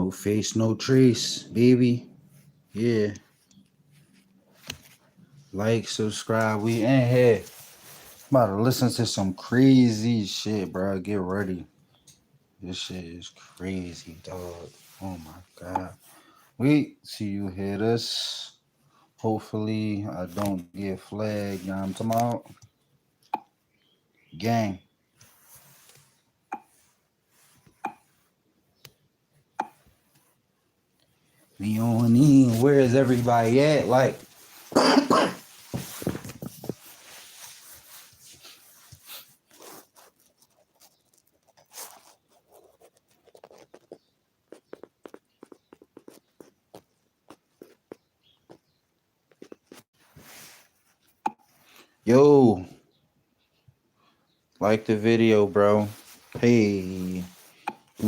No face, no trace, baby. Yeah. Like, subscribe. We in here. About to listen to some crazy shit, bro. Get ready. This shit is crazy, dog. Oh my god. Wait till you hear this. Hopefully, I don't get flagged. You know what I'm talking about? Gang. We on in. Where is everybody at? Like, yo, like the video, bro. Hey, you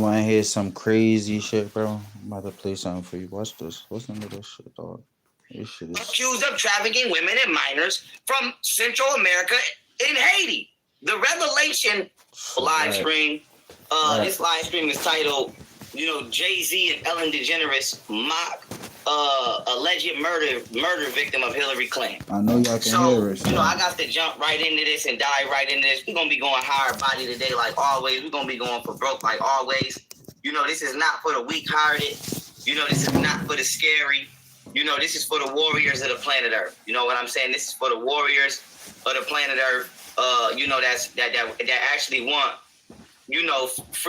want to hear some crazy shit, bro? I'm about to play something for you. Watch this. Listen to this shit, dog. This shit is... Accused of trafficking women and minors from Central America in Haiti. The revelation live stream. This live stream is titled, Jay-Z and Ellen DeGeneres mock alleged murder victim of Hillary Clinton. I know y'all can hear us. I got to jump right into this and dive right into this. We're going to be going hard body today like always. We're going to be going for broke like always. This is not for the weak-hearted. This is not for the scary. This is for the warriors of the planet Earth. You know what I'm saying? This is for the warriors of the planet Earth. That actually want,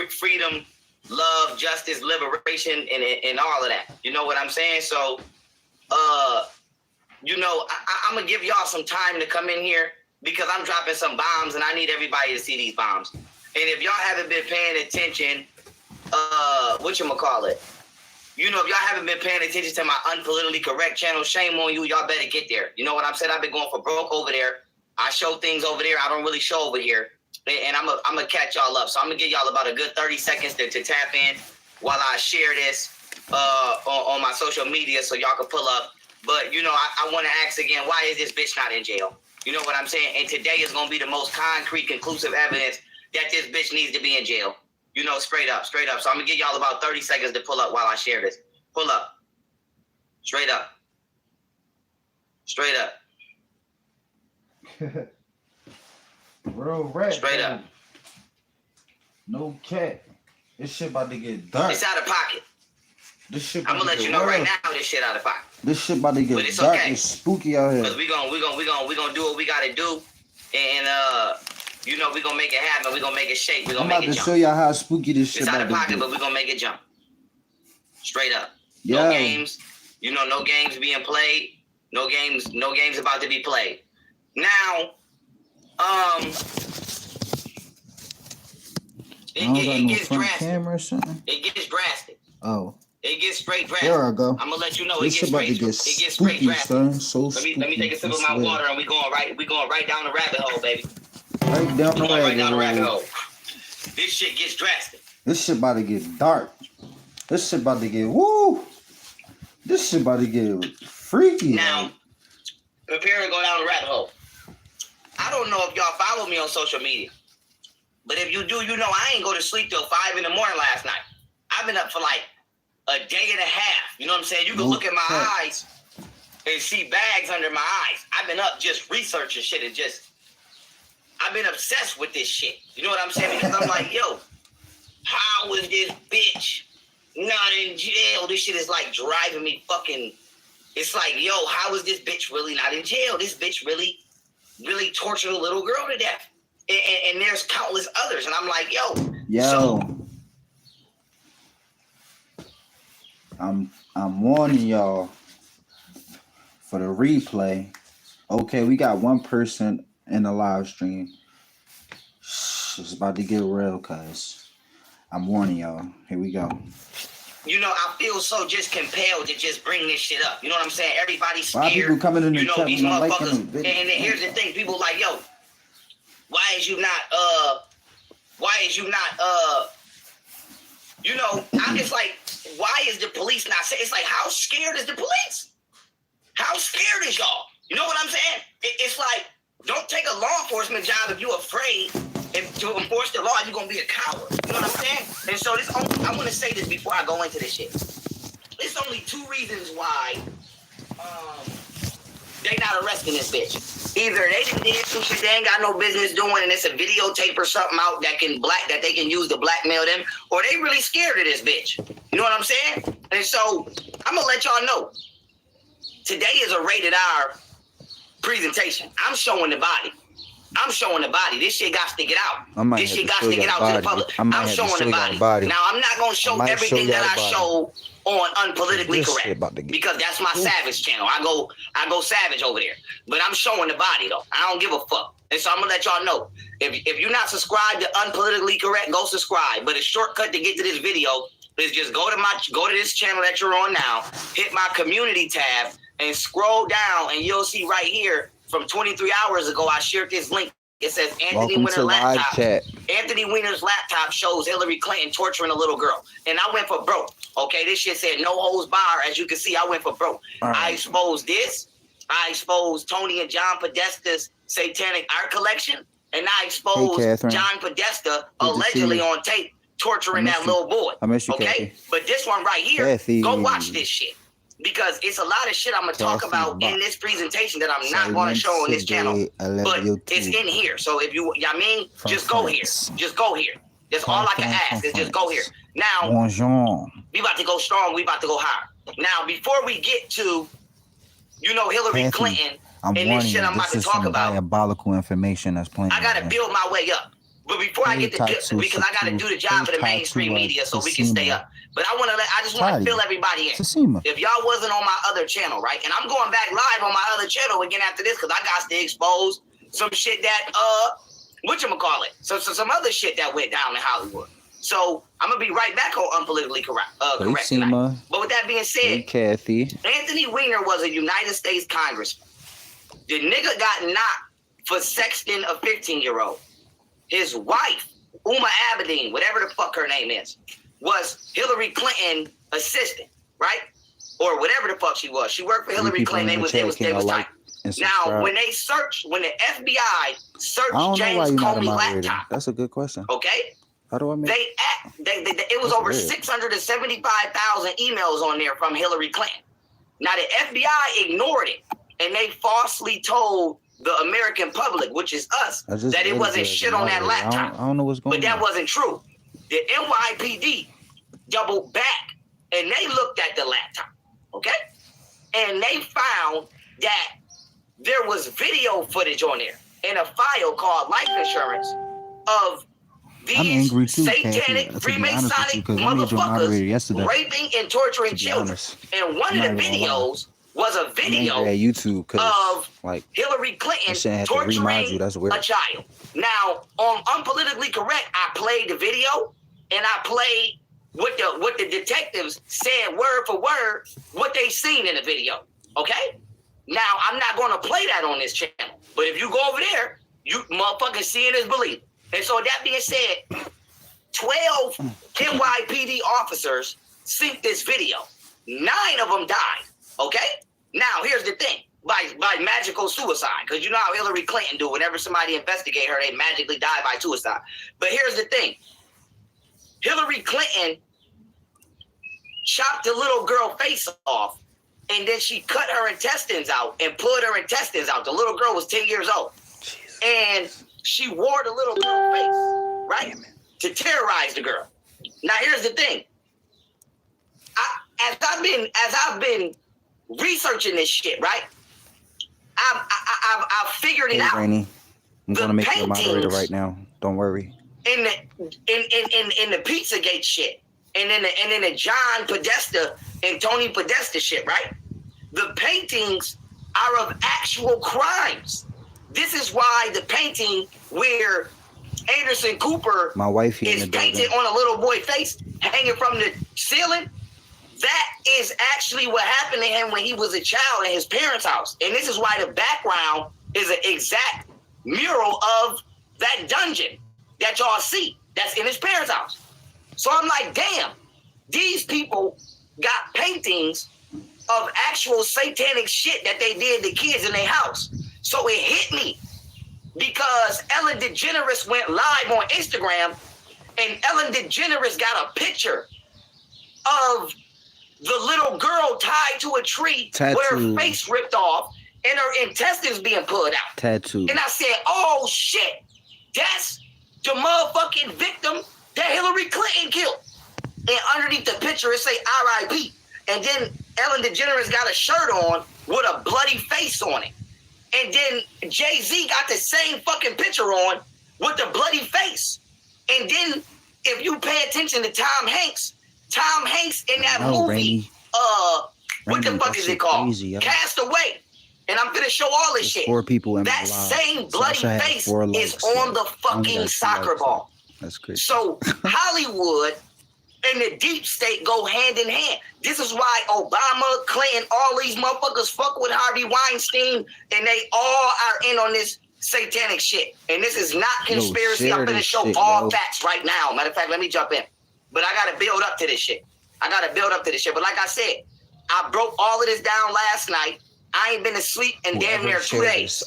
freedom, love, justice, liberation, and all of that. You know what I'm saying? So, I'm gonna give y'all some time to come in here because I'm dropping some bombs and I need everybody to see these bombs. And if y'all haven't been paying attention, if y'all haven't been paying attention to my unpolitically correct channel, shame on you. Y'all better get there. You know what I'm saying? I've been going for broke over there. I show things over there I don't really show over here. And I'm gonna catch y'all up. So I'm gonna give y'all about a good 30 seconds to tap in while I share this on my social media so y'all can pull up. But, I want to ask again, why is this bitch not in jail? You know what I'm saying? And today is going to be the most concrete, conclusive evidence that this bitch needs to be in jail. Straight up. So I'm going to give y'all about 30 seconds to pull up while I share this. Pull up. Straight up. Real rap. Straight up. No cat. This shit about to get dark. It's out of pocket. I'm gonna let you know right now this shit out of pocket. This shit about to get dark and spooky out here. Because we gonna do what we gotta do. And we gonna make it happen. We gonna make it shake. We gonna make it jump. I'm about to show y'all how spooky this shit it's about out of pocket, but we gonna make it jump. Straight up. No games. No games being played. No games about to be played. Now, it gets drastic. It gets drastic. Oh. It gets straight drastic. There I go. I'm gonna let you know it gets straight drastic. So let me take a sip of my water and we going right down the rabbit hole, baby. Right down the rabbit hole. This shit gets drastic. This shit about to get dark. This shit about to get woo. This shit about to get freaky. Now, prepare to go down the rabbit hole. I don't know if y'all follow me on social media, but if you do, I ain't go to sleep till 5 a.m. last night. I've been up for like a day and a half. You know what I'm saying? You can look at my eyes and see bags under my eyes. I've been up just researching shit and I've been obsessed with this shit. You know what I'm saying? Because I'm like, yo, how is this bitch not in jail? This shit is like driving me fucking... It's like, yo, how is this bitch really not in jail? This bitch really tortured a little girl to death. And there's countless others. And I'm like, yo. I'm warning y'all for the replay. Okay, we got one person in the live stream. It's about to get real, cuz. I'm warning y'all. Here we go. I feel so just compelled to just bring this shit up. You know what I'm saying? Everybody's scared. A lot of people coming in the chat these motherfuckers. And then here's the thing. People like, yo, why is you not, I'm just like, why is the police not saying? It's like, how scared is the police? How scared is y'all? You know what I'm saying? It's like, don't take a law enforcement job if you're afraid If to enforce the law, you're gonna be a coward. You know what I'm saying? And so I want to say this before I go into this shit. There's only 2 reasons why they not arresting this bitch. Either they done did some shit they ain't got no business doing, and it's a videotape or something out that they can use to blackmail them, or they really scared of this bitch. You know what I'm saying? And so I'm gonna let y'all know. Today is a rated R presentation. I'm showing the body. This shit got to get out. This shit got to get out to the public. I'm showing the body. Now, I'm not going to show everything that I show on Unpolitically Correct because that's my savage channel. I go savage over there. But I'm showing the body, though. I don't give a fuck. And so I'm going to let y'all know. If you're not subscribed to Unpolitically Correct, go subscribe. But a shortcut to get to this video is just go to this channel that you're on now, hit my community tab, and scroll down, and you'll see right here from 23 hours ago, I shared this link. It says Anthony Weiner's laptop. Anthony Weiner's laptop shows Hillary Clinton torturing a little girl. And I went for broke. Okay, this shit said no holds bar. As you can see, I went for broke. Right. I exposed this. I exposed Tony and John Podesta's satanic art collection. And I exposed John Podesta allegedly on tape torturing that little boy. I miss you, okay? Kathy. But this one right here, Kathy. Go watch this shit. Because it's a lot of shit I'm going to talk about in this presentation that I'm not going to show on this channel. But it's in here. So if you just go here. Just go here. That's all I can ask is just go here. Now, we about to go strong. We about to go high. Now, before we get to, Hillary Clinton and this shit I'm about to talk about. Diabolical information that's playing. I got to build my way up. But before I get to because I got to do the job for the mainstream media so we can stay up. But I just want to fill everybody in. If y'all wasn't on my other channel, right? And I'm going back live on my other channel again after this because I got to expose some shit that, whatchamacallit? So some other shit that went down in Hollywood. So I'm going to be right back on Unpolitically Correct tonight. But with that being said, Kathy. Anthony Weiner was a United States congressman. The nigga got knocked for sexting a 15-year-old. His wife, Uma Abedin, whatever the fuck her name is, was Hillary Clinton assistant, right? Or whatever the fuck she was. She worked for Hillary Clinton. They was tight. Now, when the FBI searched James Comey's laptop. That's a good question. Okay? How do I make it was over 675,000 emails on there from Hillary Clinton. Now, the FBI ignored it, and they falsely told the American public, which is us, that it wasn't shit on that laptop. I don't know what's going on. But that wasn't true. The NYPD doubled back and they looked at the laptop, okay? And they found that there was video footage on there in a file called life insurance of these satanic Freemasonic motherfuckers raping and torturing children. And one of the videos was a video of Hillary Clinton torturing a child. Now, on Unpolitically Correct, I played the video and I played what the detectives said word for word, what they seen in the video. Okay? Now, I'm not going to play that on this channel. But if you go over there, you motherfuckers seeing is believing. And so that being said, 12 NYPD officers seen this video. 9 of them died. Okay? Now, here's the thing. By magical suicide. Because you know how Hillary Clinton do. Whenever somebody investigate her, they magically die by suicide. But here's the thing. Hillary Clinton chopped the little girl face off. And then she cut her intestines out and pulled her intestines out. The little girl was 10 years old. Jesus. And she wore the little girl's face, right? To terrorize the girl. Now, here's the thing. As I've been researching this shit, right? I've figured it out. Rainey, I'm gonna make you a moderator right now. Don't worry. In the Pizzagate shit, and in the John Podesta and Tony Podesta shit, right? The paintings are of actual crimes. This is why the painting where Anderson Cooper, my wife, is painted on a little boy's face hanging from the ceiling. That is actually what happened to him when he was a child in his parents' house. And this is why the background is an exact mural of that dungeon that y'all see that's in his parents' house. So I'm like, damn, these people got paintings of actual satanic shit that they did to kids in their house. So it hit me. because Ellen DeGeneres went live on Instagram, and Ellen DeGeneres got a picture of the little girl tied to a tree with her face ripped off and her intestines being pulled out. Tattoo. And I said, oh shit, that's the motherfucking victim that Hillary Clinton killed. And underneath the picture it say R.I.P. And then Ellen DeGeneres got a shirt on with a bloody face on it. And then Jay-Z got the same fucking picture on with the bloody face. And then if you pay attention to Tom Hanks in that movie, what the fuck is it called? Crazy, Cast Away. And I'm gonna show all this shit. 4 people in that same bloody face is on the fucking soccer ball. That's crazy. So Hollywood and the deep state go hand in hand. This is why Obama, Clinton, all these motherfuckers fuck with Harvey Weinstein, and they all are in on this satanic shit. And this is not conspiracy. I'm gonna show all facts right now. Matter of fact, let me jump in. But I gotta build up to this shit. But like I said, I broke all of this down last night. I ain't been asleep in damn near 2 days.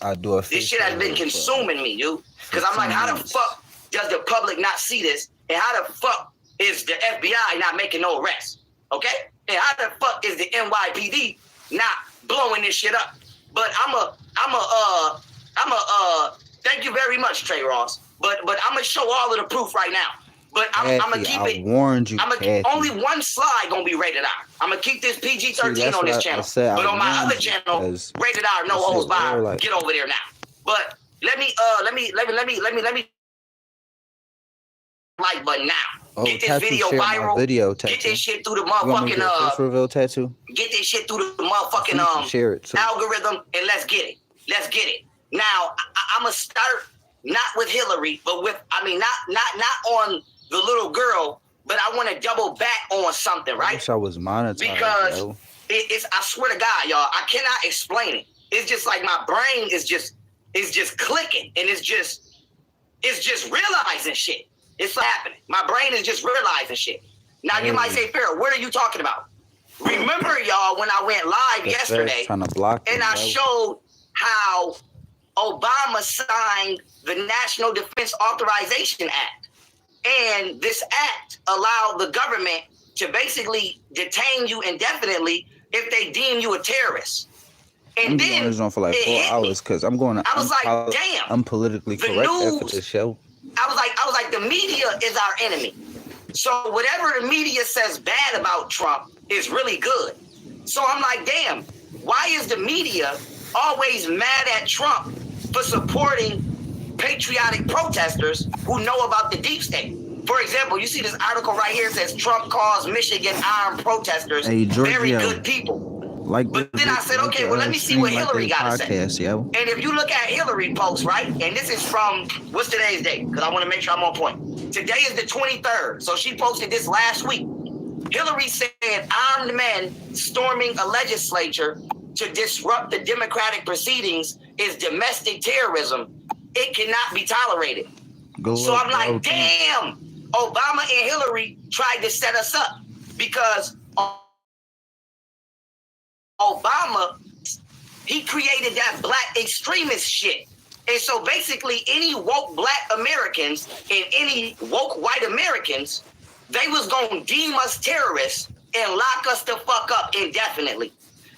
This shit has been consuming me, dude. Because I'm like, how the fuck does the public not see this? And how the fuck is the FBI not making no arrests? Okay? And how the fuck is the NYPD not blowing this shit up? But thank you very much, Trey Ross. But I'm gonna show all of the proof right now. But I'm gonna keep it. I warned you. Only one slide gonna be rated R. I'm gonna keep this PG-13 on this channel. But on my other channel, rated R, no holds barred. Get over there now. But let me like button now. Get this video viral. Get this shit through the motherfucking reveal tattoo. Get this shit through the motherfucking algorithm, and let's get it. Now I'm gonna start not with Hillary, but with not on the little girl, but I want to double back on something, right? I wish I was monetized, because it's I swear to God, y'all, I cannot explain it. It's just like my brain is just clicking, and it's just realizing shit. It's happening. My brain is just realizing shit. Now you might say, Farrah, what are you talking about? Remember, y'all, when I went live yesterday, and I showed how Obama signed the National Defense Authorization Act. And this act allowed the government to basically detain you indefinitely if they deem you a terrorist. And I'm then on this on for like 4 hours because I'm going to. I was like, damn. I'm politically correct after this show. I was like, the media is our enemy. So whatever the media says bad about Trump is really good. So I'm like, damn, why is the media always mad at Trump for supporting patriotic protesters who know about the deep state? For example, you see this article right here says Trump calls Michigan armed protesters very good people. But then I said, okay, well, let me see what Hillary got to say. And if you look at Hillary posts, right, and this is from, what's today's date? Because I want to make sure I'm on point. Today is the 23rd, so she posted this last week. Hillary said armed men storming a legislature to disrupt the democratic proceedings is domestic terrorism. It cannot be tolerated. I'm like, damn, Obama and Hillary tried to set us up because Obama, he created that black extremist shit. And so basically any woke black Americans and any woke white Americans, they was going to deem us terrorists and lock us the fuck up indefinitely.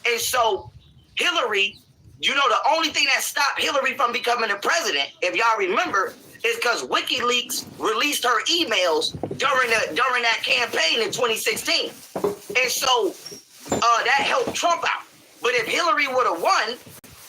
And so Hillary, you know, the only thing that stopped Hillary from becoming the president, if y'all remember, is because WikiLeaks released her emails during that campaign in 2016. And so that helped Trump out. But if Hillary would have won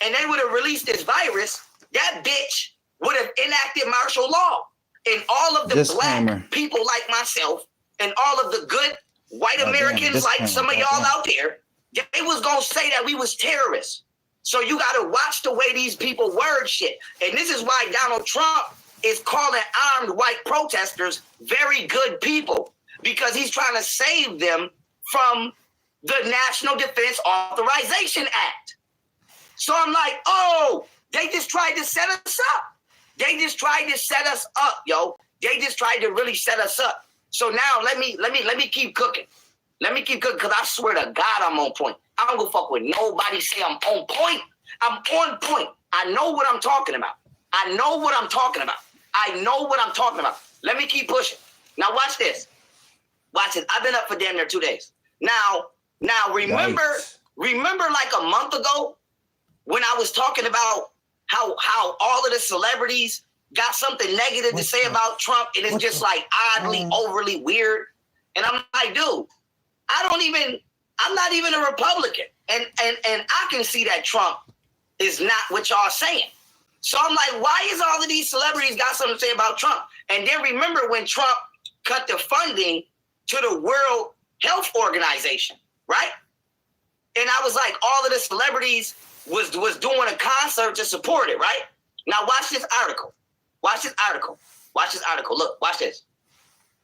and they would have released this virus, that bitch would have enacted martial law. And all of the black people like myself and all of the good white Americans like some of y'all out there, they was going to say that we was terrorists. So you got to watch the way these people word shit. And this is why Donald Trump is calling armed white protesters very good people, because he's trying to save them from the National Defense Authorization Act. So I'm like, oh, they just tried to set us up. They just tried to set us up, yo. They just tried to really set us up. So now let me keep cooking. Let me keep cooking, because I swear to God I'm on point. I don't give a fuck with nobody say I'm on point. I'm on point. I know what I'm talking about. I know what I'm talking about. I know what I'm talking about. Let me keep pushing. Now watch this. Watch this. I've been up for damn near 2 days. Now remember like a month ago when I was talking about how all of the celebrities got something negative to say about Trump, and it's just like oddly, overly weird. And I'm like, dude, I'm not even a Republican. And I can see that Trump is not what y'all saying. So I'm like, why is all of these celebrities got something to say about Trump? And then remember when Trump cut the funding to the World Health Organization, right? And I was like, all of the celebrities was doing a concert to support it, right? Now watch this article. Watch this article. Look, watch this.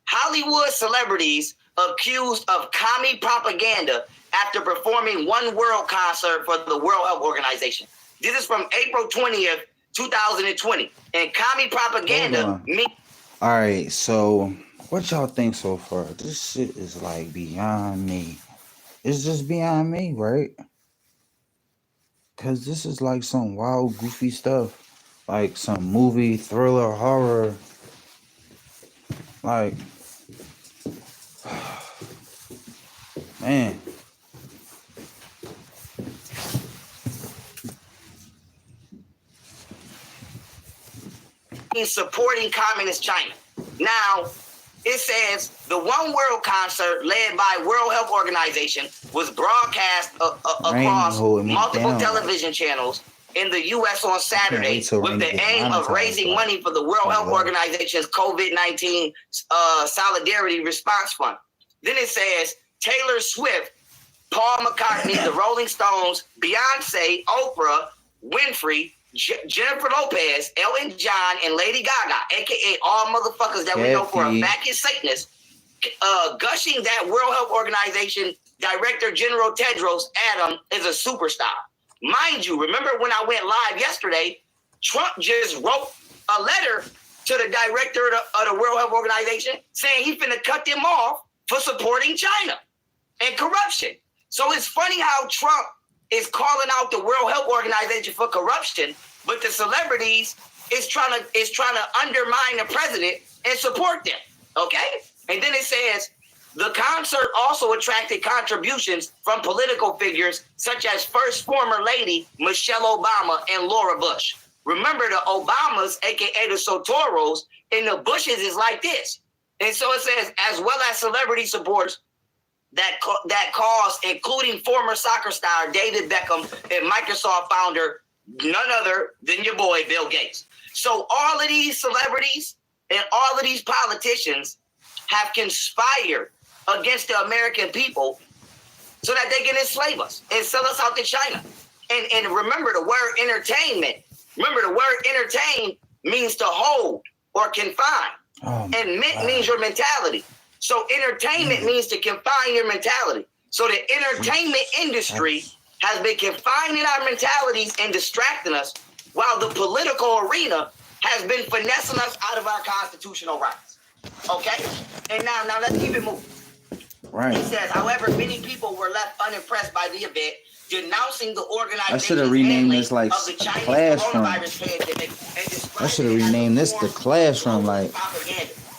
Hollywood celebrities accused of commie propaganda after performing One World concert for the World Health Organization. This is from April 20th, 2020. And commie propaganda means... All right, so what y'all think so far? This shit is like beyond me. It's just beyond me, right? Because this is like some wild, goofy stuff. Like some movie, thriller, horror. Like, man. Supporting communist China. Now, it says the One World concert led by World Health Organization was broadcast across multiple television channels in the U.S. on Saturday with the aim of raising money for the World Health Organization's COVID-19 Solidarity Response Fund. Then it says Taylor Swift, Paul McCartney, the Rolling Stones, Beyonce, Oprah Winfrey, Jennifer Lopez, Elton John, and Lady Gaga, a.k.a. all motherfuckers that we know for a back and Satanist, gushing that World Health Organization Director General Tedros Adhanom is a superstar. Mind you, remember when I went live yesterday, Trump just wrote a letter to the director of the World Health Organization saying he finna cut them off for supporting China and corruption. So it's funny how Trump is calling out the World Health Organization for corruption, but the celebrities is trying to undermine the president and support them. Okay? And then it says the concert also attracted contributions from political figures such as first former lady Michelle Obama and Laura Bush. Remember, the Obamas, aka the Sotoros, and the Bushes is like this. And so it says, as well as celebrity supports that cause, including former soccer star David Beckham and Microsoft founder, none other than your boy Bill Gates. So all of these celebrities and all of these politicians have conspired against the American people so that they can enslave us and sell us out to China. And remember the word entertainment. Remember the word entertain means to hold or confine. And means your mentality. So entertainment means to confine your mentality. So the entertainment industry has been confining our mentalities and distracting us, while the political arena has been finessing us out of our constitutional rights. Okay? And now let's keep it moving. Right. He says, however, many people were left unimpressed by the event, denouncing the organization. I should have renamed this like a classroom. I should have renamed this the classroom, like.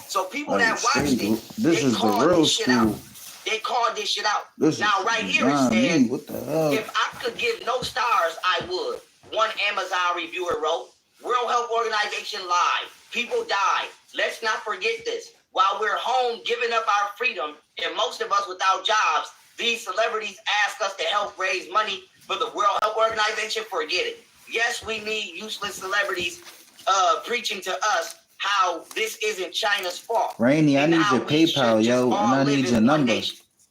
So people that watched it, this is the real school. They called this shit out. This now right here it says, what the hell? If I could give no stars, I would. One Amazon reviewer wrote, World Health Organization lied. People died. Let's not forget this. While we're home giving up our freedom, and most of us without jobs, these celebrities ask us to help raise money for the World Health Organization. Forget it. Yes, we need useless celebrities preaching to us how this isn't China's fault. Rainey, I need your PayPal, yo, and I need your number.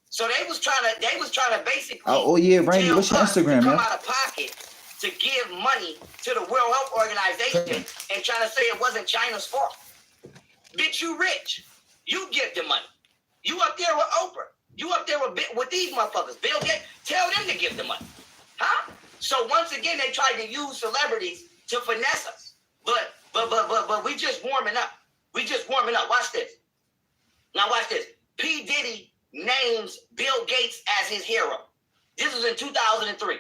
So they was trying to basically Rainey, what's your Instagram, come out of pocket to give money to the World Health Organization and trying to say it wasn't China's fault. Bitch, you rich. You give the money. You up there with Oprah. You up there with these motherfuckers. Bill Gates, tell them to give the money. Huh? So once again, they tried to use celebrities to finesse us. But we just warming up. Watch this. Now watch this. P. Diddy names Bill Gates as his hero. This was in 2003.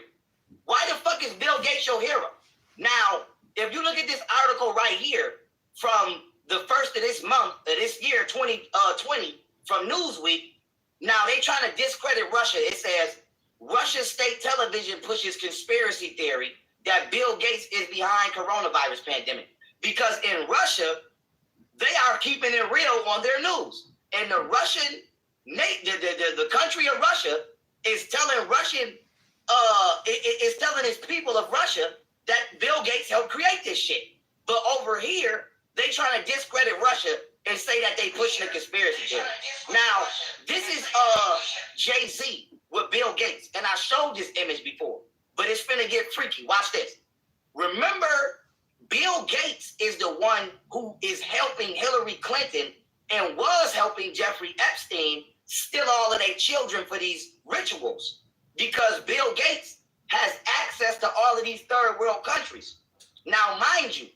Why the fuck is Bill Gates your hero? Now, If you look at this article right here from the first of this month, of this year, 2020, from Newsweek, now they trying to discredit Russia. It says, Russia's state television pushes conspiracy theory that Bill Gates is behind coronavirus pandemic. Because in Russia, they are keeping it real on their news. And the Russian, the country of Russia is telling is telling its people of Russia that Bill Gates helped create this shit. But over here, they trying to discredit Russia and say that they pushing a conspiracy theory. Now, this is Jay-Z with Bill Gates. And I showed this image before, but it's finna get freaky. Watch this. Remember, Bill Gates is the one who is helping Hillary Clinton and was helping Jeffrey Epstein steal all of their children for these rituals, because Bill Gates has access to all of these third world countries. Now, mind you,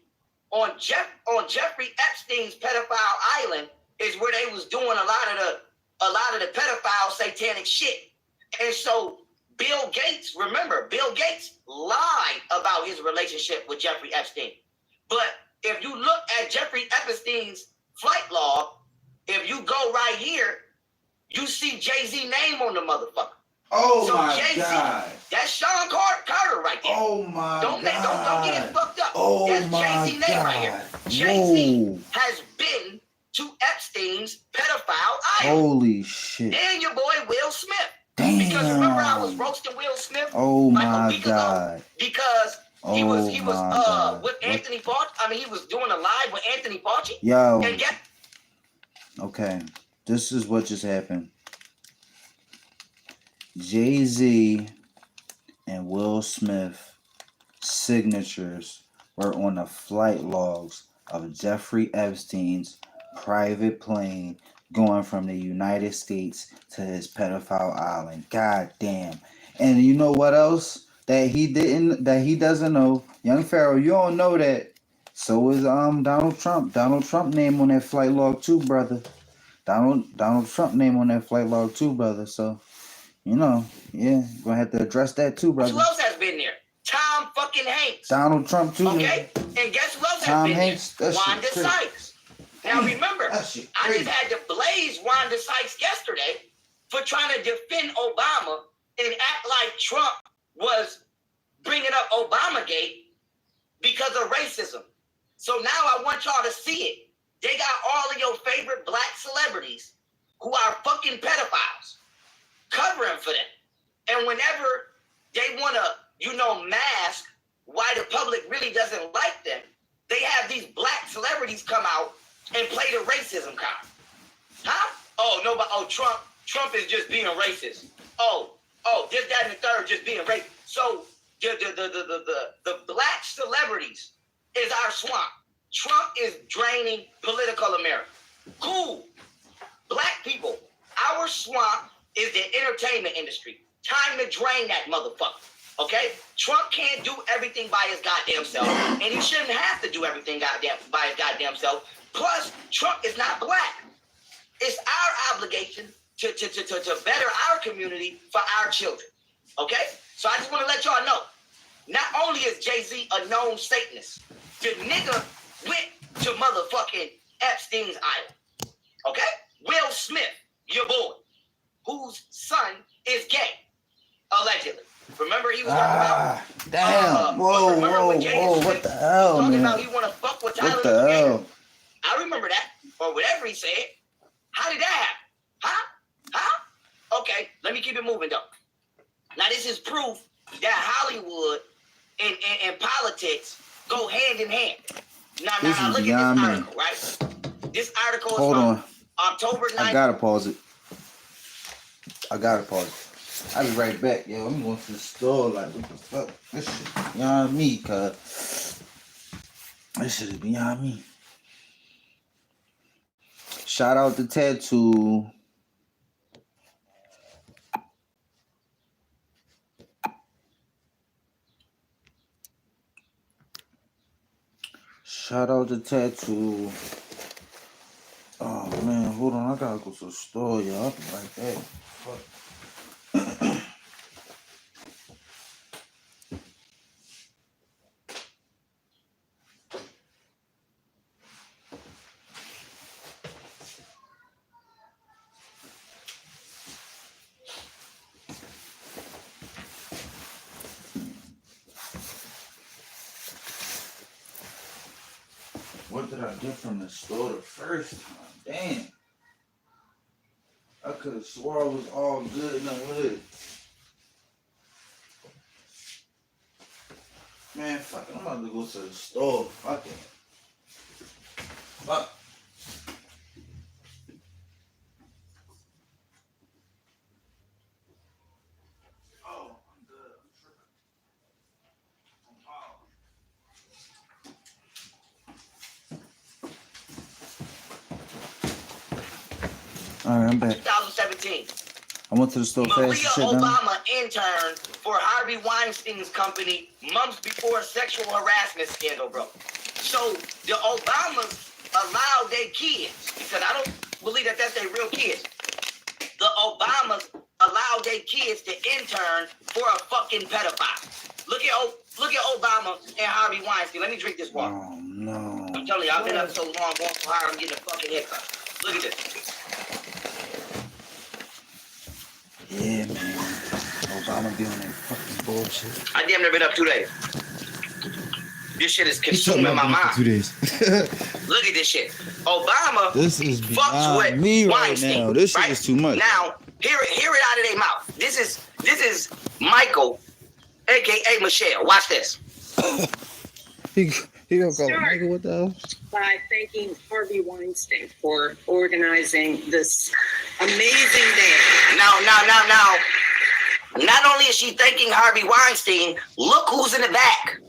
on Jeffrey Epstein's pedophile island is where they was doing a lot of the pedophile satanic shit. And so Bill Gates, remember, Bill Gates lied about his relationship with Jeffrey Epstein. But if you look at Jeffrey Epstein's flight log, if you go right here, you see Jay-Z name on the motherfucker. Oh, so my Jay-Z, God. That's Sean Carter right there. Oh, my God. Don't get it fucked up. Oh, that's my Jay-Z name God. right here. Jay-Z Whoa. has been to Epstein's pedophile island. Holy shit. And your boy Will Smith. Damn. Because remember I was roasting Will Smith oh like my a week God. ago? Because he was with God. Anthony Fauci. I mean, he was doing a live with Anthony Fauci. Yo. And get Okay. This is what just happened. Jay-Z and Will Smith signatures were on the flight logs of Jeffrey Epstein's private plane going from the United States to his pedophile island. God damn. And you know what else that he doesn't know? Young Pharaoh, you don't know that. So is Donald Trump. Donald Trump name on that flight log too, brother. Donald Trump name on that flight log too, brother. So, you know, yeah, gonna have to address that too, brother. Who else has been there? Tom fucking Hanks. Donald Trump too. Okay, and guess who else Tom has been Hanks, there? that shit Wanda crazy. Sykes. Now remember, That shit I crazy. just had to blaze Wanda Sykes yesterday for trying to defend Obama and act like Trump was bringing up Obamagate because of racism. So now I want y'all to see it. They got all of your favorite black celebrities who are fucking pedophiles covering for them. And whenever they want to, mask why the public really doesn't like them, they have these black celebrities come out and play the racism card. Huh? Oh, no, but Trump is just being racist. Oh, this, that, and the third just being racist. So the black celebrities is our swamp. Trump is draining political America. Cool. Black people, our swamp is the entertainment industry. Time to drain that motherfucker. Okay? Trump can't do everything by his goddamn self, and he shouldn't have to do everything by his goddamn self. Plus, Trump is not black. It's our obligation to better our community for our children. Okay? So I just want to let y'all know, not only is Jay-Z a known Satanist, the nigga went to motherfucking Epstein's island. Okay? Will Smith, your boy, whose son is gay, allegedly. Remember he was talking about... Damn. Whoa, what the hell, talking man? about he want to fuck with Tyler. What the hell? I remember that, or whatever he said. How did that happen? Huh? Okay, let me keep it moving, though. Now, this is proof that Hollywood and politics go hand in hand. Now look at this article, right? This article is from October 9th. I gotta pause it. I'll be right back, yo. I'm going to the store, like, what the fuck? This shit beyond me, cuz. This shit is beyond me. Shout out to Tattoo. Shout out to Tattoo. Oh man, hold on. I gotta go to the store, y'all. I'll be right back. Fuck. What did I get from the store the first time? Damn. I could have swore I was all good in the hood. Man, fuck it. I'm about to go to the store. Fuck it. Fuck. Oh, I'm good. I'm tripping. I'm Alright, I'm back. 2017. I went to the store Maria fast. Shit, Obama interned for Harvey Weinstein's company months before a sexual harassment scandal broke. So the Obamas allowed their kids, because I don't believe that that's their real kids. The Obamas allowed their kids to intern for a fucking pedophile. Look at Obama and Harvey Weinstein. Let me drink this water. Oh no. I'm telling you, I've been up so long going so hard, I'm getting a fucking hiccup. Look at this. Yeah, man. Obama be on that fucking bullshit. I damn near been up 2 days. This shit is consuming my mind. 2 days. Look at this shit. Obama this is fucks with me right Weinstein, now. This shit right? is too much. Now, hear it out of their mouth. This is Michael, aka Michelle. Watch this. he gonna call Michael, what the hell? By thanking Harvey Weinstein for organizing this amazing day. Now. Not only is she thanking Harvey Weinstein, look who's in the back.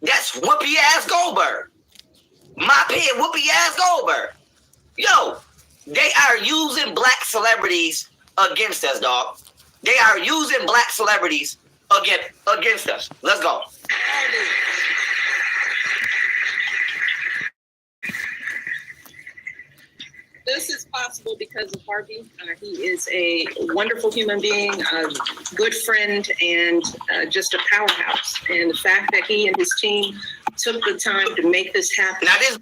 That's Whoopi ass Goldberg. My pig, Whoopi ass Goldberg. Yo, they are using black celebrities against us, dog. They are using black celebrities against us. Let's go. This is possible because of Harvey. He is a wonderful human being, a good friend, and just a powerhouse. And the fact that he and his team took the time to make this happen. Now this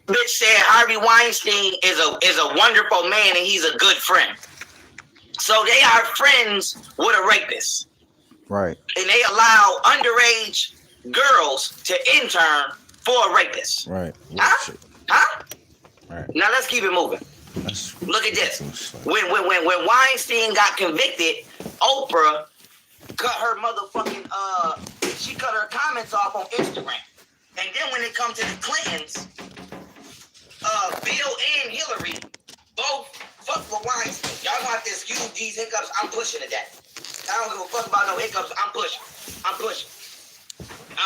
bitch said Harvey Weinstein is a wonderful man and he's a good friend. So they are friends with a rapist. Right. And they allow underage girls to intern for a rapist. Right. Huh? Huh? Right. Now let's keep it moving. Look at this. When Weinstein got convicted, Oprah cut her motherfucking she cut her comments off on Instagram. And then when it comes to the Clintons, Bill and Hillary both fuck with Weinstein. Y'all want this huge these hiccups? I'm pushing to that. I don't give a fuck about no hiccups. I'm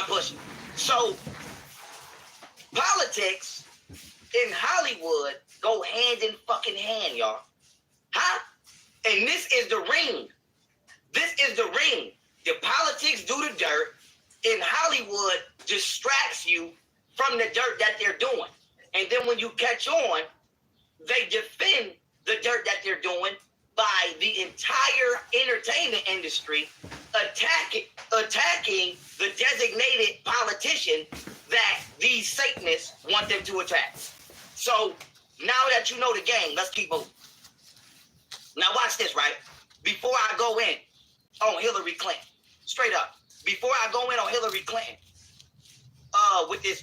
pushing. So politics in Hollywood go hand in fucking hand, y'all. Huh? And this is the ring. The politics do the dirt, and Hollywood distracts you from the dirt that they're doing. And then when you catch on, they defend the dirt that they're doing by the entire entertainment industry attacking the designated politician that these Satanists want them to attack. So now that you know the game, let's keep moving. Now watch this, right? Before I go in on Hillary Clinton, straight up, before I go in on Hillary Clinton, with this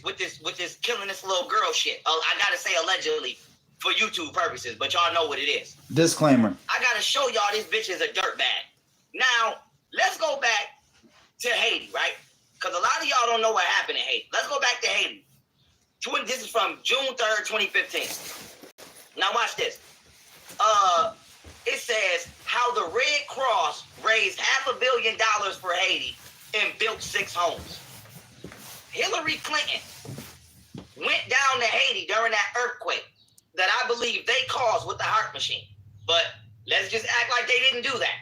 killing this little girl shit. I gotta say allegedly for YouTube purposes, but y'all know what it is. Disclaimer. I gotta show y'all this bitch is a dirtbag. Now let's go back to Haiti, right? Because a lot of y'all don't know what happened in Haiti. Let's go back to Haiti. This is from June 3rd, 2015. Now watch this. It says how the Red Cross raised $500 million for Haiti and built 6 homes. Hillary Clinton went down to Haiti during that earthquake that I believe they caused with the heart machine. But let's just act like they didn't do that.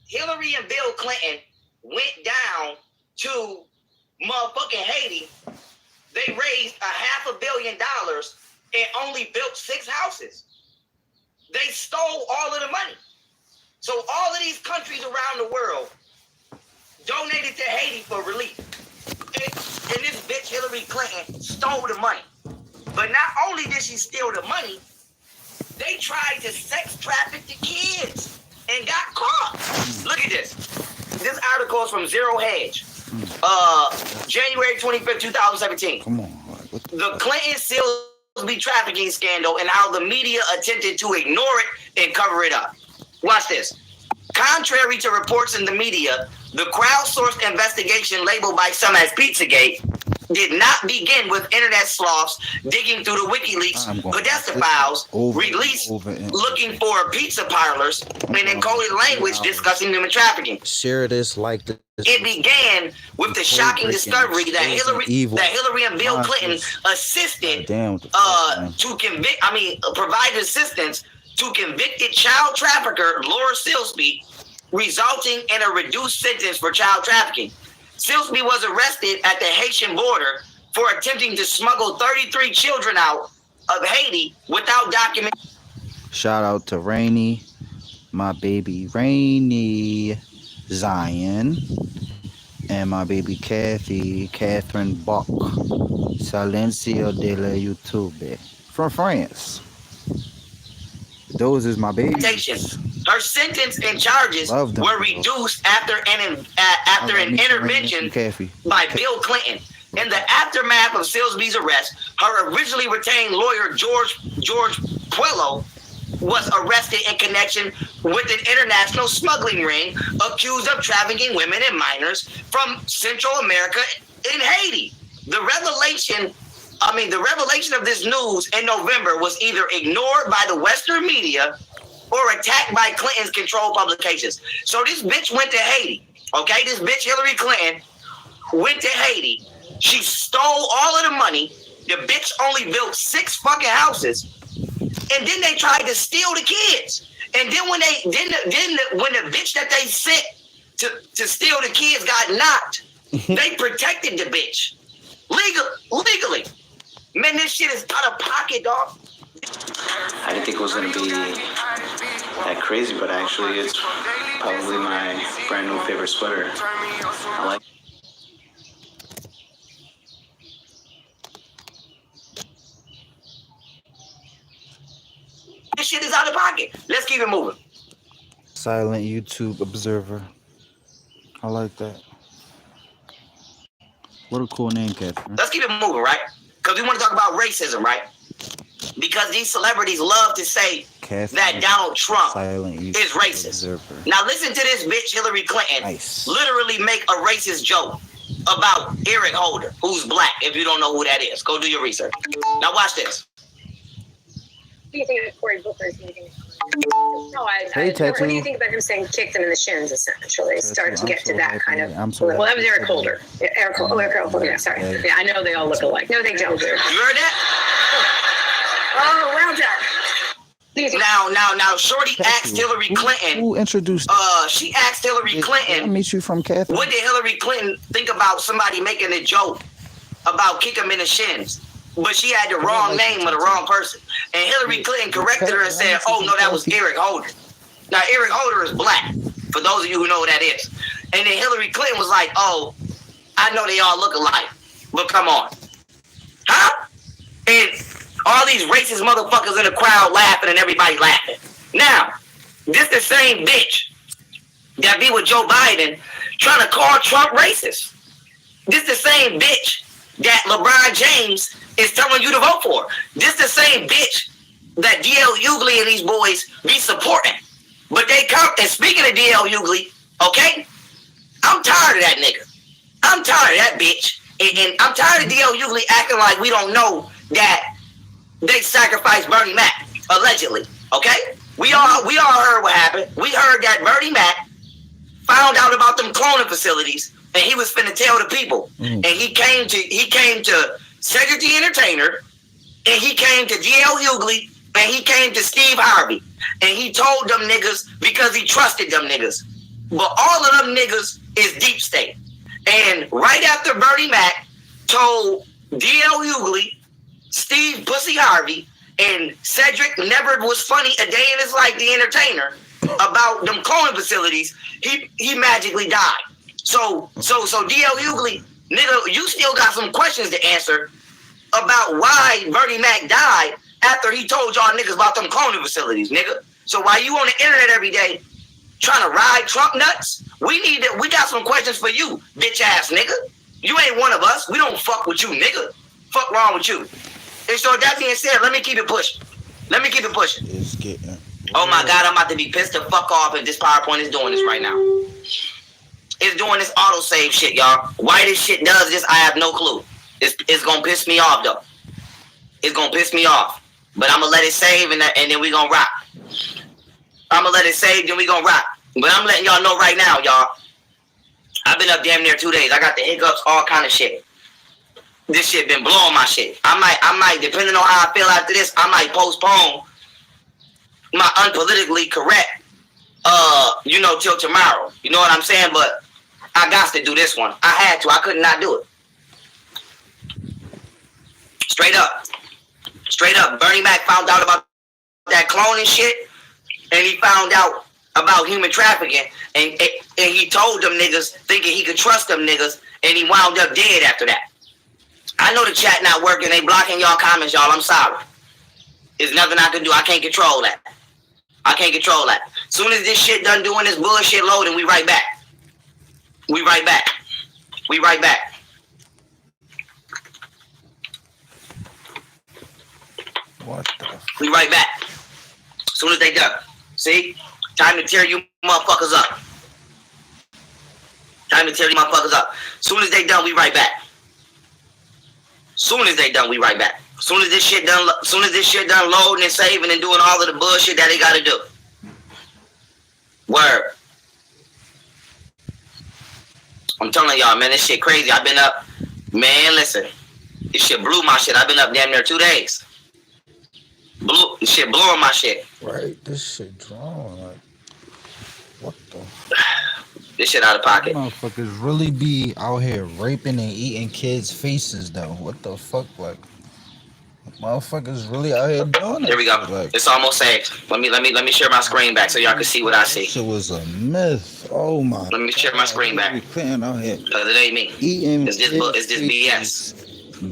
Hillary and Bill Clinton went down to motherfucking Haiti. They raised $500 million and only built 6 houses. They stole all of the money. So all of these countries around the world donated to Haiti for relief. And this bitch Hillary Clinton stole the money. But not only did she steal the money, they tried to sex traffic the kids and got caught. Look at this. This article is from Zero Hedge. January 25th, 2017. Come on. Like, the Clinton-Silsby trafficking scandal and how the media attempted to ignore it and cover it up. Watch this. Contrary to reports in the media, the crowdsourced investigation labeled by some as Pizzagate did not begin with internet sloths digging through the WikiLeaks Podesta files released looking for pizza parlors and encoded language discussing human trafficking. Share this, like this. It began with the shocking discovery that Hillary and Bill Clinton assisted provided assistance to convicted child trafficker Laura Silsby, resulting in a reduced sentence for child trafficking. Silsby was arrested at the Haitian border for attempting to smuggle 33 children out of Haiti without document. Shout out to Rainy, my baby Rainy, Zion, and my baby Catherine Bach, Silencio de la YouTube, from France. Those is my babies. Her sentence and charges were reduced after an intervention by Bill Clinton. In the aftermath of Silsby's arrest, her originally retained lawyer George Puello was arrested in connection with an international smuggling ring accused of trafficking women and minors from Central America in Haiti. The revelation of this news in November was either ignored by the Western media or attacked by Clinton's controlled publications. So this bitch went to Haiti. Okay, this bitch Hillary Clinton went to Haiti. She stole all of the money. The bitch only built 6 fucking houses. And then they tried to steal the kids. And then when the bitch that they sent to steal the kids got knocked, they protected the bitch. Legally. Man, this shit is out of pocket, dog. I didn't think it was going to be that crazy, but actually it's probably my brand new favorite sweater. I like this shit is out of pocket. Let's keep it moving. Silent YouTube observer. I like that. What a cool name, Catherine. Let's keep it moving, right? Because we want to talk about racism, right? Because these celebrities love to say that Donald Trump is racist. Observer. Now listen to this bitch, Hillary Clinton, literally make a racist joke about Eric Holder, who's black. If you don't know who that is, go do your research. Now watch this. What do you think of Cory Booker's making? No, what do you think about him saying kicked him in the shins, essentially? Start to get to that kind of... Well, that was Eric Holder. Eric Holder, yeah, sorry. Yeah, I know they all look alike. No, they don't. You heard that? Oh, well done. Now, Shorty asked Hillary Clinton... Who introduced... She asked Hillary Clinton... I meet you from Catherine. What did Hillary Clinton think about somebody making a joke about kick him in the shins? But she had the wrong name of the wrong person. And Hillary Clinton corrected her and said, oh, no, that was Eric Holder. Now, Eric Holder is black, for those of you who know who that is. And then Hillary Clinton was like, oh, I know they all look alike, but come on. Huh? And all these racist motherfuckers in the crowd laughing and everybody laughing. Now, this the same bitch that be with Joe Biden trying to call Trump racist. This the same bitch that LeBron James is telling you to vote for. This the same bitch that DL Hughley and these boys be supporting. But they come, and speaking of DL Hughley, okay, I'm tired of that nigga. I'm tired of that bitch. And I'm tired of DL Hughley acting like we don't know that they sacrificed Bernie Mac, allegedly, okay? We all heard what happened. We heard that Bernie Mac found out about them cloning facilities, and he was finna tell the people. And he came to Cedric the Entertainer, and he came to DL Hughley, and he came to Steve Harvey, and he told them niggas because he trusted them niggas. But all of them niggas is deep state. And right after Bernie Mac told DL Hughley, Steve Pussy Harvey, and Cedric never was funny a day in his life, the Entertainer, about them cloning facilities, he magically died. So DL Hughley, nigga, you still got some questions to answer about why Bernie Mac died after he told y'all niggas about them cloning facilities, nigga. So while you on the internet every day trying to ride Trump nuts We got some questions for you, bitch ass nigga. You ain't one of us. We don't fuck with you, nigga. Fuck wrong with you. And so that being said, let me keep it pushing. It's getting. Oh my God, I'm about to be pissed the fuck off if this PowerPoint is doing this right now. It's doing this autosave shit, y'all. Why this shit does this, I have no clue. It's gonna piss me off though. It's gonna piss me off. But I'm gonna let it save and then we gonna rock. I'm gonna let it save, then we gonna rock. But I'm letting y'all know right now, y'all. I've been up damn near 2 days. I got the hiccups, all kind of shit. This shit been blowing my shit. I might, depending on how I feel after this, I might postpone my unpolitically correct, till tomorrow. You know what I'm saying? But I got to do this one. I had to. I could not do it. Straight up. Bernie Mac found out about that cloning shit, and he found out about human trafficking, and he told them niggas, thinking he could trust them niggas, and he wound up dead after that. I know the chat not working. They blocking y'all comments, y'all. I'm sorry. There's nothing I can do. I can't control that. Soon as this shit done doing this bullshit loading, we right back. What the? We right back. Soon as they done. See? Time to tear you motherfuckers up. Soon as they done, we right back. Soon as this shit done loading and saving and doing all of the bullshit that they gotta do. Word. I'm telling y'all, man, this shit crazy. I've been up, man, listen. This shit blew my shit. I've been up damn near 2 days. This shit blowing my shit. Right, this shit drawn. Like, what the? This shit out of pocket. Motherfuckers really be out here raping and eating kids' faces, though. What the fuck, like? Motherfuckers really out here doing it. Here we go. Like, it's almost saved. Let me share my screen back so y'all can see what I see. Shit was a myth. Oh my. Let me share my screen back. Out here. Cause it ain't me. Eating. It's just BS.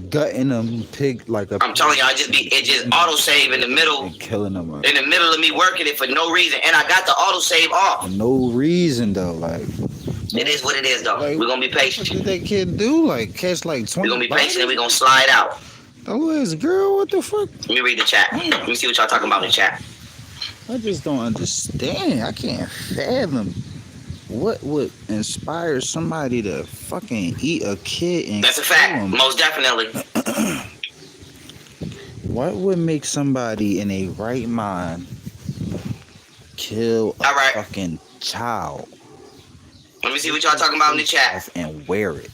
Gutting them pig like a. I'm telling y'all, it just auto save in the middle. Killing them. Like, in the middle of me working it for no reason, and I got the auto save off. For no reason though, like. It is what it is though. Like, we're gonna be patient. What did that kid do? Like catch like 20. We're gonna be patient and we're gonna slide out. Oh, this girl, what the fuck? Let me read the chat. Let me see what y'all talking about in the chat. I just don't understand. I can't fathom what would inspire somebody to fucking eat a kid and that's a fact. Him. Most definitely. What would make somebody in a right mind kill a fucking child? Let me see what y'all talking about in the chat. And wear it.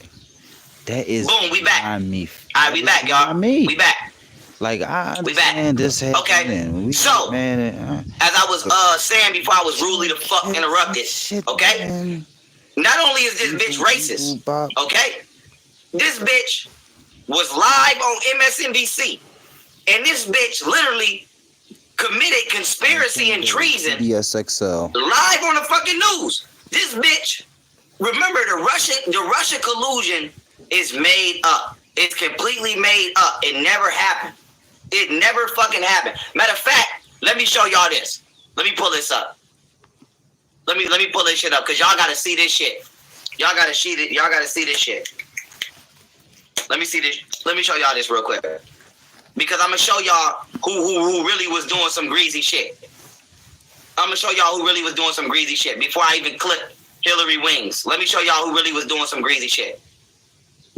That is boom. We back. Me. All right, we back, y'all. We back. Like I understand we back. This. Okay. So, as I was saying before, I was rudely the fuck interrupted. Okay. Man. Not only is this bitch racist, okay, this bitch was live on MSNBC, and this bitch literally committed conspiracy and treason. DSXL. Live on the fucking news. This bitch. Remember, the Russia collusion is made up. It's completely made up. It never happened. It never fucking happened. Matter of fact, let me show y'all this. Let me pull this up. Let me pull this shit up because y'all gotta see this shit. Y'all gotta see this shit. Let me see this. Let me show y'all this real quick. Because I'm gonna show y'all who really was doing some greasy shit. I'm gonna show y'all who really was doing some greasy shit before I even clip Hillary wings. Let me show y'all who really was doing some greasy shit.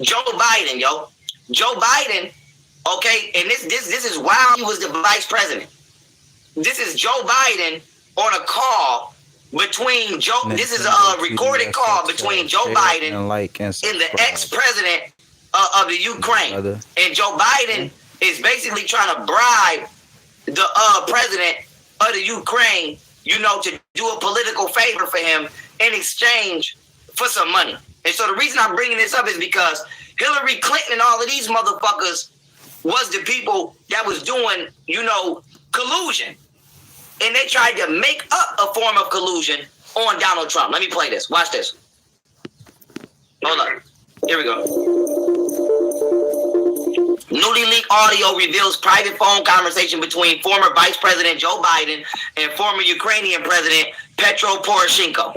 Joe Biden, yo. Joe Biden, okay, and this is while he was the vice president. This is Joe Biden on a call between Joe. This is a recorded call between Joe Biden and the ex-president of the Ukraine. And Joe Biden is basically trying to bribe the president of the Ukraine, to do a political favor for him in exchange for some money. And so the reason I'm bringing this up is because Hillary Clinton and all of these motherfuckers was the people that was doing, collusion. And they tried to make up a form of collusion on Donald Trump. Let me play this. Watch this. Hold up. Here we go. Newly leaked audio reveals private phone conversation between former Vice President Joe Biden and former Ukrainian President Petro Poroshenko.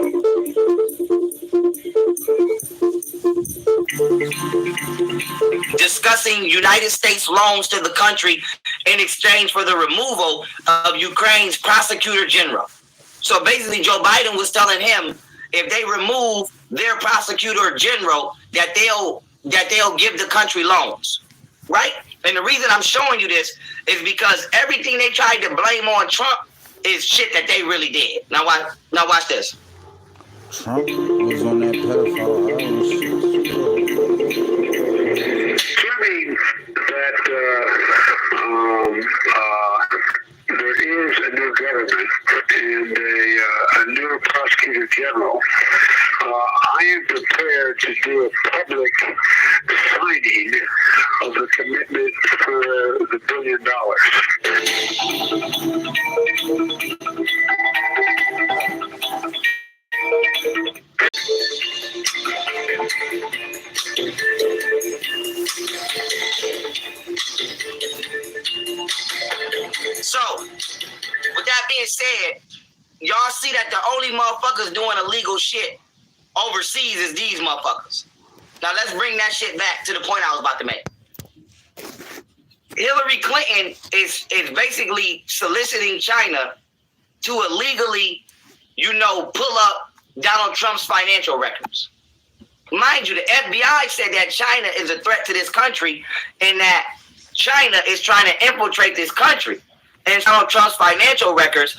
discussing United States loans to the country in exchange for the removal of Ukraine's prosecutor general. So basically, Joe Biden was telling him if they remove their prosecutor general, that they'll give the country loans, right? And the reason I'm showing you this is because everything they tried to blame on Trump is shit that they really did. Now watch this. Trump was on that pedophile island shit. Claiming that there is a new government and a new prosecutor general. I am prepared to do a public signing of the commitment for the $1 billion. So, with that being said, y'all see that the only motherfuckers doing illegal shit overseas is these motherfuckers. Now let's bring that shit back to the point I was about to make. Hillary Clinton is basically soliciting China to illegally, pull up Donald Trump's financial records. Mind you, the FBI said that China is a threat to this country and that China is trying to infiltrate this country and Donald Trump's financial records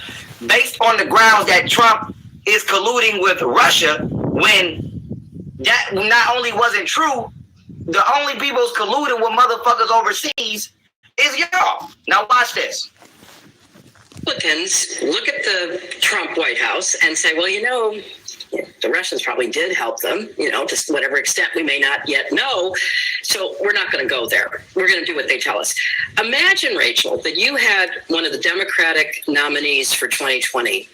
based on the grounds that Trump is colluding with Russia, when that not only wasn't true, the only people who's colluding with motherfuckers overseas is y'all. Now watch this. Republicans look at the Trump White House and say, well, the Russians probably did help them, to whatever extent we may not yet know. So we're not going to go there. We're going to do what they tell us. Imagine, Rachel, that you had one of the Democratic nominees for 2020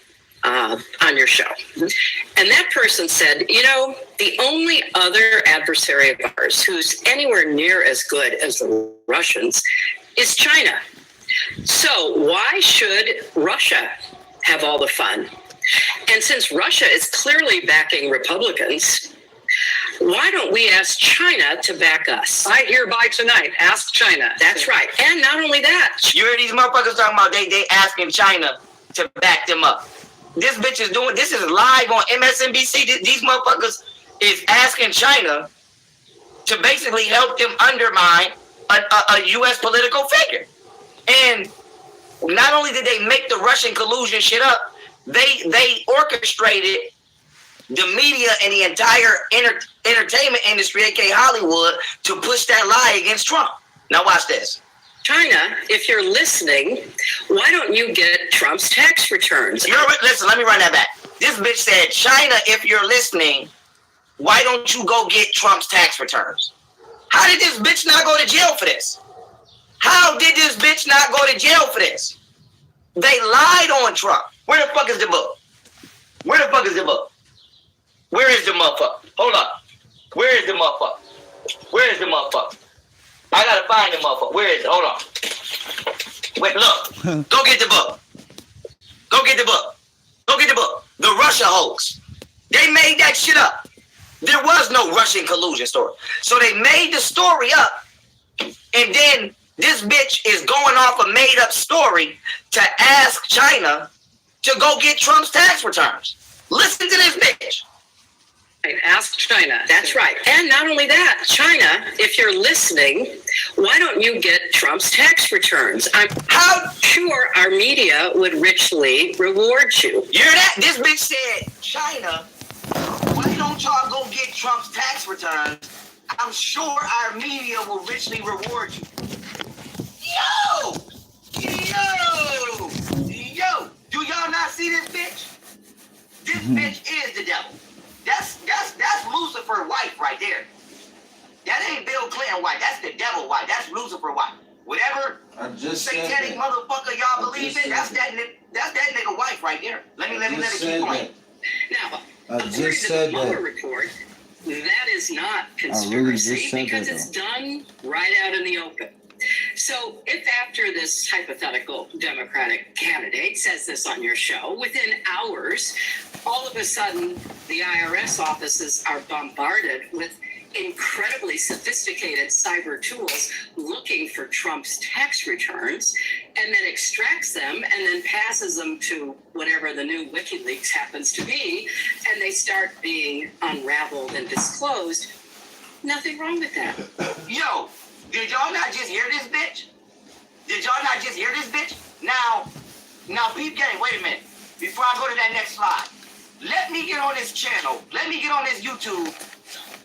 on your show. And that person said, the only other adversary of ours who's anywhere near as good as the Russians is China. So why should Russia have all the fun? And since Russia is clearly backing Republicans, why don't we ask China to back us? I hereby tonight ask China. That's right. And not only that. You hear these motherfuckers talking about they asking China to back them up. This bitch is doing, this is live on MSNBC. These motherfuckers is asking China to basically help them undermine a U.S. political figure. And not only did they make the Russian collusion shit up, they orchestrated the media and the entire entertainment industry, aka Hollywood, to push that lie against Trump. Now watch this. China, if you're listening, why don't you get Trump's tax returns? Listen, let me run that back. This bitch said, China, if you're listening, why don't you go get Trump's tax returns? How did this bitch not go to jail for this? How did this bitch not go to jail for this? They lied on Trump. Where the fuck is the book? Where the fuck is the book? Where is the motherfucker? Hold up. Where is the motherfucker? Where is the motherfucker? I gotta find the motherfucker. Where is it? Hold on. Wait, look. Go get the book. Go get the book. Go get the book. The Russia hoax. They made that shit up. There was no Russian collusion story. So they made the story up, and then this bitch is going off a made up story to ask China to go get Trump's tax returns. Listen to this bitch. Ask China. That's right. And not only that, China, if you're listening, why don't you get Trump's tax returns? I'm sure our media would richly reward you. You hear that? This bitch said, China, why don't y'all go get Trump's tax returns? I'm sure our media will richly reward you. Yo! Do y'all not see this bitch? This bitch is the devil. That's Lucifer wife right there. That ain't Bill Clinton wife. That's the devil wife. That's Lucifer wife. Whatever satanic motherfucker y'all believe in, that's that nigga wife right there. Let me keep going. Now, I just said the Mueller that. report, that is not conspiracy because it's done right out in the open. So if after this hypothetical Democratic candidate says this on your show, within hours, all of a sudden the IRS offices are bombarded with incredible really sophisticated cyber tools looking for Trump's tax returns and then extracts them and then passes them to whatever the new WikiLeaks happens to be, and they start being unraveled and disclosed. Nothing wrong with that. Yo, did y'all not just hear this bitch? Did y'all not just hear this bitch? Now, peep game, wait a minute. Before I go to that next slide, let me get on this channel, let me get on this YouTube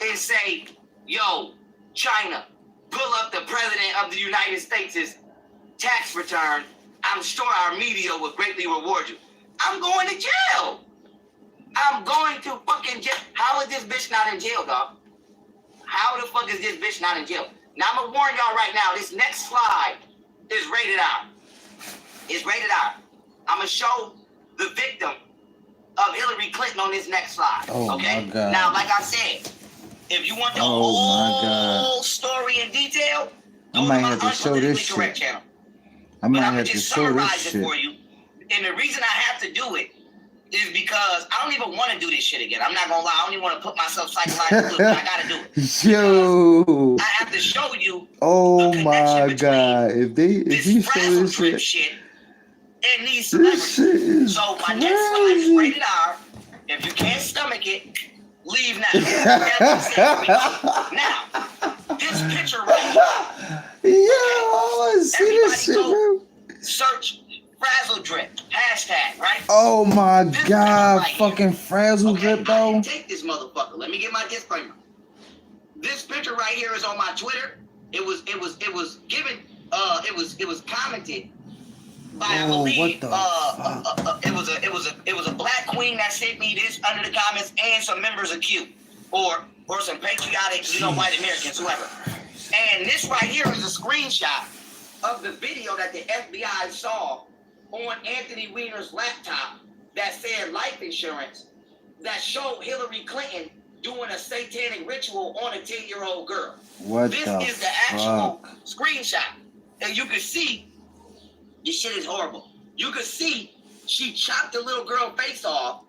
and say, yo, China, pull up the President of the United States' tax return. I'm sure our media will greatly reward you. I'm going to jail. I'm going to fucking jail. How is this bitch not in jail, dog? How the fuck is this bitch not in jail? Now, I'm going to warn y'all right now, this next slide is rated R. It's rated R. I'm going to show the victim of Hillary Clinton on this next slide. Oh, okay? my God. Now, like I said, if you want the whole story in detail, I might have to show this shit. Channel. I might I'm have to just show this summarize it shit. for you. And the reason I have to do it is because I don't even want to do this shit again. I'm not gonna lie. I don't even want to put myself psychologically, but I gotta do it. Yo. I have to show you. Oh the my connection God. If you show frazzle this drip shit. and these This celebrities. shit is So my next slide is crazy. rated R. If you can't stomach it, leave now. Now, this picture right here. Yo, I want to see this shit, bro. Search frazzle drip hashtag, right? Oh my This God, picture right fucking frazzle Okay, drip I though. didn't take this motherfucker. Let me get my disclaimer. This picture right here is on my Twitter. It was given. It was commented by I Oh, believe. what the fuck? It was a black queen that sent me this under the comments and some members of Q or some patriotic, white Americans, whoever. And this right here is a screenshot of the video that the FBI saw on Anthony Weiner's laptop that said life insurance that showed Hillary Clinton doing a satanic ritual on a 10-year-old girl. What This the is the actual fuck? screenshot. And you can see, this shit is horrible. You can see she chopped the little girl face off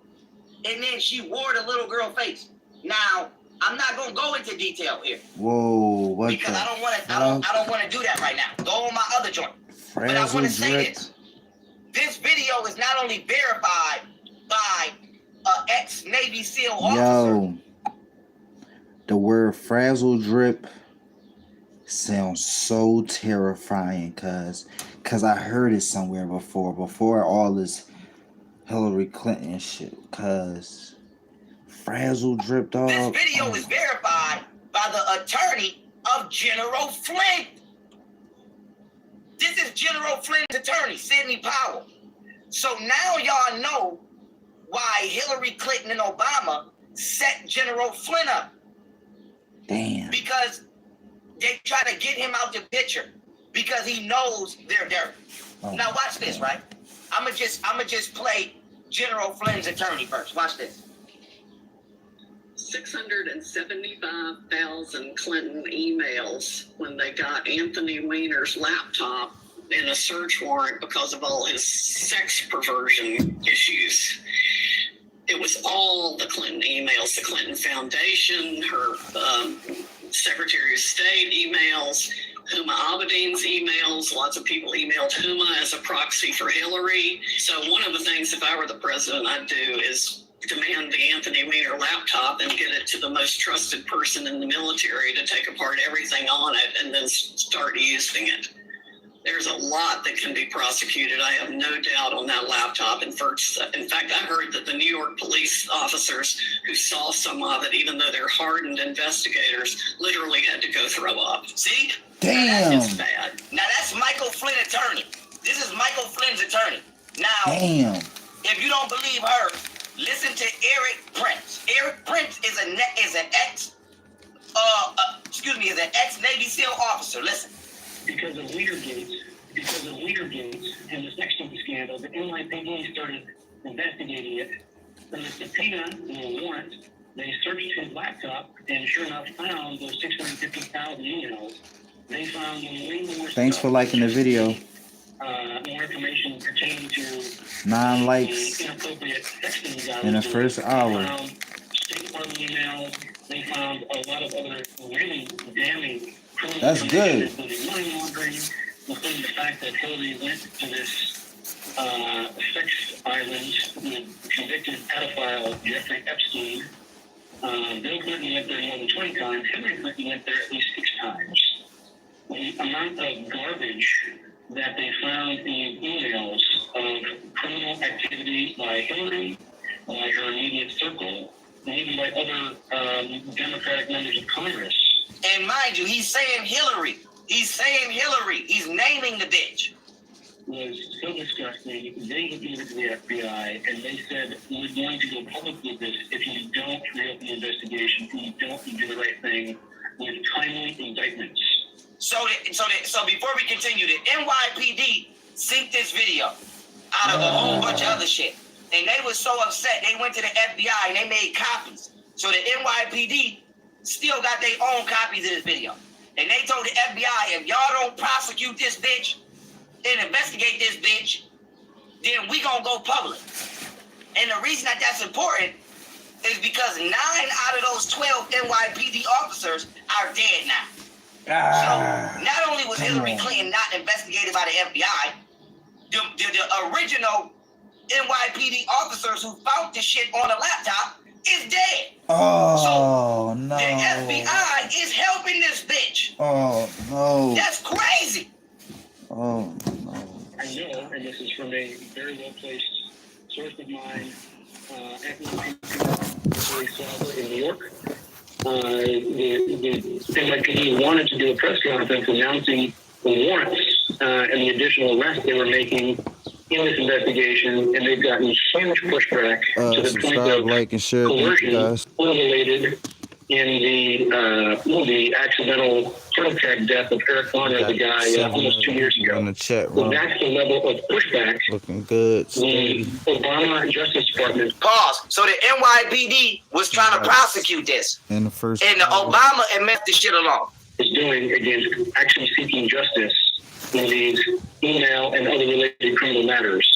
and then she wore the little girl face. Now, I'm not gonna go into detail here. Whoa, what because the I don't want to. I don't want to do that right now. Go on my other joint. But I want to say this. This video is not only verified by an ex-Navy SEAL officer. Yo, the word frazzle drip sounds so terrifying, cause I heard it somewhere before all this Hillary Clinton shit, cause frazzle drip, dog. This video is verified by the attorney of General Flynn. This is General Flynn's attorney, Sidney Powell. So now y'all know why Hillary Clinton and Obama set General Flynn up. Damn. Because they try to get him out the picture because he knows they're dirty. Oh, now watch this, right? I'ma just play General Flynn's attorney first. Watch this. 675,000 Clinton emails when they got Anthony Weiner's laptop in a search warrant because of all his sex perversion issues. It was all the Clinton emails, the Clinton Foundation, her Secretary of State emails, Huma Abedin's emails. Lots of people emailed Huma as a proxy for Hillary. So one of the things, if I were the president, I'd do is demand the Anthony Weiner laptop and get it to the most trusted person in the military to take apart everything on it and then start using it. There's a lot that can be prosecuted, I have no doubt, on that laptop. In fact, I heard that the New York police officers who saw some of it, even though they're hardened investigators, literally had to go throw up. See? Damn. That's bad. Now that's Michael Flynn attorney. This is Michael Flynn's attorney. Now, Damn. if you don't believe her, listen to Eric Prince. Eric Prince is an ex-Navy SEAL officer. Listen. Because of Wienergate and the Trafficking Scandal, the NYPD started investigating it. From the subpoena and the warrant, they searched his laptop and sure enough found those 650,000 emails. They found way more Thanks stuff, for liking the video. more information pertaining to 9 likes inappropriate texting in the first hour. State Department emails, they found a lot of other really damning criminal That's good. including money laundering, including the fact that Hillary went to this sex island with convicted pedophile Jeffrey Epstein. Bill Clinton went there more than 20 times. Hillary Clinton went there at least 6 times. The amount of garbage that they found in emails of criminal activity by Hillary, by her immediate circle, and even by other Democratic members of Congress. And mind you, he's saying Hillary. He's saying Hillary. He's naming the bitch. Was so disgusting. They gave it to the FBI, and they said, we're going to go public with this if you don't reopen the investigation, if you don't do the right thing with timely indictments. So before we continue, the NYPD synced this video out of a whole bunch of other shit. And they were so upset, they went to the FBI and they made copies. So the NYPD still got their own copies of this video. And they told the FBI, if y'all don't prosecute this bitch and investigate this bitch, then we gonna go public. And the reason that that's important is because 9 out of those 12 NYPD officers are dead now. So not only was Hillary Clinton not investigated by the FBI, the original NYPD officers who found this shit on a laptop is dead. Oh, no. The FBI is helping this bitch. Oh, no. That's crazy. Oh, no. I know, and this is from a very well-placed source of mine, at NYPD in New York. The NYPD wanted to do a press conference announcing the warrants and the additional arrests they were making in this investigation, and they've gotten huge pushback to the point of like, and share. coercion related in the accidental heart attack death of Eric Weiner, the guy almost 2 years ago. In the chat So room. that's the level of pushback. Looking good. The Obama Justice Department. Pause. So the NYPD was trying to prosecute this. In the first. And the Obama admit this shit along. Is doing against actually seeking justice in these email and other related criminal matters.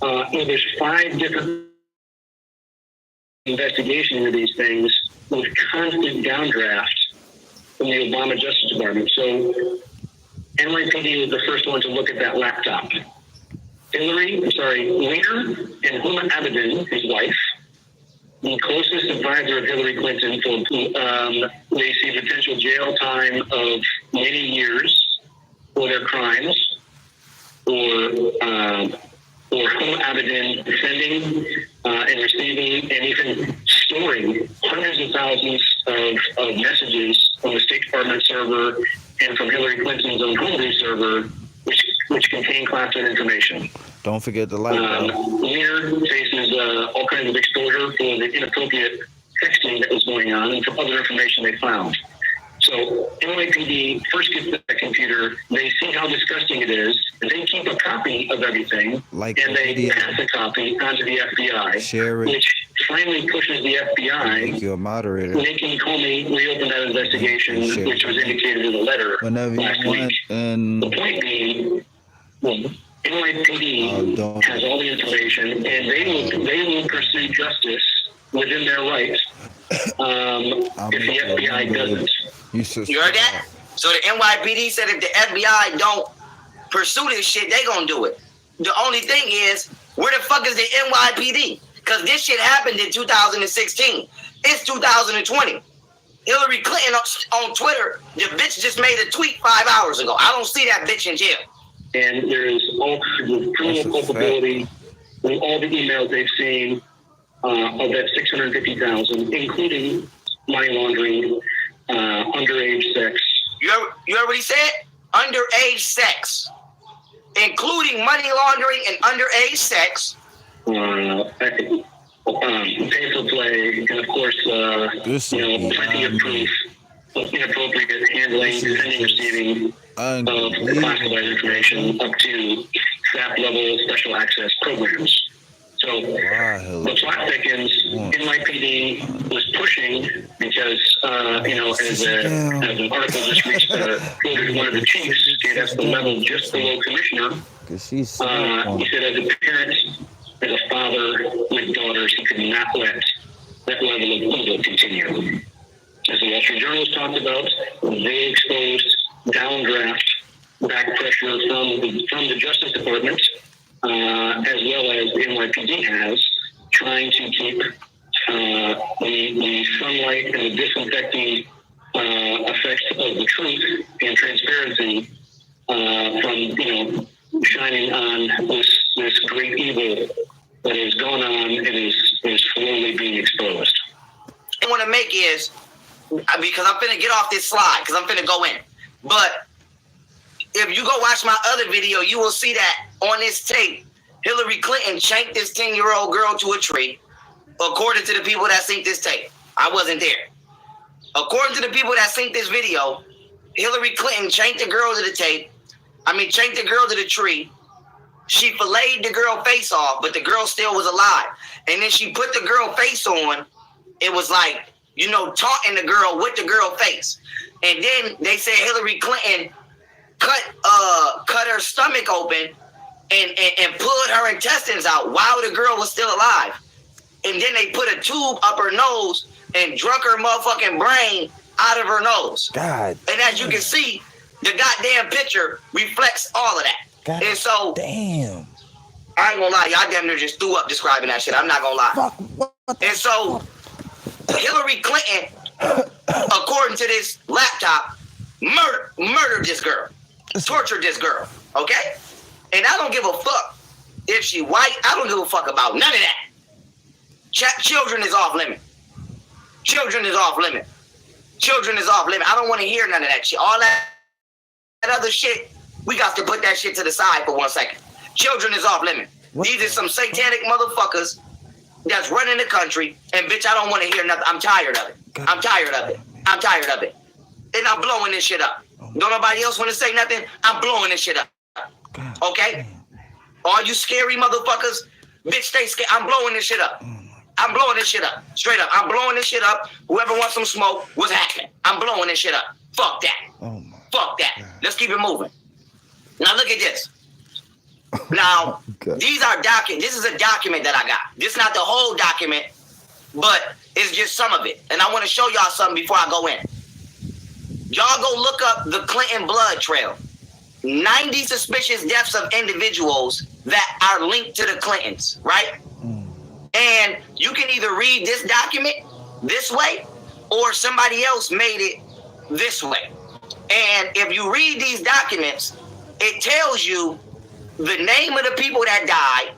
There's 5 different investigations into these things with constant downdraft from the Obama Justice Department. So NYPD was the first one to look at that laptop. Weiner and Huma Abedin, his wife, the closest advisor of Hillary Clinton, they see potential jail time of many years for their crimes, or Huma Abedin sending and receiving and even storing hundreds of thousands of messages from the State Department server and from Hillary Clinton's own home server, which contain classified information. Don't forget the light. Weiner faces all kinds of exposure for the inappropriate texting that was going on and from other information they found. So NYPD first gets that computer, they see how disgusting it is, and they keep a copy of everything, and they pass a copy onto the FBI, which finally pushes the FBI, make you a moderator, making Comey reopen that investigation, which was indicated in the letter last week. And the point being, NYPD has all the information, and they will pursue justice within their rights if the FBI doesn't. You heard that? So the NYPD said if the FBI don't pursue this shit, they gonna do it. The only thing is, where the fuck is the NYPD? Because this shit happened in 2016. It's 2020. Hillary Clinton on Twitter, the bitch just made a tweet 5 hours ago. I don't see that bitch in jail. And there is all kinds of criminal culpability in all the emails they've seen of that 650,000, including money laundering, underage sex. You heard what he said? Underage sex, including money laundering and underage sex. Pay for play, and of course, plenty of proof of inappropriate handling, sending, receiving of classified information up to SAP level special access programs. So the plot thickens. NYPD was pushing because, as an article just reached quoted one of the chiefs, that's the level just below commissioner. He said, as a parent, as a father with daughters, he could not let that level of evil continue. as the Wall Street Journal has talked about, they exposed downdraft back pressure from the Justice Department, as well as the NYPD has, trying to keep the sunlight and the disinfecting effects of the truth and transparency from shining on this great evil that is going on and is slowly being exposed. I want to make is, because I'm finna get off this slide, because I'm finna go in. But if you go watch my other video, you will see that on this tape, Hillary Clinton chanked this 10-year-old girl to a tree, according to the people that synced this tape. I wasn't there. According to the people that synced this video, Hillary Clinton chanked the girl to the tree. She filleted the girl face off, but the girl still was alive. And then she put the girl face on. It was like, taunting the girl with the girl face. And then they said Hillary Clinton cut her stomach open and pulled her intestines out while the girl was still alive. And then they put a tube up her nose and drunk her motherfucking brain out of her nose. God. And as you can see, the goddamn picture reflects all of that. God and so, damn. I ain't gonna lie, y'all damn near just threw up describing that shit. I'm not gonna lie. Fuck, what and so, Hillary Clinton, according to this laptop, murdered this girl, tortured this girl, okay? And I don't give a fuck if she white. I don't give a fuck about none of that. Children is off limit. Children is off limit. Children is off limit. I don't want to hear none of that shit. All that other shit, we got to put that shit to the side for 1 second. Children is off limit. These are some satanic motherfuckers that's running the country, and bitch, I don't want to hear nothing. I'm tired of it. I'm tired of it. I'm tired of it. And I'm blowing this shit up. Don't nobody else want to say nothing? I'm blowing this shit up. Okay? All you scary motherfuckers, bitch, stay scared. I'm blowing this shit up. I'm blowing this shit up. Straight up. I'm blowing this shit up. Whoever wants some smoke, what's happening? I'm blowing this shit up. Fuck that. Fuck that. Let's keep it moving. Now look at this. Now, these are this is a document that I got. This is not the whole document, but it's just some of it. And I want to show y'all something before I go in. Y'all go look up the Clinton blood trail. 90 suspicious deaths of individuals that are linked to the Clintons, right? And you can either read this document this way or somebody else made it this way. And if you read these documents, it tells you the name of the people that died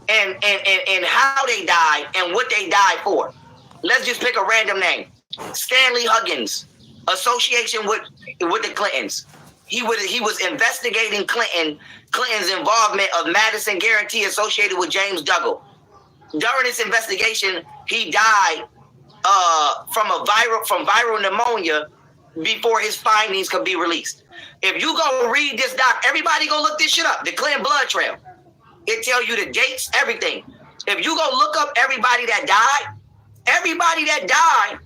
and how they died and what they died for. Let's just pick a random name. Stanley Huggins, association with the Clintons. He was investigating Clinton's involvement of Madison Guarantee associated with James Duggan. During this investigation, he died from viral pneumonia before his findings could be released. If you go read this everybody go look this shit up. The Clinton blood trail. It tell you the dates, everything. If you go look up everybody that died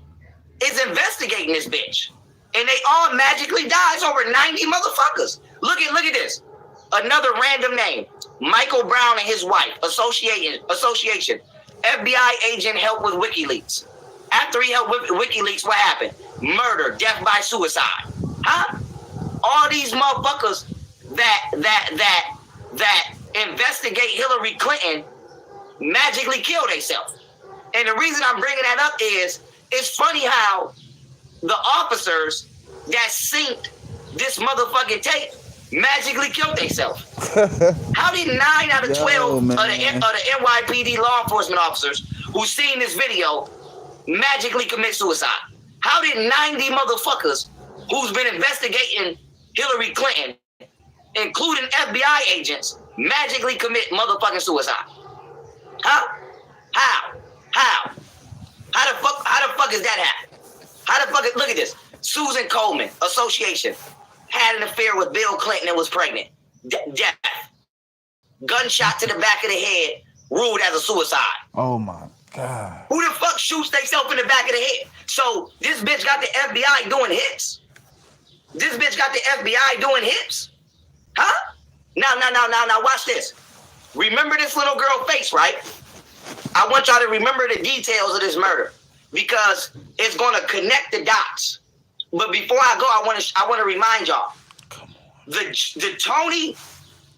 is investigating this bitch. And they all magically died. It's over 90 motherfuckers. Look at this. Another random name. Michael Brown and his wife. Association. FBI agent helped with WikiLeaks. After he helped with WikiLeaks, what happened? Murder, death by suicide. Huh? All these motherfuckers that investigate Hillary Clinton magically kill themselves. And the reason I'm bringing that up is it's funny how the officers that synced this motherfucking tape magically killed themselves. How did 9 out of 12 of the NYPD law enforcement officers who seen this video magically commit suicide? How did 90 motherfuckers who's been investigating Hillary Clinton, including FBI agents, magically commit motherfucking suicide? Huh? How the fuck is that happen? Look at this. Susan Coleman, association, had an affair with Bill Clinton and was pregnant. Death. Gunshot to the back of the head, ruled as a suicide. Oh my God. Who the fuck shoots themselves in the back of the head? So this bitch got the FBI doing hits. Huh? Now watch this. Remember this little girl face, right? I want y'all to remember the details of this murder. because it's going to connect the dots. But before I go, I want to remind y'all, the Tony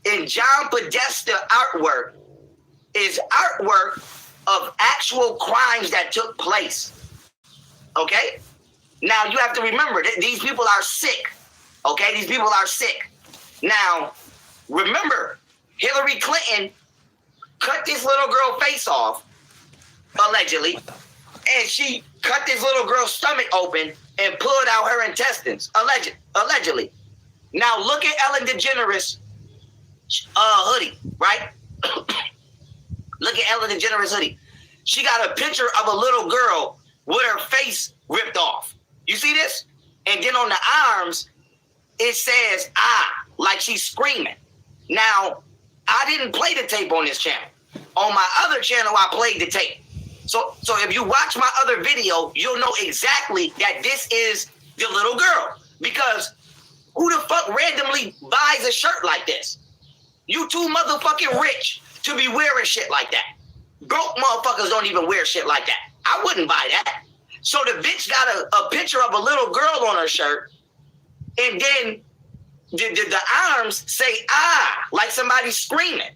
and John Podesta artwork is artwork of actual crimes that took place. Okay? Now, you have to remember that these people are sick. Okay? These people are sick. Now, remember, Hillary Clinton cut this little girl face off, allegedly, and she cut this little girl's stomach open and pulled out her intestines, allegedly. Now, look at Ellen DeGeneres' hoodie, right? Look at Ellen DeGeneres' hoodie. She got a picture of a little girl with her face ripped off. You see this? And then on the arms, it says, like she's screaming. Now, I didn't play the tape on this channel. On my other channel, I played the tape. So if you watch my other video, you'll know exactly that this is the little girl. Because who the fuck randomly buys a shirt like this? You too motherfucking rich to be wearing shit like that. Broke motherfuckers don't even wear shit like that. I wouldn't buy that. So the bitch got a picture of a little girl on her shirt, and then the arms say, like somebody screaming.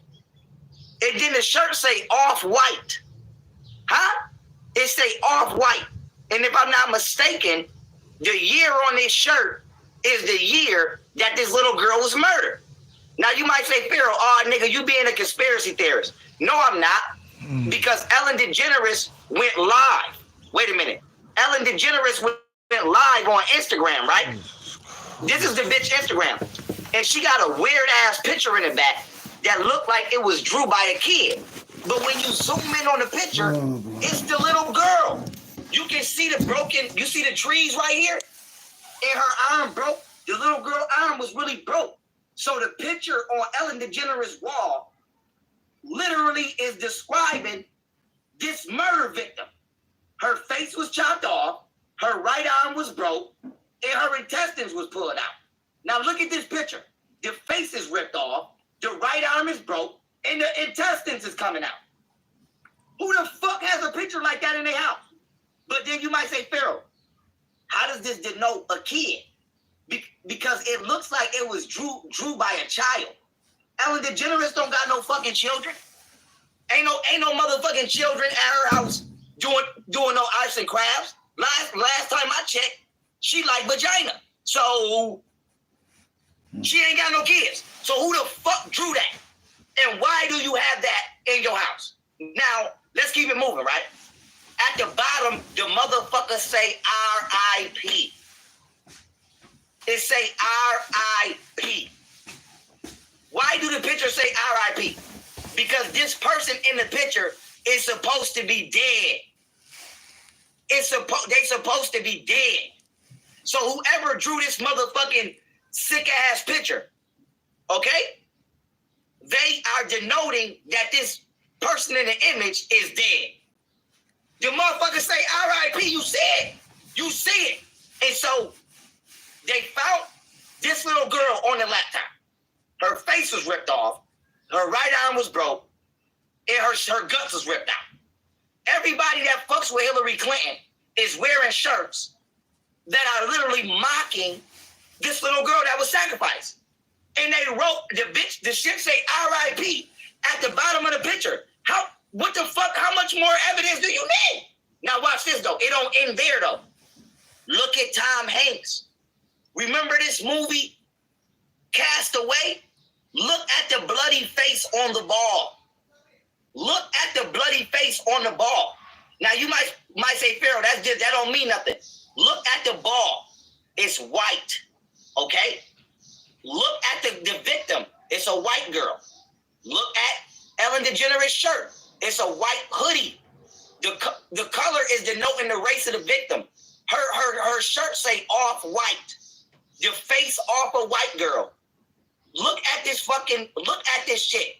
And then the shirt say off-white. Huh? It say off-white. And if I'm not mistaken, the year on this shirt is the year that this little girl was murdered. Now you might say, Pharaoh, nigga, you being a conspiracy theorist. No, I'm not. Because Ellen DeGeneres went live. Wait a minute. Ellen DeGeneres went live on Instagram, right? This is the bitch Instagram. And she got a weird-ass picture in the back that looked like it was drew by a kid. But when you zoom in on the picture, it's the little girl. You can see you see the trees right here? And her arm broke. The little girl arm was really broke. So the picture on Ellen DeGeneres' wall literally is describing this murder victim. Her face was chopped off, her right arm was broke, and her intestines was pulled out. Now look at this picture. The face is ripped off, the right arm is broke, and the intestines is coming out. Who the fuck has a picture like that in their house? But then you might say, Pharaoh, how does this denote a kid? Because it looks like it was drew by a child. Ellen DeGeneres don't got no fucking children. Ain't no motherfucking children at her house doing no arts and crafts. Last time I checked, she like vagina. So she ain't got no kids. So who the fuck drew that? And why do you have that in your house? Now, let's keep it moving, right? At the bottom, the motherfuckers say R.I.P. It say R.I.P. Why do the picture say R.I.P.? Because this person in the picture is supposed to be dead. They supposed to be dead. So whoever drew this motherfucking sick-ass picture, okay, they are denoting that this person in the image is dead. The motherfuckers say R.I.P. You see it. You see it. And so they found this little girl on the laptop. Her face was ripped off. Her right arm was broke. And her guts was ripped out. Everybody that fucks with Hillary Clinton is wearing shirts that are literally mocking this little girl that was sacrificed. And they wrote, the shit say R.I.P. at the bottom of the picture. What the fuck? How much more evidence do you need? Now watch this though. It don't end there though. Look at Tom Hanks. Remember this movie, Cast Away? Look at the bloody face on the ball. Look at the bloody face on the ball. Now you might say, Pharaoh, that don't mean nothing. Look at the ball. It's white. Okay? Look at the victim. It's a white girl. Look at Ellen DeGeneres' shirt. It's a white hoodie. The color is denoting the race of the victim. Her shirt say off-white. The face off a white girl. Look at this shit.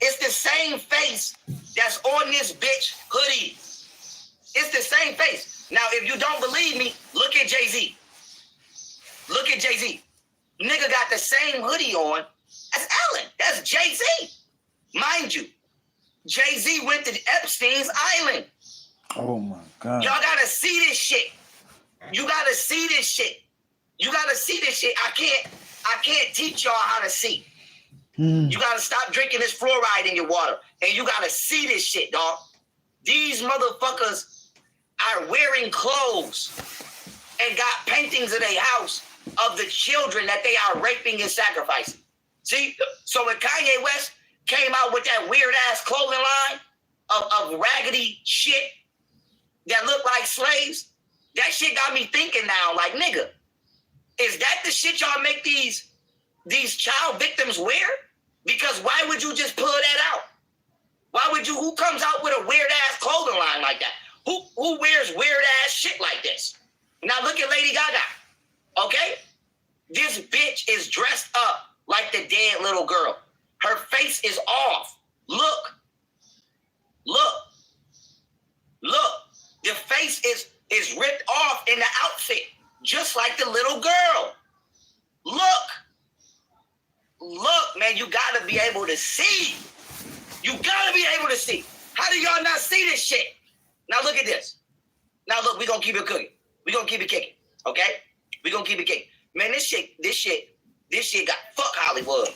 It's the same face that's on this bitch hoodie. It's the same face. Now, if you don't believe me, look at Jay-Z. Look at Jay-Z. Nigga got the same hoodie on as Ellen. That's Jay-Z. Mind you, Jay-Z went to Epstein's Island. Oh my God. Y'all gotta see this shit. You gotta see this shit. You gotta see this shit. I can't teach y'all how to see. You gotta stop drinking this fluoride in your water. And you gotta see this shit, dog. These motherfuckers are wearing clothes and got paintings of their house of the children that they are raping and sacrificing. See? So when Kanye West came out with that weird ass clothing line of raggedy shit that look like slaves, that shit got me thinking now, like, nigga, is that the shit y'all make these child victims wear? Because why would you just pull that out? Who comes out with a weird ass clothing line like that? Who wears weird ass shit like this? Now look at Lady Gaga, okay? This bitch is dressed up like the dead little girl. Her face is off. Look. The face is ripped off in the outfit, just like the little girl. Look, man, you gotta be able to see. You gotta be able to see. How do y'all not see this shit? Now look at this. Now look, we gonna keep it cooking. We gonna keep it kicking, okay? We gonna keep it kicking. Man, this shit got fuck Hollywood.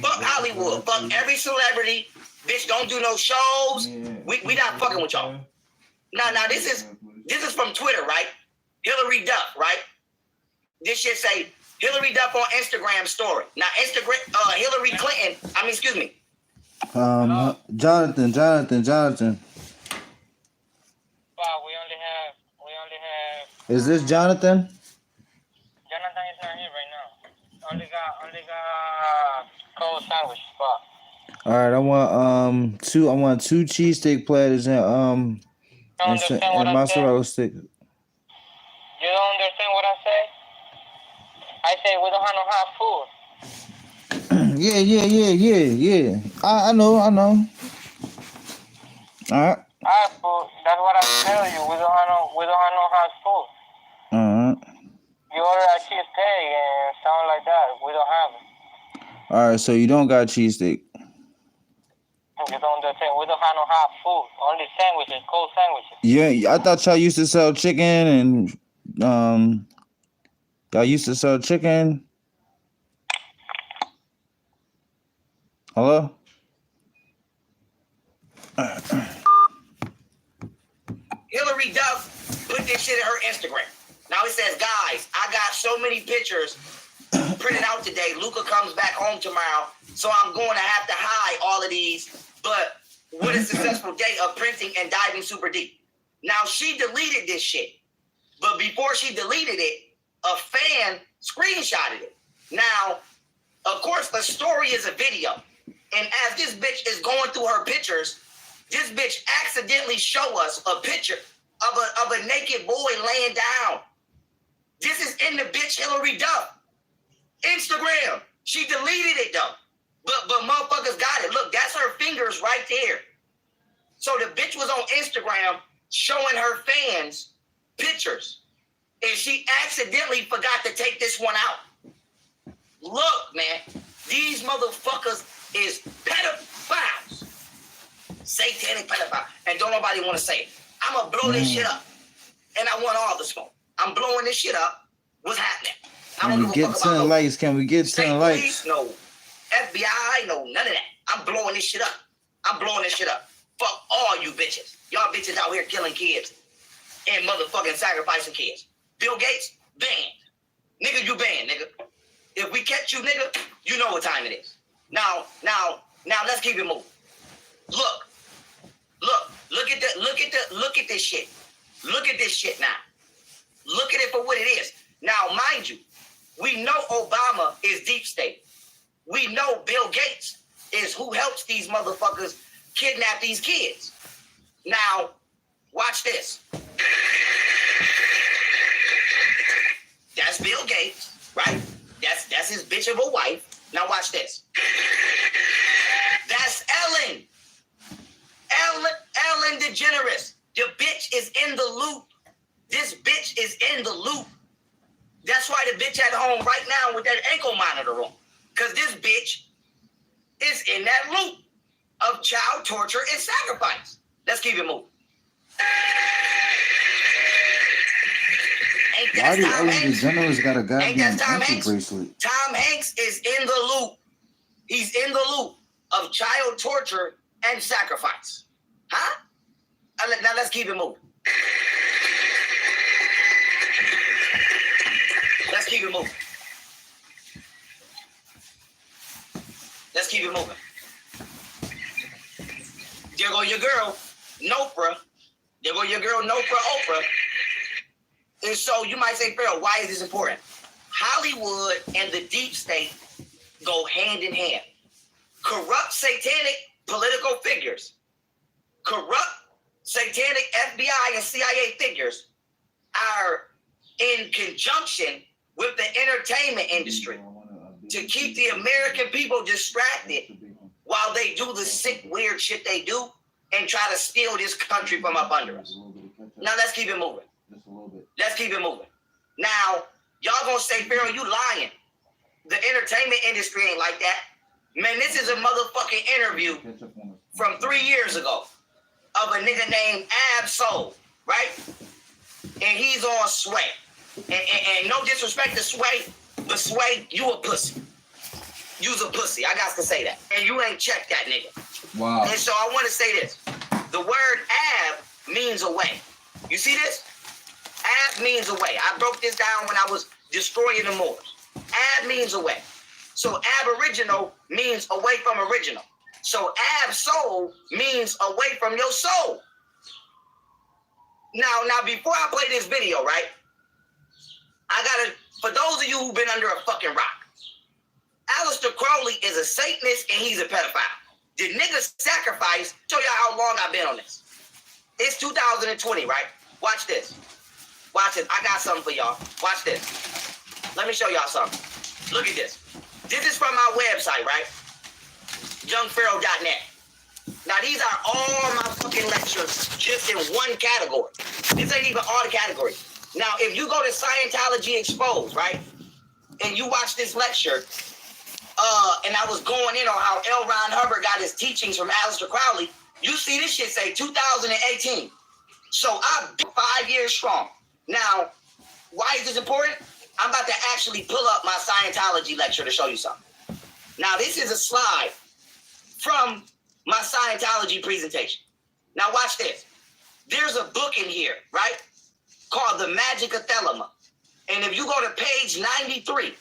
Fuck Hollywood. Fuck every celebrity. Bitch, don't do no shows. We not fucking with y'all. Now this is from Twitter, right? Hillary Duff, right? This shit say Hillary Duff on Instagram story. Now Hillary Clinton. Excuse me. Jonathan. Wow, we only have. Is this Jonathan? Jonathan is not here right now. Only got cold sandwich spot. All right, I want two cheesesteak platters and mozzarella stick. You don't understand what I say? I say we don't have no hot food. Yeah. I know. All right. Hot food. That's what I tell you. We don't have no hot food. All right. You order a cheesesteak and something like that. We don't have it. All right, so you don't got cheesesteak. You don't understand. We don't have no hot food. Only sandwiches, cold sandwiches. Yeah, I thought y'all used to sell chicken and y'all used to sell chicken. Hello? Hillary Duff put this shit in her Instagram. Now it says, guys, I got so many pictures printed out today. Luca comes back home tomorrow, so I'm going to have to hide all of these. But what a successful day of printing and diving super deep. Now she deleted this shit. But before she deleted it, a fan screenshotted it. Now, of course, the story is a video. And as this bitch is going through her pictures, this bitch accidentally show us a picture of a naked boy laying down. This is in the bitch Hillary Duff Instagram. She deleted it though. But motherfuckers got it. Look, that's her fingers right there. So the bitch was on Instagram showing her fans pictures. And she accidentally forgot to take this one out. Look, man, these motherfuckers is pedophiles. Satanic pedophiles. And don't nobody want to say it. I'm going to blow this shit up. And I want all the smoke. I'm blowing this shit up. What's happening? Can we get 10 likes? Can we get 10 likes? No FBI, no none of that. I'm blowing this shit up. Fuck all you bitches. Y'all bitches out here killing kids and motherfucking sacrificing kids. Bill Gates, banned. Nigga, you banned, nigga. If we catch you, nigga, you know what time it is. Now, let's keep it moving. Look at this shit. Look at this shit now. Look at it for what it is. Now, mind you, we know Obama is deep state. We know Bill Gates is who helps these motherfuckers kidnap these kids. Now, watch this. That's Bill Gates, right? That's his bitch of a wife. Now watch this. That's Ellen DeGeneres. The bitch is in the loop. This bitch is in the loop. That's why the bitch at home right now with that ankle monitor on. Because this bitch is in that loop of child torture and sacrifice. Let's keep it moving. Why do Ellen DeGeneres got a Ain't goddamn that Tom ankle Hanks? bracelet? Tom Hanks is in the loop. He's in the loop of child torture and sacrifice. Huh? Now let's keep it moving. Let's keep it moving. Let's keep it moving. There go your girl, Nopra. There go your girl, Oprah. And so you might say, Pharaoh, why is this important? Hollywood and the deep state go hand in hand. Corrupt, satanic political figures, corrupt, satanic FBI and CIA figures are in conjunction with the entertainment industry to keep the American people distracted while they do the sick, weird shit they do and try to steal this country from up under us. Now let's keep it moving. Let's keep it moving. Now, y'all gonna say, Pharaoh, you lying. The entertainment industry ain't like that. Man, this is a motherfucking interview from 3 years ago of a nigga named Ab-Soul, right? And he's on Sway. And no disrespect to Sway, but Sway, you a pussy. You's a pussy. I got to say that. And you ain't checked that nigga. Wow. And so I want to say this. The word ab means away. You see this? Ab means away. I broke this down when I was destroying the Moors. Ab means away. So aboriginal means away from original. So ab-soul means away from your soul. Now, before I play this video, right? I gotta, for those of you who've been under a fucking rock, Aleister Crowley is a Satanist and he's a pedophile. The nigga sacrifice, show y'all how long I've been on this. It's 2020, right? Watch this. Watch this. I got something for y'all. Watch this. Let me show y'all something. Look at this. This is from my website, right? YoungPharaoh.net. Now, these are all my fucking lectures just in one category. This ain't even all the categories. Now, if you go to Scientology Exposed, right, and you watch this lecture, and I was going in on how L. Ron Hubbard got his teachings from Aleister Crowley, you see this shit say 2018. So I'm 5 years strong. Now, why is this important? I'm about to actually pull up my Scientology lecture to show you something. Now, this is a slide from my Scientology presentation. Now, watch this. There's a book in here, right, called The Magic of Thelema. And if you go to page 93,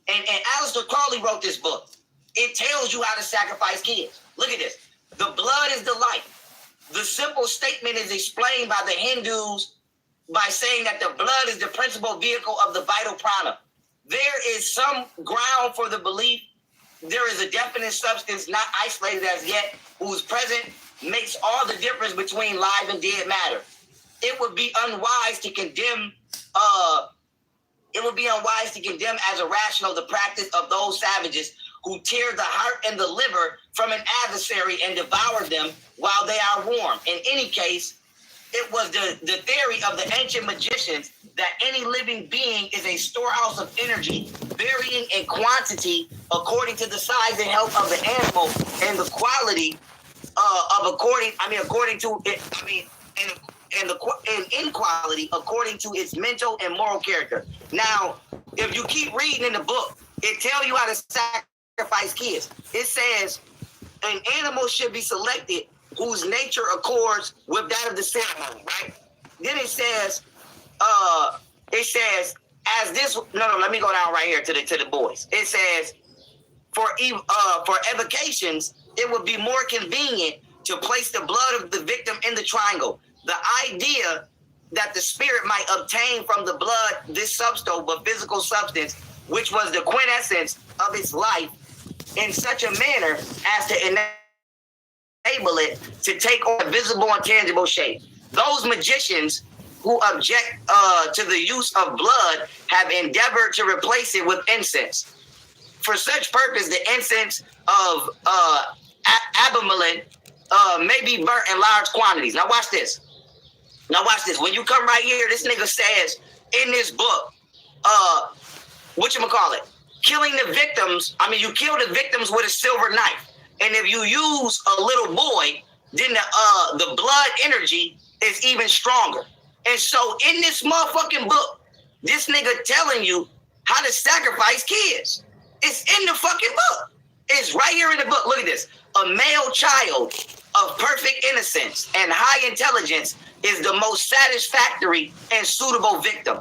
and Aleister Crowley wrote this book, it tells you how to sacrifice kids. Look at this. The blood is the life. The simple statement is explained by the Hindus by saying that the blood is the principal vehicle of the vital prana. There is some ground for the belief. There is a definite substance not isolated as yet whose presence makes all the difference between live and dead matter. It would be unwise to condemn as irrational the practice of those savages who tear the heart and the liver from an adversary and devour them while they are warm. In any case, it was the theory of the ancient magicians that any living being is a storehouse of energy varying in quantity according to the size and health of the animal and the quality and inequality according to its mental and moral character. Now, if you keep reading in the book, it tells you how to sacrifice kids. It says an animal should be selected whose nature accords with that of the ceremony, right? Then it says, let me go down right here to the boys. It says, for evocations, it would be more convenient to place the blood of the victim in the triangle. The idea that the spirit might obtain from the blood this substance, but physical substance, which was the quintessence of its life, in such a manner as to enable it to take on a visible and tangible shape. Those magicians who object to the use of blood have endeavored to replace it with incense. For such purpose, the incense of Abimelech may be burnt in large quantities. Now watch this. When you come right here, this nigga says in this book, killing the victims. You kill the victims with a silver knife. And if you use a little boy, then the blood energy is even stronger. And so in this motherfucking book, this nigga telling you how to sacrifice kids. It's in the fucking book. It's right here in the book. Look at this. A male child of perfect innocence and high intelligence is the most satisfactory and suitable victim.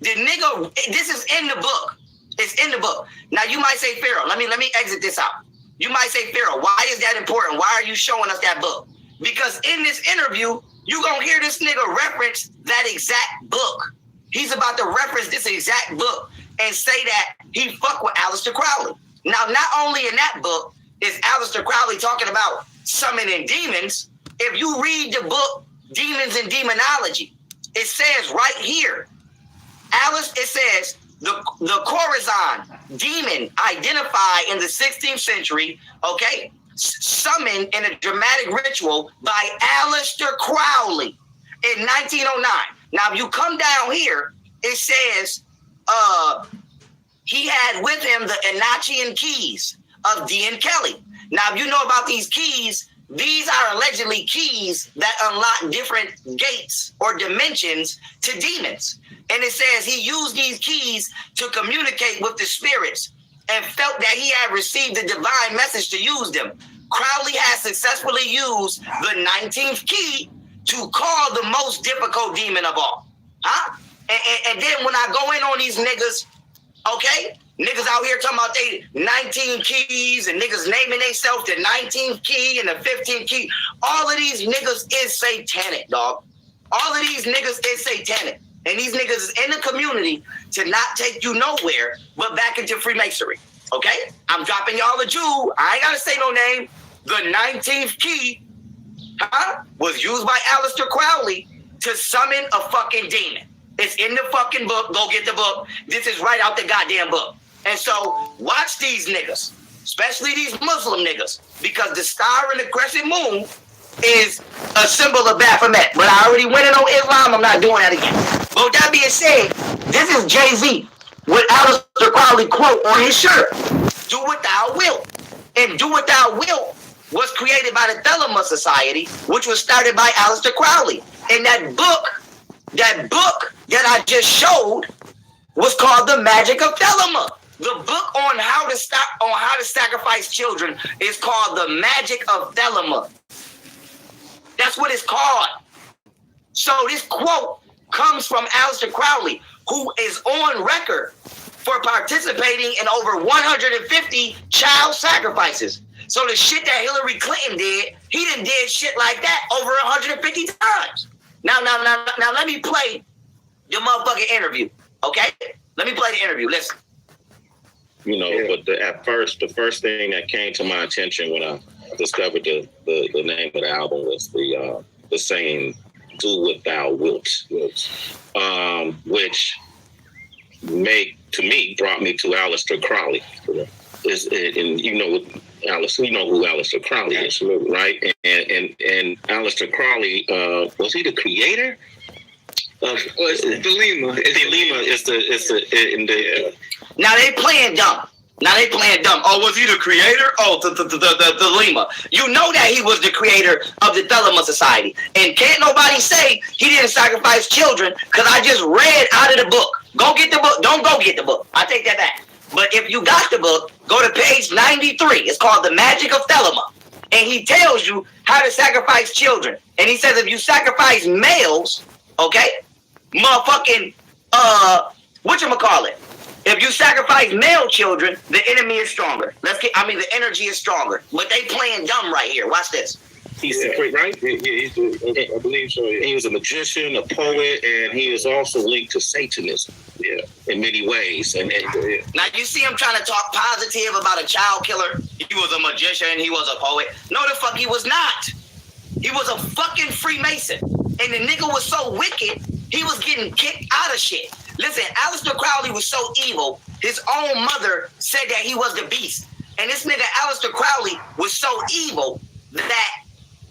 The nigga, this is in the book. It's in the book. Now you might say, Pharaoh, let me exit this out. You might say, Pharaoh, why is that important? Why are you showing us that book? Because in this interview, you gonna hear this nigga reference that exact book. He's about to reference this exact book and say that he fucked with Aleister Crowley. Now, not only in that book is Aleister Crowley talking about summoning demons. If you read the book, Demons and Demonology, it says right here, it says the Khorasan demon identified in the 16th century, okay, summoned in a dramatic ritual by Aleister Crowley in 1909. Now, if you come down here, it says he had with him the Enochian keys of D.N. Kelly. Now, if you know about these keys, these are allegedly keys that unlock different gates or dimensions to demons. And it says he used these keys to communicate with the spirits and felt that he had received a divine message to use them. Crowley has successfully used the 19th key to call the most difficult demon of all. Huh? And then when I go in on these niggas, okay, niggas out here talking about they 19 keys and niggas naming themselves the 19th key and the 15th key. All of these niggas is satanic, dog. All of these niggas is satanic. And these niggas is in the community to not take you nowhere but back into Freemasonry. Okay? I'm dropping y'all a Jew. I ain't gotta say no name. The 19th key was used by Aleister Crowley to summon a fucking demon. It's in the fucking book. Go get the book. This is right out the goddamn book. And so watch these niggas, especially these Muslim niggas, because the star and the crescent moon is a symbol of Baphomet. But I already went in on Islam. I'm not doing that again. But with that being said, this is Jay-Z with Aleister Crowley quote on his shirt. Do what thou wilt. And do what thou wilt was created by the Thelema Society, which was started by Aleister Crowley. And that book that I just showed was called The Magic of Thelema. The book on how to sacrifice children is called The Magic of Thelema. That's what it's called. So this quote comes from Aleister Crowley, who is on record for participating in over 150 child sacrifices. So the shit that Hillary Clinton did, he done did shit like that over 150 times. Now, let me play the motherfucking interview, okay? Let me play the interview. Listen. You know, but at first, the first thing that came to my attention when I discovered the name of the album was the saying, "Do what thou wilt," which brought me to Aleister Crowley. And you know who Aleister Crowley is, right? And Aleister Crowley, was he the creator? It's Thelema. Now they playing dumb. Oh, was he the creator? Oh, the Thelema. You know that he was the creator of the Thelema Society. And can't nobody say he didn't sacrifice children, because I just read out of the book. Go get the book. Don't go get the book. I take that back. But if you got the book, go to page 93. It's called The Magic of Thelema. And he tells you how to sacrifice children. And he says if you sacrifice males, okay, motherfucking, whatchamacallit? If you sacrifice male children, the enemy is stronger. The energy is stronger. But they playing dumb right here. Watch this. He's right? I believe so. He was a magician, a poet, and he is also linked to Satanism, in many ways. And now you see him trying to talk positive about a child killer. He was a magician. He was a poet. No, the fuck he was not. He was a fucking Freemason. And the nigga was so wicked, he was getting kicked out of shit. Listen, Aleister Crowley was so evil, his own mother said that he was the beast. And this nigga Aleister Crowley was so evil that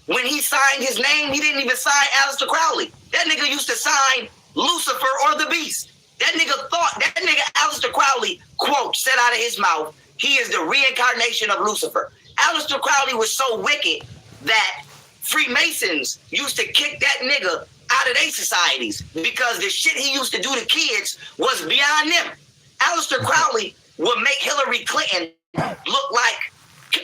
when he signed his name, he didn't even sign Aleister Crowley. That nigga used to sign Lucifer or the Beast. That nigga Aleister Crowley, quote, said out of his mouth, he is the reincarnation of Lucifer. Aleister Crowley was so wicked that Freemasons used to kick that nigga out of their societies because the shit he used to do to kids was beyond them. Aleister Crowley would make Hillary Clinton look like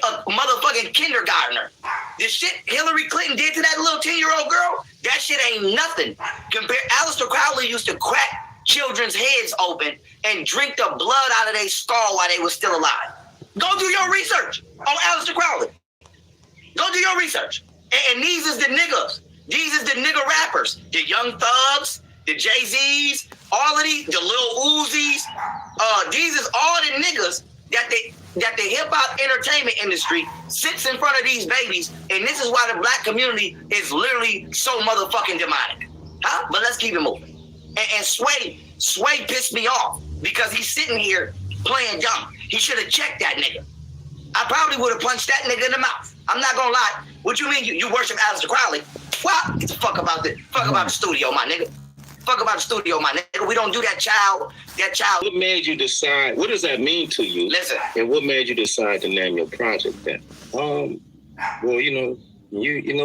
a motherfucking kindergartner. The shit Hillary Clinton did to that little 10-year-old girl, that shit ain't nothing. Aleister Crowley used to crack children's heads open and drink the blood out of their skull while they were still alive. Go do your research on Aleister Crowley. Go do your research. And these is the niggas. These is the nigga rappers. The Young Thugs, the Jay-Z's, all of these, the Lil Uzis. These is all the niggas that the hip-hop entertainment industry sits in front of these babies, and this is why the black community is literally so motherfucking demonic. Huh? But let's keep it moving. And Sway pissed me off because he's sitting here playing dumb. He should have checked that nigga. I probably would have punched that nigga in the mouth. I'm not gonna lie. What you mean you worship Aleister Crowley? Well, get the fuck about the studio, my nigga. Fuck about the studio, my nigga. We don't do that child. What made you decide? What does that mean to you? Listen. And what made you decide to name your project that? Well, you know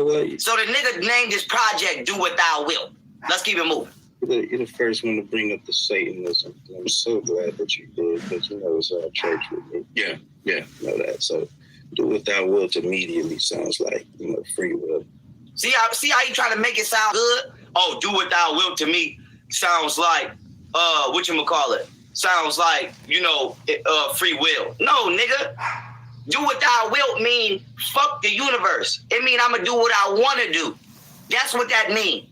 what? So the nigga named his project "Do What Thou Wilt." Let's keep it moving. You're the first one to bring up the Satanism. I'm so glad that you did, because you know it's our church with me. Yeah, know that. So, do what thou wilt immediately sounds like, free will. See how you trying to make it sound good? Oh, do what thou wilt to me sounds like whatchamacallit? Sounds like, free will. No, nigga. Do what thou wilt mean fuck the universe. It mean I'm gonna do what I wanna do. That's what that mean.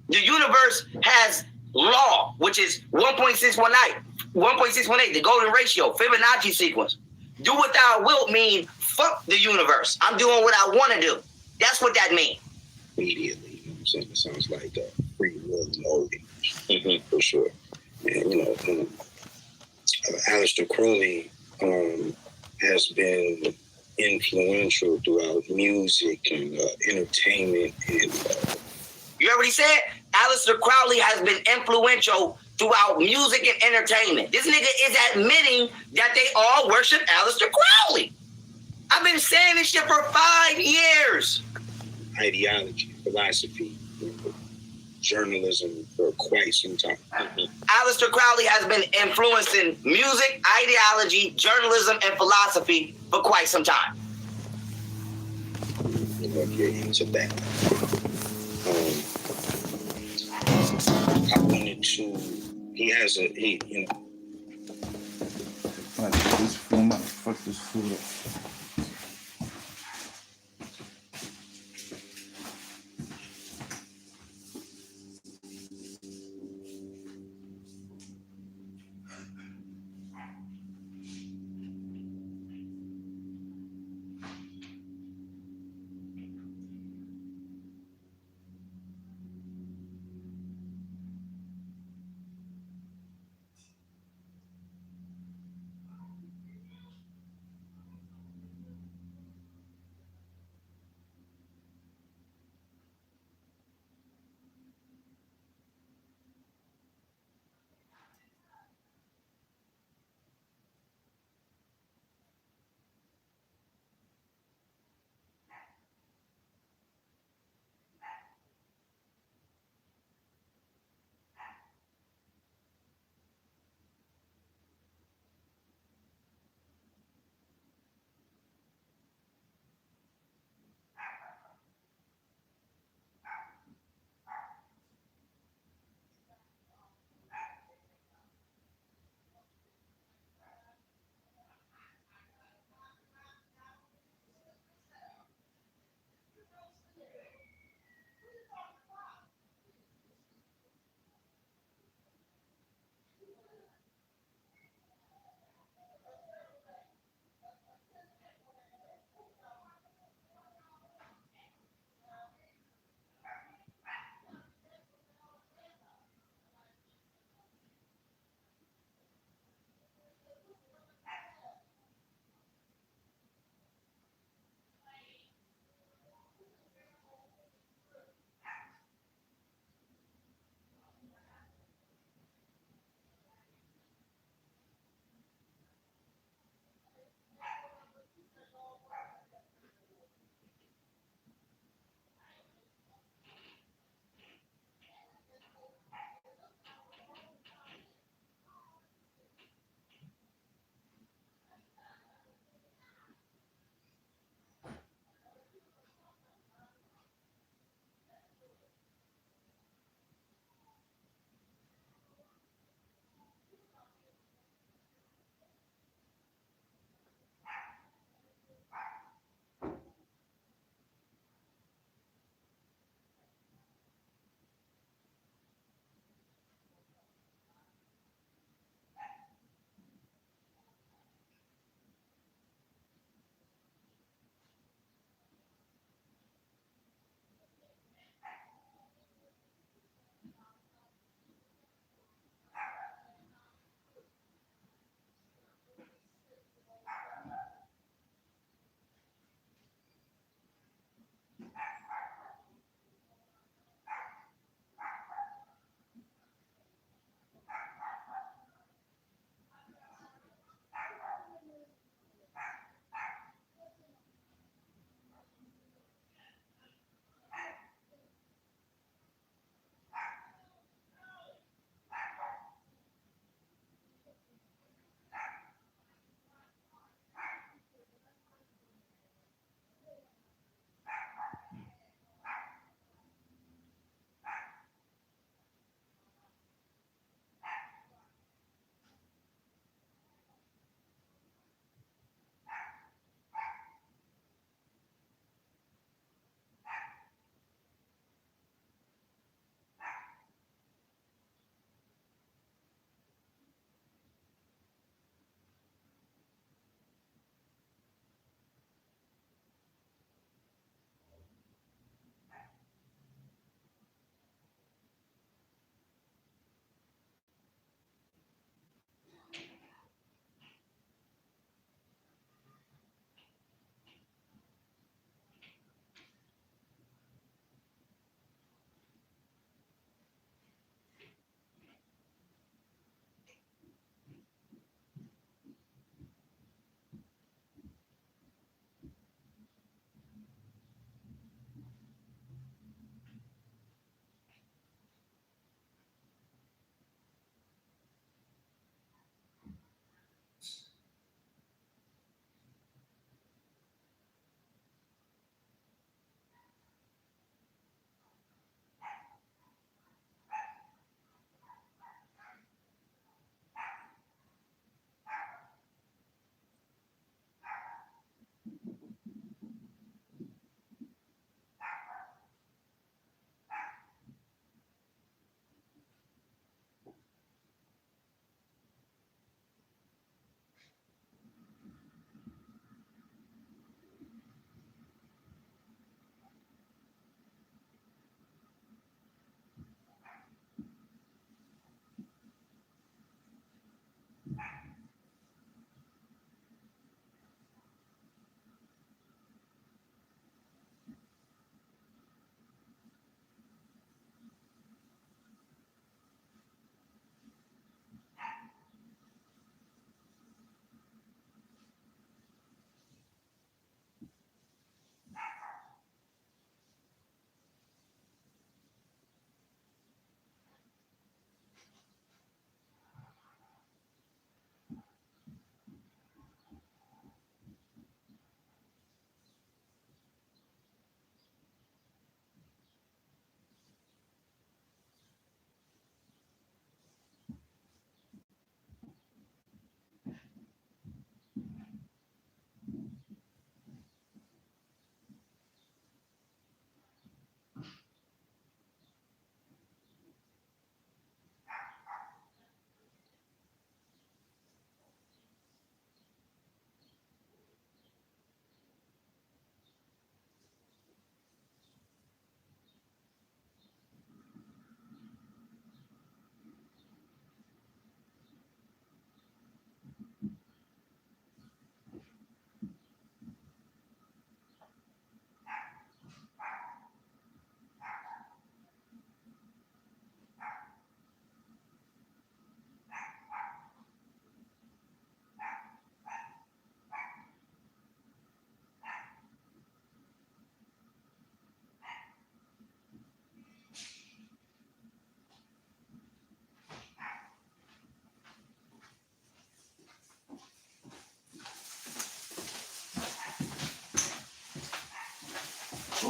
The universe has law, which is 1.618, the golden ratio, Fibonacci sequence. Do what thou wilt mean fuck the universe. I'm doing what I want to do. That's what that means. Immediately, you know what I'm saying? It sounds like free will molding, for sure. And, Aleister Crowley has been influential throughout music and entertainment. And you heard what he said? Aleister Crowley has been influential throughout music and entertainment. This nigga is admitting that they all worship Aleister Crowley. I've been saying this shit for 5 years. Ideology, philosophy, journalism for quite some time. Aleister Crowley has been influencing music, ideology, journalism, and philosophy for quite some time. If you're into that. I wanted to, Fuck this food up.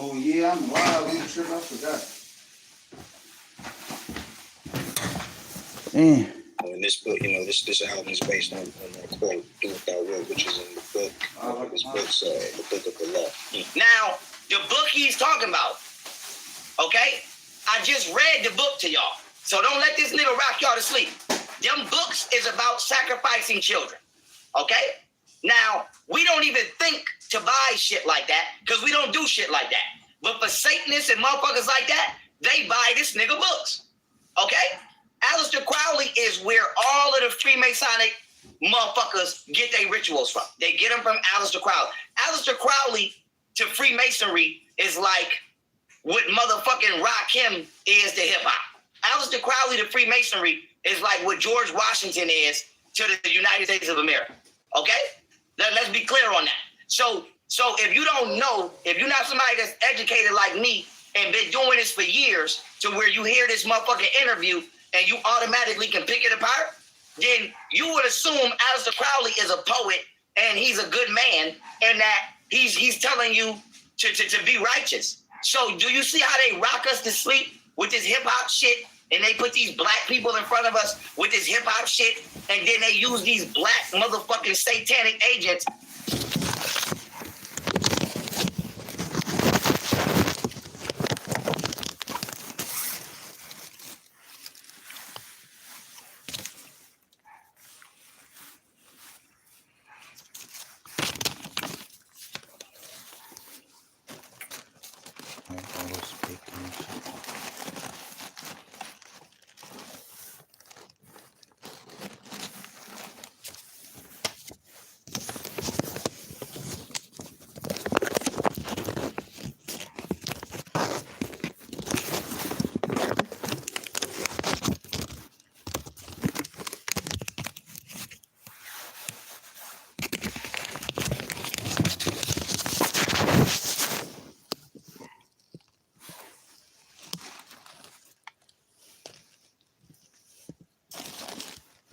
Oh yeah, I'm wild. I'm sure I forgot. Damn. And this book, this album is based on that quote, "Do what thou wilt," which is in the book. This book's the book of the law. Now, the book he's talking about, okay? I just read the book to y'all. So don't let this nigga rock y'all to sleep. Them books is about sacrificing children, okay? Now, we don't even think to buy shit like that because we don't do shit like that. But for Satanists and motherfuckers like that, they buy this nigga books, okay? Aleister Crowley is where all of the Freemasonic motherfuckers get their rituals from. They get them from Aleister Crowley. Aleister Crowley to Freemasonry is like what motherfucking Rakim is to hip-hop. Aleister Crowley to Freemasonry is like what George Washington is to the United States of America, okay? Let's be clear on that. So if you don't know, if you're not somebody that's educated like me and been doing this for years to where you hear this motherfucking interview and you automatically can pick it apart, then you would assume Aleister Crowley is a poet and he's a good man and that he's telling you to be righteous. So do you see how they rock us to sleep with this hip-hop shit and they put these black people in front of us with this hip-hop shit and then they use these black motherfucking satanic agents.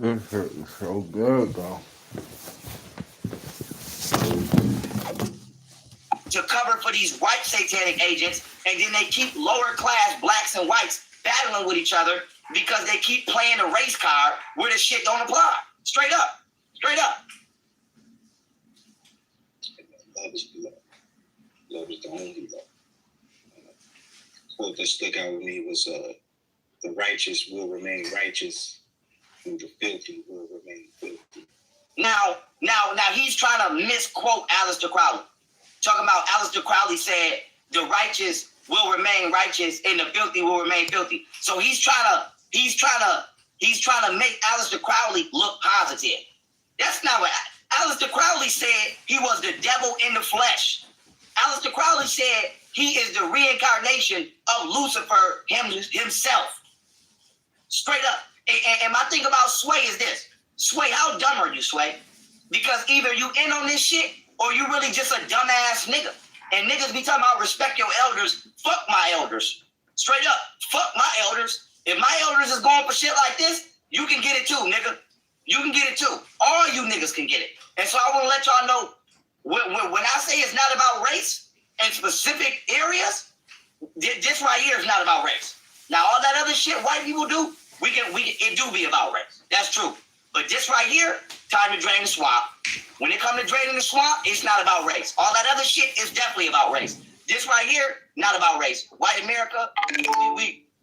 This shit is so good, though. To cover for these white satanic agents, and then they keep lower class blacks and whites battling with each other because they keep playing the race card where the shit don't apply. Straight up. Straight up. Love is love. Love is the only love. The quote that stuck out with me was, "The righteous will remain righteous, and the filthy will remain filthy." Now he's trying to misquote Aleister Crowley. Talking about Aleister Crowley said, "The righteous will remain righteous and the filthy will remain filthy." So he's trying to make Aleister Crowley look positive. That's not what Aleister Crowley said. He was the devil in the flesh. Aleister Crowley said he is the reincarnation of Lucifer himself. Straight up. And my thing about Sway is this. Sway, how dumb are you, Sway? Because either you in on this shit or you really just a dumbass nigga. And niggas be talking about respect your elders. Fuck my elders. Straight up. Fuck my elders. If my elders is going for shit like this, you can get it too, nigga. You can get it too. All you niggas can get it. And so I want to let y'all know, when I say it's not about race in specific areas, this right here is not about race. Now, all that other shit white people do, it do be about race. That's true. But this right here, time to drain the swamp. When it comes to draining the swamp, it's not about race. All that other shit is definitely about race. This right here, not about race. White America,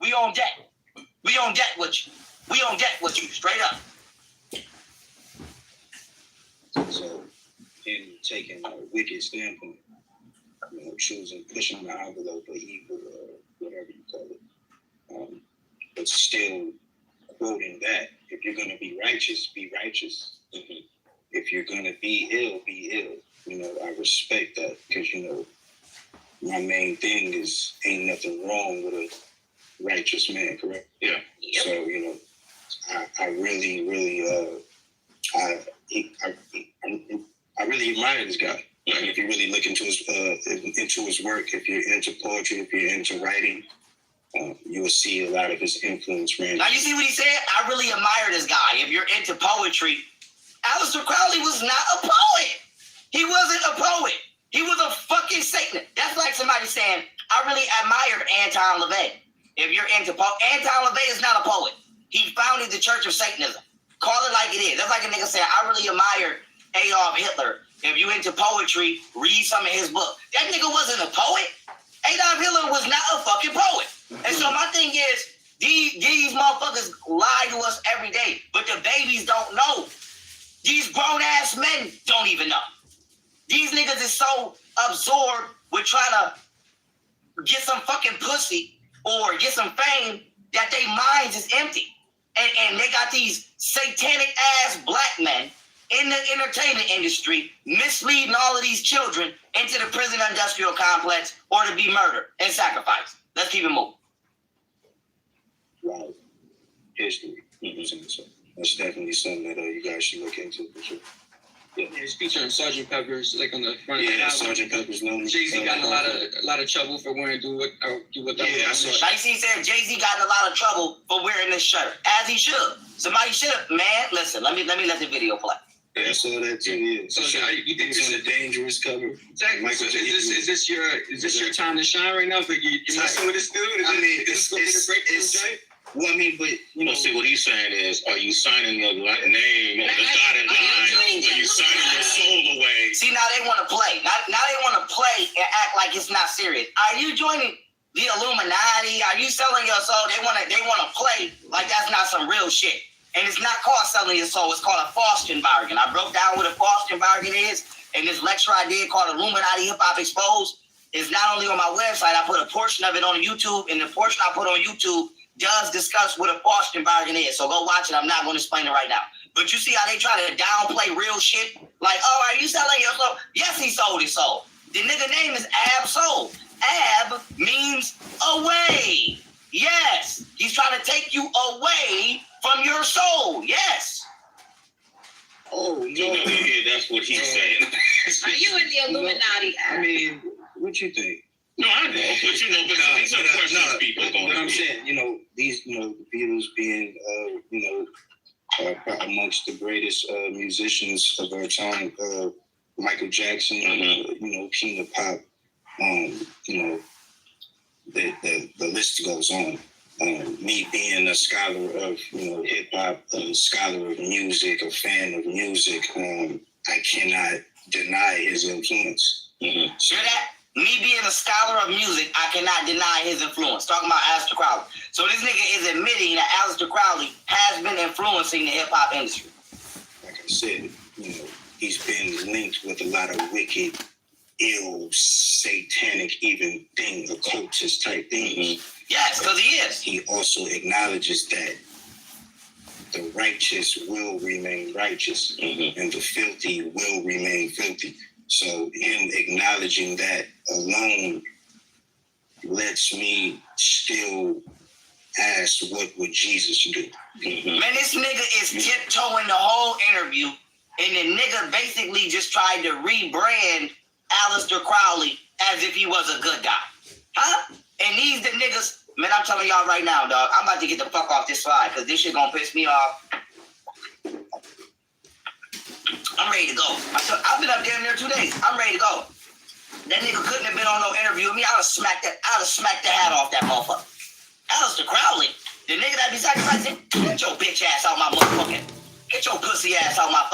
we on debt. We on debt with you. We on debt with you, straight up. So, him taking a wicked standpoint, choosing, pushing the envelope of evil or whatever you call it, but still quoting that, if you're going to be righteous, be righteous. Mm-hmm. If you're going to be ill, be ill. I respect that because, my main thing is ain't nothing wrong with a righteous man, correct? Yeah. Yep. So, I really, really, I really admire this guy. Like, if you really look into his work, if you're into poetry, if you're into writing, you will see a lot of his influence. Now you see what he said? I really admire this guy. If you're into poetry, Aleister Crowley was not a poet. He wasn't a poet. He was a fucking Satanist. That's like somebody saying, I really admired Anton LaVey. If you're into Anton LaVey is not a poet. He founded the Church of Satanism. Call it like it is. That's like a nigga saying, I really admire Adolf Hitler. If you into poetry, read some of his book. That nigga wasn't a poet. Adolf Hitler was not a fucking poet. And so my thing is, these motherfuckers lie to us every day, but the babies don't know. These grown-ass men don't even know. These niggas is so absorbed with trying to get some fucking pussy or get some fame that their minds is empty. And they got these satanic-ass black men in the entertainment industry misleading all of these children into the prison industrial complex or to be murdered and sacrificed. Let's keep it moving. Wow. History. So that's definitely something that you guys should look into for sure. Yeah, it's featuring Sgt. Pepper's like on the front. Yeah, Sgt. Pepper's known. Jay-Z got in a lot of trouble for wearing do what. Yeah, I saw. Like he said, Jay-Z got in a lot of trouble for wearing this shirt, as he should. Somebody should have. Man, listen, let me let the video play. Yeah, I saw that too. Yeah. So you think it's on a dangerous cover? Exactly. So is this your time to shine right now? But you're messing with this dude. I mean, it's well, I mean, but You know, see what he's saying is, are you signing your name on the dotted line? Are you signing your soul away? See, now they want to play. Now they want to play and act like it's not serious. Are you joining the Illuminati? Are you selling your soul? They want to play like that's not some real shit. And it's not called selling your soul. It's called a Faustian bargain. I broke down what a Faustian bargain is in this lecture I did called Illuminati Hip Hop Exposed. It's not only on my website. I put a portion of it on YouTube, and the portion I put on YouTube does discuss what a Faustian bargain is. So go watch it. I'm not going to explain it right now. But you see how they try to downplay real shit? Like, oh, are you selling your soul? Yes, he sold his soul. The nigga name is Ab Soul. Ab means away. Yes. He's trying to take you away from your soul. Yes. oh no, Yeah, that's what he's saying. Are you in the Illuminati? I mean, what you think? No, I know, but these are questions people are going to I'm saying, these, the Beatles being, amongst the greatest musicians of our time, Michael Jackson, king of pop, the list goes on. Me being a scholar of, hip hop, a scholar of music, a fan of music, I cannot deny his influence. Hear that? Me being a scholar of music, I cannot deny his influence. Talking about Aleister Crowley. So this nigga is admitting that Aleister Crowley has been influencing the hip-hop industry. Like I said, he's been linked with a lot of wicked, ill, satanic, even occultist type things. Yes, because he is. He also acknowledges that the righteous will remain righteous and the filthy will remain filthy. So him acknowledging that alone lets me still ask, what would Jesus do? Man, this nigga is tiptoeing the whole interview, and the nigga basically just tried to rebrand Aleister Crowley as if he was a good guy. Huh? And these the niggas, man, I'm telling y'all right now, dog, I'm about to get the fuck off this slide, because this shit gonna piss me off. I'm ready to go. I've been up there near 2 days. I'm ready to go. That nigga couldn't have been on no interview with me. I'd have smacked the hat off that motherfucker. Aleister Crowley, the nigga that be sacrificing, get your bitch ass out my motherfucking, get your pussy ass out my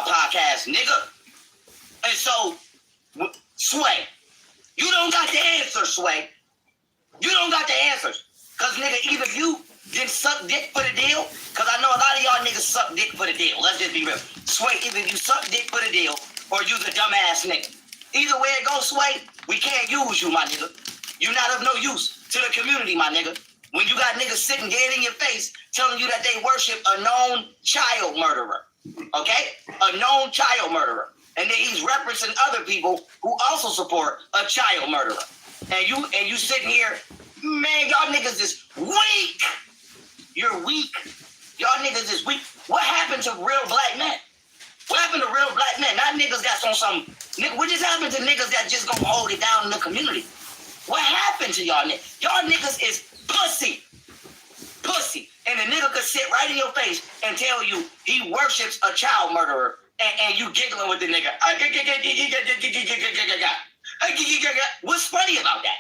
podcast, nigga. And so, Sway, you don't got the answer, Sway. You don't got the answers. Because, nigga, either you didn't suck dick for the deal, because I know a lot of y'all niggas suck dick for the deal. Let's just be real. Sway, either you suck dick for the deal, or you's a dumbass nigga. Either way it goes, Sway, we can't use you, my nigga. You're not of no use to the community, my nigga. When you got niggas sitting dead in your face telling you that they worship a known child murderer, okay? A known child murderer. And then he's referencing other people who also support a child murderer. And you sitting here, man, y'all niggas is weak. You're weak. Y'all niggas is weak. What happened to real black men? What happened to real black men? Not niggas that's on some... What just happened to niggas that just gonna hold it down in the community? What happened to y'all niggas? Y'all niggas is pussy. Pussy. And the nigga could sit right in your face and tell you he worships a child murderer, and you giggling with the nigga. What's funny about that?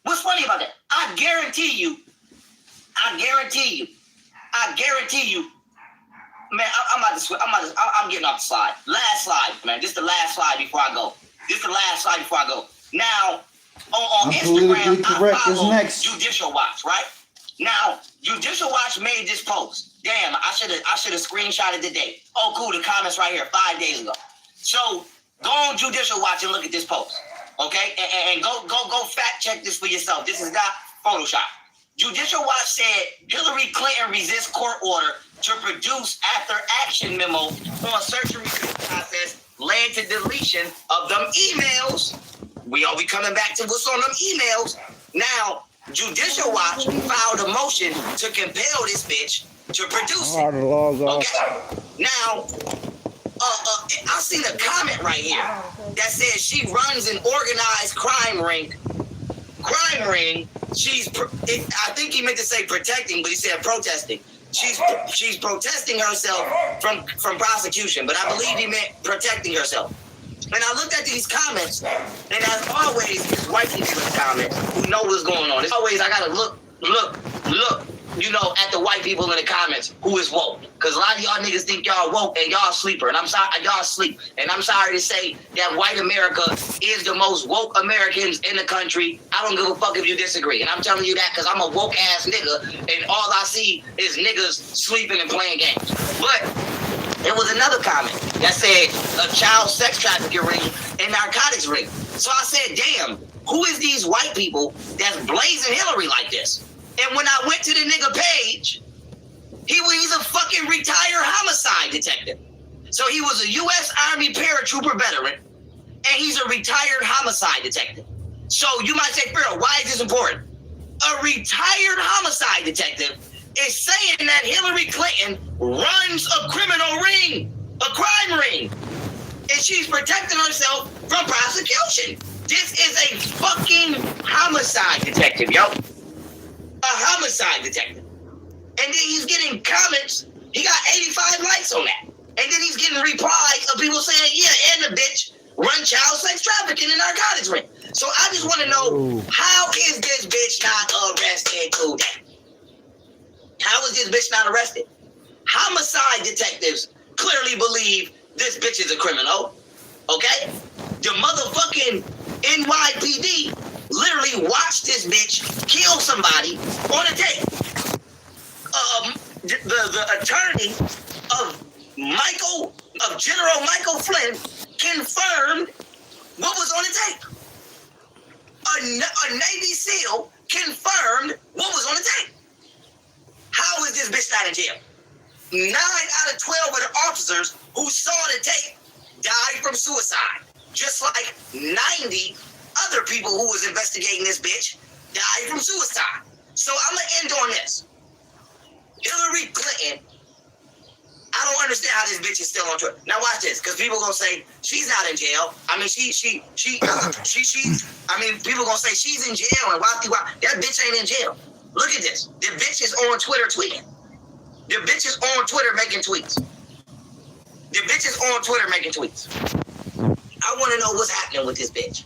What's funny about that? I guarantee you, man, I'm getting off the slide. Last slide, man. This is the last slide before I go. Now, on Instagram, I follow Judicial Watch, right? Now, Judicial Watch made this post. Damn, I should have screenshotted the date. Oh, cool, the comments right here, 5 days ago. So, go on Judicial Watch and look at this post, okay? And go fact check this for yourself. This is not Photoshop. Judicial Watch said Hillary Clinton resists court order to produce after action memo on search and review process led to deletion of them emails. We all be coming back to what's on them emails. Now, Judicial Watch filed a motion to compel this bitch to produce it. Okay? Now, I seen a comment right here that says she runs an organized crime ring. I think he meant to say protecting, but he said protesting. She's protesting herself from prosecution, but I believe he meant protecting herself. And I looked at these comments, and as always, it's white people in the comments who know what's going on. As always, I gotta look, at the white people in the comments who is woke. Because a lot of y'all niggas think y'all woke and y'all sleeper. And I'm sorry, y'all sleep. And I'm sorry to say that white America is the most woke Americans in the country. I don't give a fuck if you disagree. And I'm telling you that because I'm a woke ass nigga, and all I see is niggas sleeping and playing games. But there was another comment that said a child sex trafficking ring and narcotics ring. So I said, damn, who is these white people that's blazing Hillary like this? And when I went to the nigga page, he's a fucking retired homicide detective. So he was a U.S. Army paratrooper veteran, and he's a retired homicide detective. So you might say, Pharaoh, why is this important? A retired homicide detective is saying that Hillary Clinton runs a criminal ring, a crime ring, and she's protecting herself from prosecution. This is a fucking homicide detective, yo. A homicide detective. And then he's getting comments. He got 85 likes on that. And then he's getting replies of people saying, yeah, and the bitch run child sex trafficking and narcotics ring. So I just want to know, how is this bitch not arrested today? How is this bitch not arrested? Homicide detectives clearly believe this bitch is a criminal. Okay? The motherfucking NYPD literally watched this bitch kill somebody on a tape. The attorney of General Michael Flynn confirmed what was on the tape. A Navy SEAL confirmed what was on the tape. How is this bitch not in jail? 9 out of 12 of the officers who saw the tape died from suicide. Just like 90 other people who was investigating this bitch died from suicide. So I'm going to end on this. Hillary Clinton, I don't understand how this bitch is still on Twitter. Now watch this, because people going to say she's not in jail. I mean, people going to say she's in jail and that bitch ain't in jail. Look at this. The bitch is on Twitter tweeting. The bitch is on Twitter making tweets. I want to know what's happening with this bitch.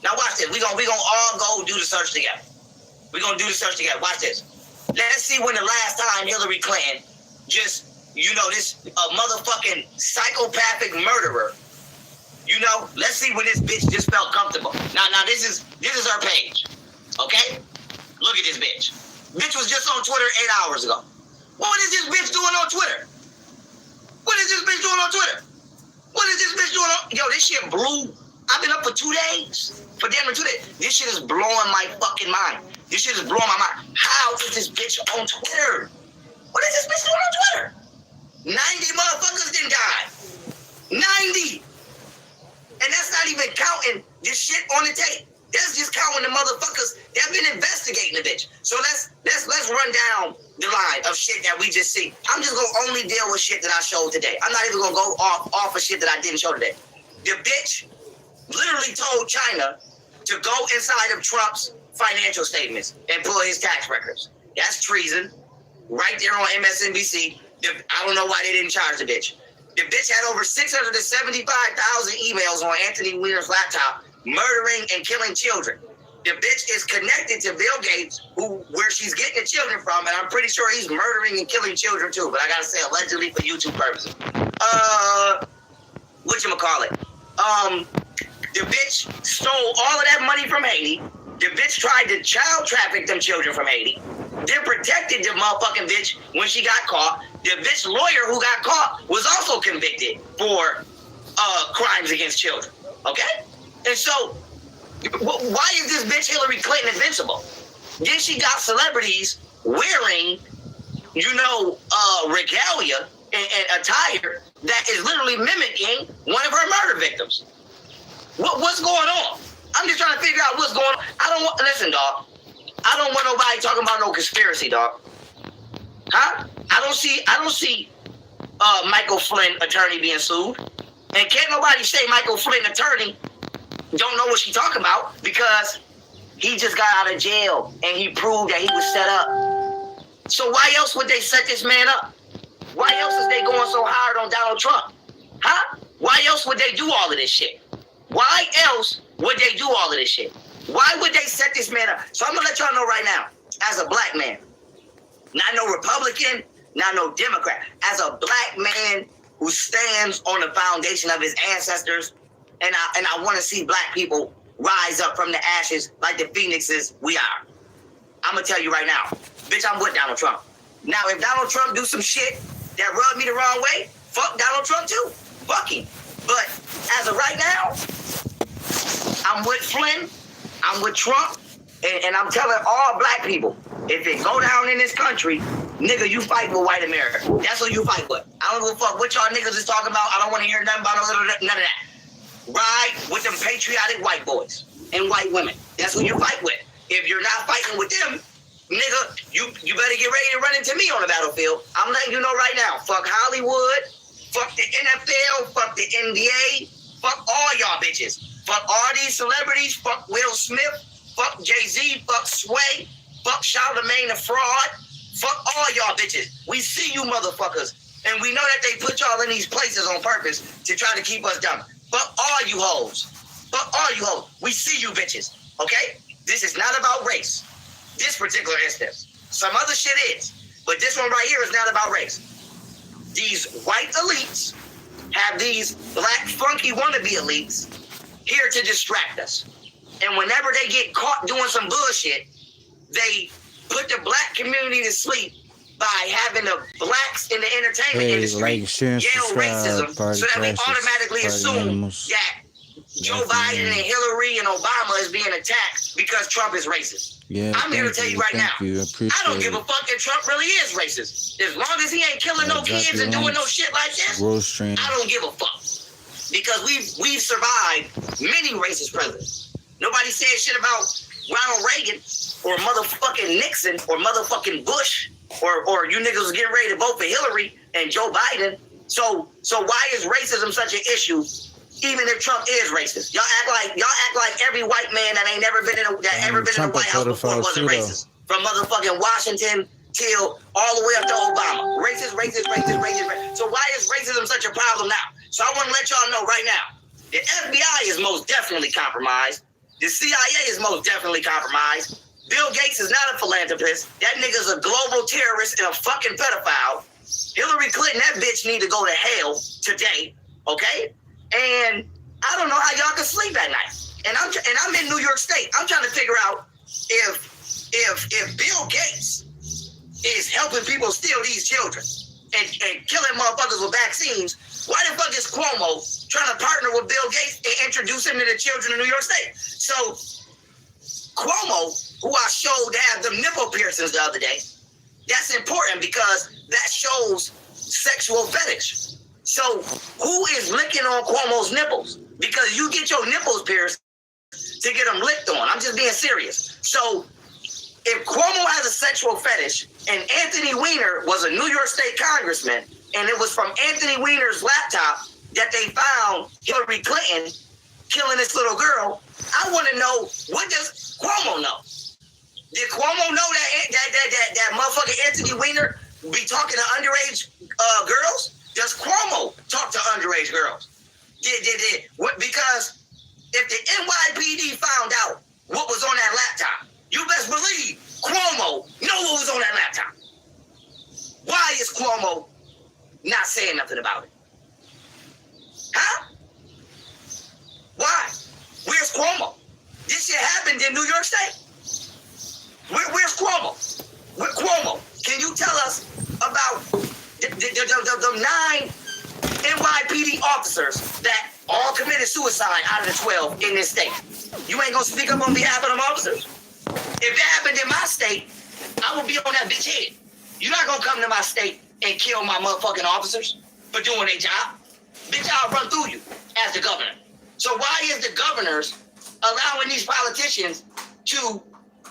Now watch this. We gonna all go do the search together. Watch this. Let's see when the last time Hillary Clinton just, this motherfucking psychopathic murderer. Let's see when this bitch just felt comfortable. Now this is her page. Okay? Look at this bitch. Bitch was just on Twitter 8 hours ago. What is this bitch doing on Twitter? Yo, this shit blew. I've been up for 2 days. For damn near 2 days. This shit is blowing my fucking mind. How is this bitch on Twitter? What is this bitch doing on Twitter? 90 motherfuckers didn't die. 90. And that's not even counting this shit on the tape. That's just counting the motherfuckers that have been investigating the bitch. So let's run down the line of shit that we just see. I'm just gonna only deal with shit that I showed today. I'm not even gonna go off of shit that I didn't show today. The bitch literally told China to go inside of Trump's financial statements and pull his tax records. That's treason. Right there on MSNBC. I don't know why they didn't charge the bitch. The bitch had over 675,000 emails on Anthony Weiner's laptop, murdering and killing children. The bitch is connected to Bill Gates, where she's getting the children from, and I'm pretty sure he's murdering and killing children too. But I gotta say, allegedly for YouTube purposes. Whatchamacallit? The bitch stole all of that money from Haiti. The bitch tried to child traffic them children from Haiti. Then protected the motherfucking bitch when she got caught. The bitch lawyer who got caught was also convicted for crimes against children. Okay? And so, why is this bitch Hillary Clinton invincible? Then she got celebrities wearing, regalia and attire that is literally mimicking one of her murder victims. What's going on? I'm just trying to figure out what's going on. Listen, dog. I don't want nobody talking about no conspiracy, dog. Huh? I don't see Michael Flynn attorney being sued. And can't nobody say Michael Flynn attorney don't know what she talking about because he just got out of jail and he proved that he was set up. So why else would they set this man up? Why else is they going so hard on Donald Trump? Huh? Why else would they do all of this shit? Why else would they do all of this shit? Why would they set this man up? So I'm going to let y'all know right now, as a black man, not no Republican, not no Democrat, as a black man who stands on the foundation of his ancestors, and I want to see black people rise up from the ashes like the phoenixes we are. I'm going to tell you right now, bitch, I'm with Donald Trump. Now, if Donald Trump do some shit that rub me the wrong way, fuck Donald Trump too. Fuck him. But as of right now, I'm with Flynn, I'm with Trump, and I'm telling all black people, if it go down in this country, nigga, you fight with white America. That's who you fight with. I don't give a fuck what y'all niggas is talking about. I don't want to hear nothing about none of that. Ride with them patriotic white boys and white women. That's who you fight with. If you're not fighting with them, nigga, you better get ready to run into me on the battlefield. I'm letting you know right now. Fuck Hollywood. Fuck the NFL. Fuck the NBA. Fuck all y'all bitches. Fuck all these celebrities. Fuck Will Smith. Fuck Jay-Z. Fuck Sway. Fuck Charlamagne the fraud. Fuck all y'all bitches. We see you motherfuckers. And we know that they put y'all in these places on purpose to try to keep us dumb. Fuck all you hoes. Fuck all you hoes. We see you bitches. Okay? This is not about race. This particular instance. Some other shit is. But this one right here is not about race. These white elites have these black funky wannabe elites here to distract us. And whenever they get caught doing some bullshit, they put the black community to sleep by having the blacks in the entertainment industry yell racism so that we automatically assume that Joe Biden and Hillary and Obama is being attacked because Trump is racist. Yeah, I'm here to tell you right now, I don't give a fuck if Trump really is racist. As long as he ain't killing no kids and doing no shit like this, Growstream. I don't give a fuck. Because we've survived many racist presidents. Nobody said shit about Ronald Reagan or motherfucking Nixon or motherfucking Bush or you niggas was getting ready to vote for Hillary and Joe Biden. So why is racism such an issue? Even if Trump is racist, y'all act like every white man that ain't never been in the White House before wasn't racist. From motherfucking Washington till all the way up to Obama. Racist. So why is racism such a problem now? So I want to let y'all know right now, the FBI is most definitely compromised. The CIA is most definitely compromised. Bill Gates is not a philanthropist. That nigga's a global terrorist and a fucking pedophile. Hillary Clinton, that bitch need to go to hell today, okay? And I don't know how y'all can sleep at night. And I'm in New York State. I'm trying to figure out if Bill Gates is helping people steal these children and killing motherfuckers with vaccines, why the fuck is Cuomo trying to partner with Bill Gates and introduce him to the children in New York State? So Cuomo, who I showed to have them nipple piercings the other day, that's important because that shows sexual fetish. So who is licking on Cuomo's nipples? Because you get your nipples pierced to get them licked on. I'm just being serious. So if Cuomo has a sexual fetish and Anthony Weiner was a New York State congressman and it was from Anthony Weiner's laptop that they found Hillary Clinton killing this little girl, I want to know, what does Cuomo know? Did Cuomo know that motherfucker Anthony Weiner be talking to underage girls? Does Cuomo talk to underage girls? Because if the NYPD found out what was on that laptop. You best believe Cuomo know what was on that laptop. Why is Cuomo not saying nothing about it? Huh? Why? Where's Cuomo? This shit happened in New York State. Where's Cuomo? Where's Cuomo? Can you tell us about the 9 NYPD officers that all committed suicide out of the 12 in this state? You ain't gonna speak up on behalf of them officers? If that happened in my state, I would be on that bitch head. You're not gonna come to my state and kill my motherfucking officers for doing their job. Bitch, I'll run through you as the governor. So why is the governors allowing these politicians to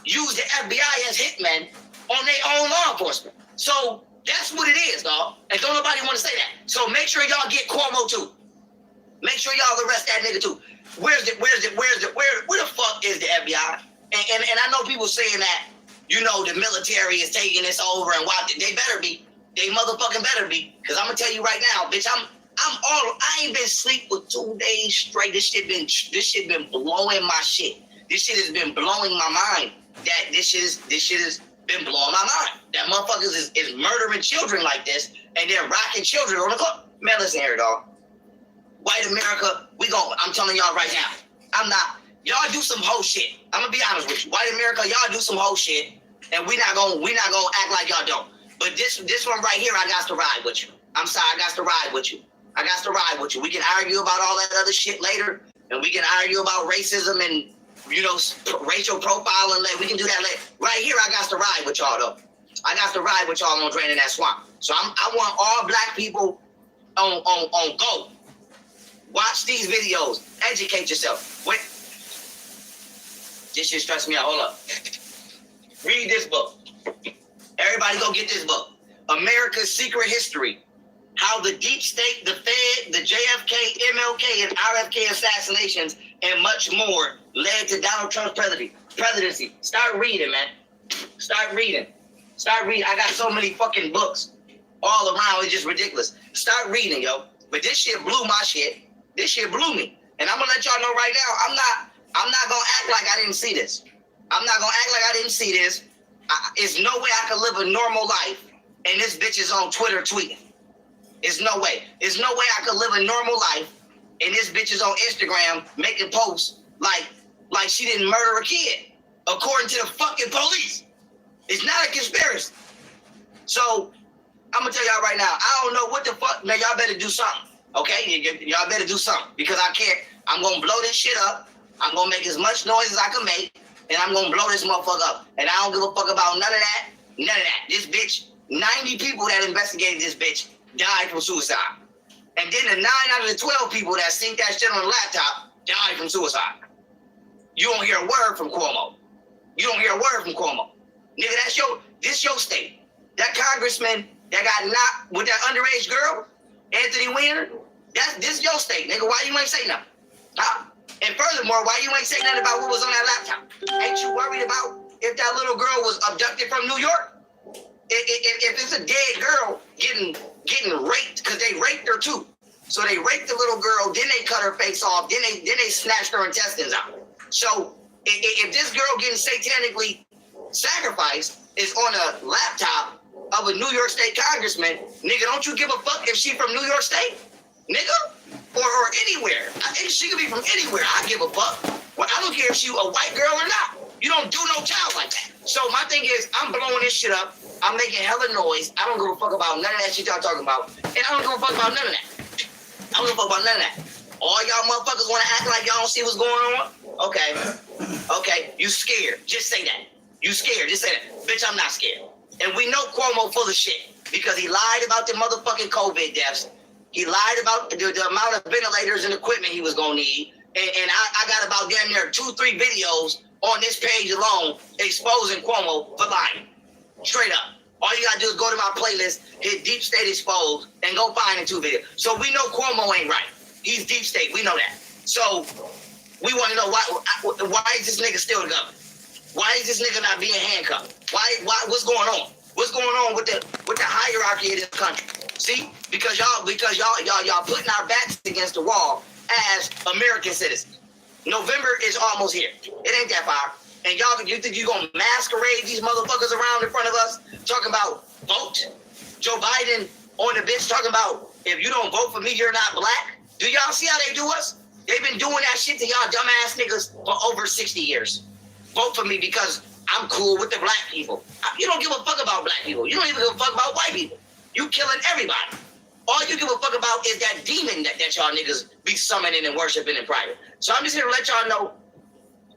use the FBI as hitmen on their own law enforcement? So that's what it is, dog. And don't nobody want to say that. So make sure y'all get Cuomo too. Make sure y'all arrest that nigga too. Where the fuck is the FBI? And I know people saying that, you know, the military is taking this over and why they better be. They motherfucking better be. Cause I'm gonna tell you right now, bitch, I ain't been asleep for 2 days straight. This shit been blowing my shit. This shit has been blowing my mind. That this shit has been blowing my mind. That motherfuckers is murdering children like this and they're rocking children on the clock. Man, listen here, dog. White America, I'm telling y'all right now, y'all do some whole shit. I'm gonna be honest with you. White America, y'all do some whole shit, and we not gonna act like y'all don't. But this one right here, I got to ride with you. I'm sorry, I got to ride with you. We can argue about all that other shit later, and we can argue about racism and, you know, racial profiling. We can do that later. Right here, I got to ride with y'all though. I got to ride with y'all on draining that swamp. So I want all black people on go. Watch these videos. Educate yourself. Wait. This shit stressed me out. Hold up. Read this book. Everybody go get this book. America's Secret History. How the deep state, the Fed, the JFK, MLK, and RFK assassinations, and much more led to Donald Trump's presidency. Start reading, man. Start reading. I got so many fucking books all around. It's just ridiculous. Start reading, yo. But this shit blew my shit. This shit blew me. And I'm gonna let y'all know right now, I'm not gonna act like I didn't see this. There's no way I could live a normal life and this bitch is on Twitter tweeting. There's no way. There's no way I could live a normal life and this bitch is on Instagram making posts like she didn't murder a kid, according to the fucking police. It's not a conspiracy. So I'm gonna tell y'all right now, I don't know what the fuck, man, y'all better do something. Okay, y'all better do something because I can't. I'm gonna blow this shit up. I'm gonna make as much noise as I can make, and I'm gonna blow this motherfucker up. And I don't give a fuck about none of that. This bitch, 90 people that investigated this bitch died from suicide, and then the 9 out of the 12 people that synced that shit on the laptop died from suicide. You don't hear a word from Cuomo. Nigga, this your state. That congressman that got knocked with that underage girl, Anthony Weiner, this your state, nigga. Why you ain't say nothing? Huh? And furthermore, why you ain't say nothing about what was on that laptop? Ain't you worried about if that little girl was abducted from New York? If it's a dead girl getting raped, because they raped her too. So they raped the little girl, then they cut her face off, then they snatched her intestines out. So if this girl getting satanically sacrificed is on a laptop of a New York State congressman, nigga, don't you give a fuck if she from New York State? Nigga? Or anywhere. I think she could be from anywhere. I give a fuck. Well, I don't care if she a white girl or not. You don't do no child like that. So my thing is, I'm blowing this shit up. I'm making hella noise. I don't give a fuck about none of that shit y'all talking about. And I don't give a fuck about none of that. All y'all motherfuckers want to act like y'all don't see what's going on? Okay. You scared. Just say that. You scared. Just say that. Bitch, I'm not scared. And we know Cuomo full of shit because he lied about the motherfucking COVID deaths. He lied about the amount of ventilators and equipment he was going to need. And I got about damn near 2-3 videos on this page alone exposing Cuomo for lying. Straight up. All you got to do is go to my playlist, hit Deep State Exposed, and go find the 2 videos. So we know Cuomo ain't right. He's Deep State. We know that. So we want to know why is this nigga still the governor? Why is this nigga not being handcuffed? Why? What's going on? What's going on with the hierarchy of this country? See, because y'all putting our backs against the wall as American citizens. November is almost here. It ain't that far. And y'all, you think you gonna masquerade these motherfuckers around in front of us talking about vote? Joe Biden on the bitch talking about if you don't vote for me, you're not black. Do y'all see how they do us? They've been doing that shit to y'all dumbass niggas for over 60 years. Vote for me because I'm cool with the black people. You don't give a fuck about black people. You don't even give a fuck about white people. You killing everybody. All you give a fuck about is that demon that y'all niggas be summoning and worshiping in private. So I'm just here to let y'all know,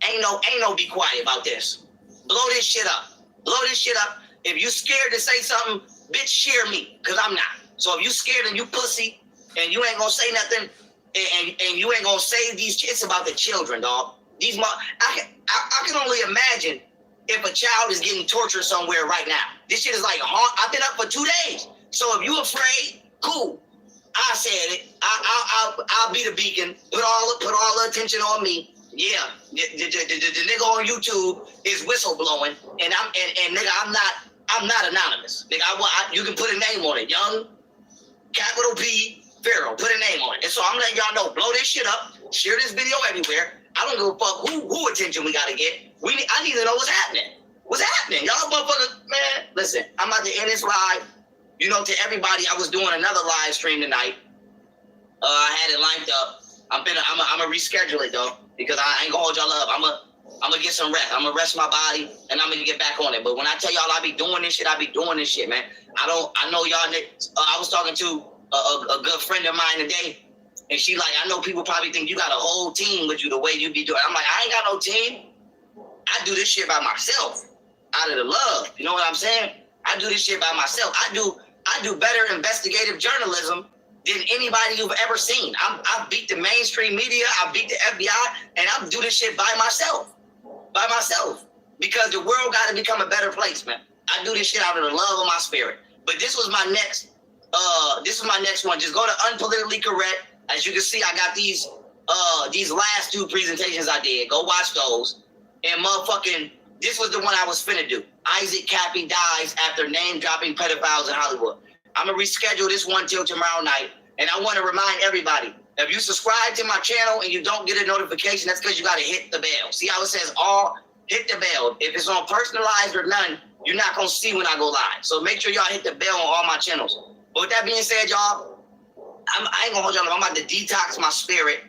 ain't no be quiet about this. Blow this shit up. Blow this shit up. If you scared to say something, bitch, share me, because I'm not. So if you scared and you pussy, and you ain't gonna say nothing, and you ain't gonna say these, it's about the children, dog. I can only imagine if a child is getting tortured somewhere right now. This shit is like, I've been up for 2 days. So if you afraid, cool. I said it. I'll be the beacon. Put all the attention on me. Yeah, the nigga on YouTube is whistleblowing, and nigga, I'm not anonymous. Nigga, you can put a name on it. Young, capital P, Pharaoh. Put a name on it. And so I'm letting y'all know, blow this shit up. Share this video everywhere. I don't give a fuck who attention we gotta get. I need to know what's happening. What's happening? Y'all motherfuckers, man. Listen, I'm about to end this live. You know, to everybody, I was doing another live stream tonight. I had it lined up. I'm gonna reschedule it though, because I ain't gonna hold y'all up. I'm gonna get some rest. I'm gonna rest my body, and I'm gonna get back on it. But when I tell y'all I be doing this shit, man. I know y'all. I was talking to a good friend of mine today, and she like, I know people probably think you got a whole team with you the way you be doing. I'm like, I ain't got no team. I do this shit by myself, out of the love. You know what I'm saying? I do this shit by myself. I do better investigative journalism than anybody you've ever seen. I beat the mainstream media, I beat the FBI, and I do this shit by myself. Because the world got to become a better place, man. I do this shit out of the love of my spirit. But this was my next one. Just go to Unpolitically Correct. As you can see, I got these last 2 presentations I did. Go watch those. And motherfucking, this was the one I was finna do. Isaac Cappy dies after name-dropping pedophiles in Hollywood. I'm going to reschedule this one till tomorrow night. And I want to remind everybody, if you subscribe to my channel and you don't get a notification, that's because you got to hit the bell. See how it says all? Hit the bell. If it's on personalized or none, you're not going to see when I go live. So make sure y'all hit the bell on all my channels. But with that being said, y'all, I ain't going to hold y'all up. I'm about to detox my spirit.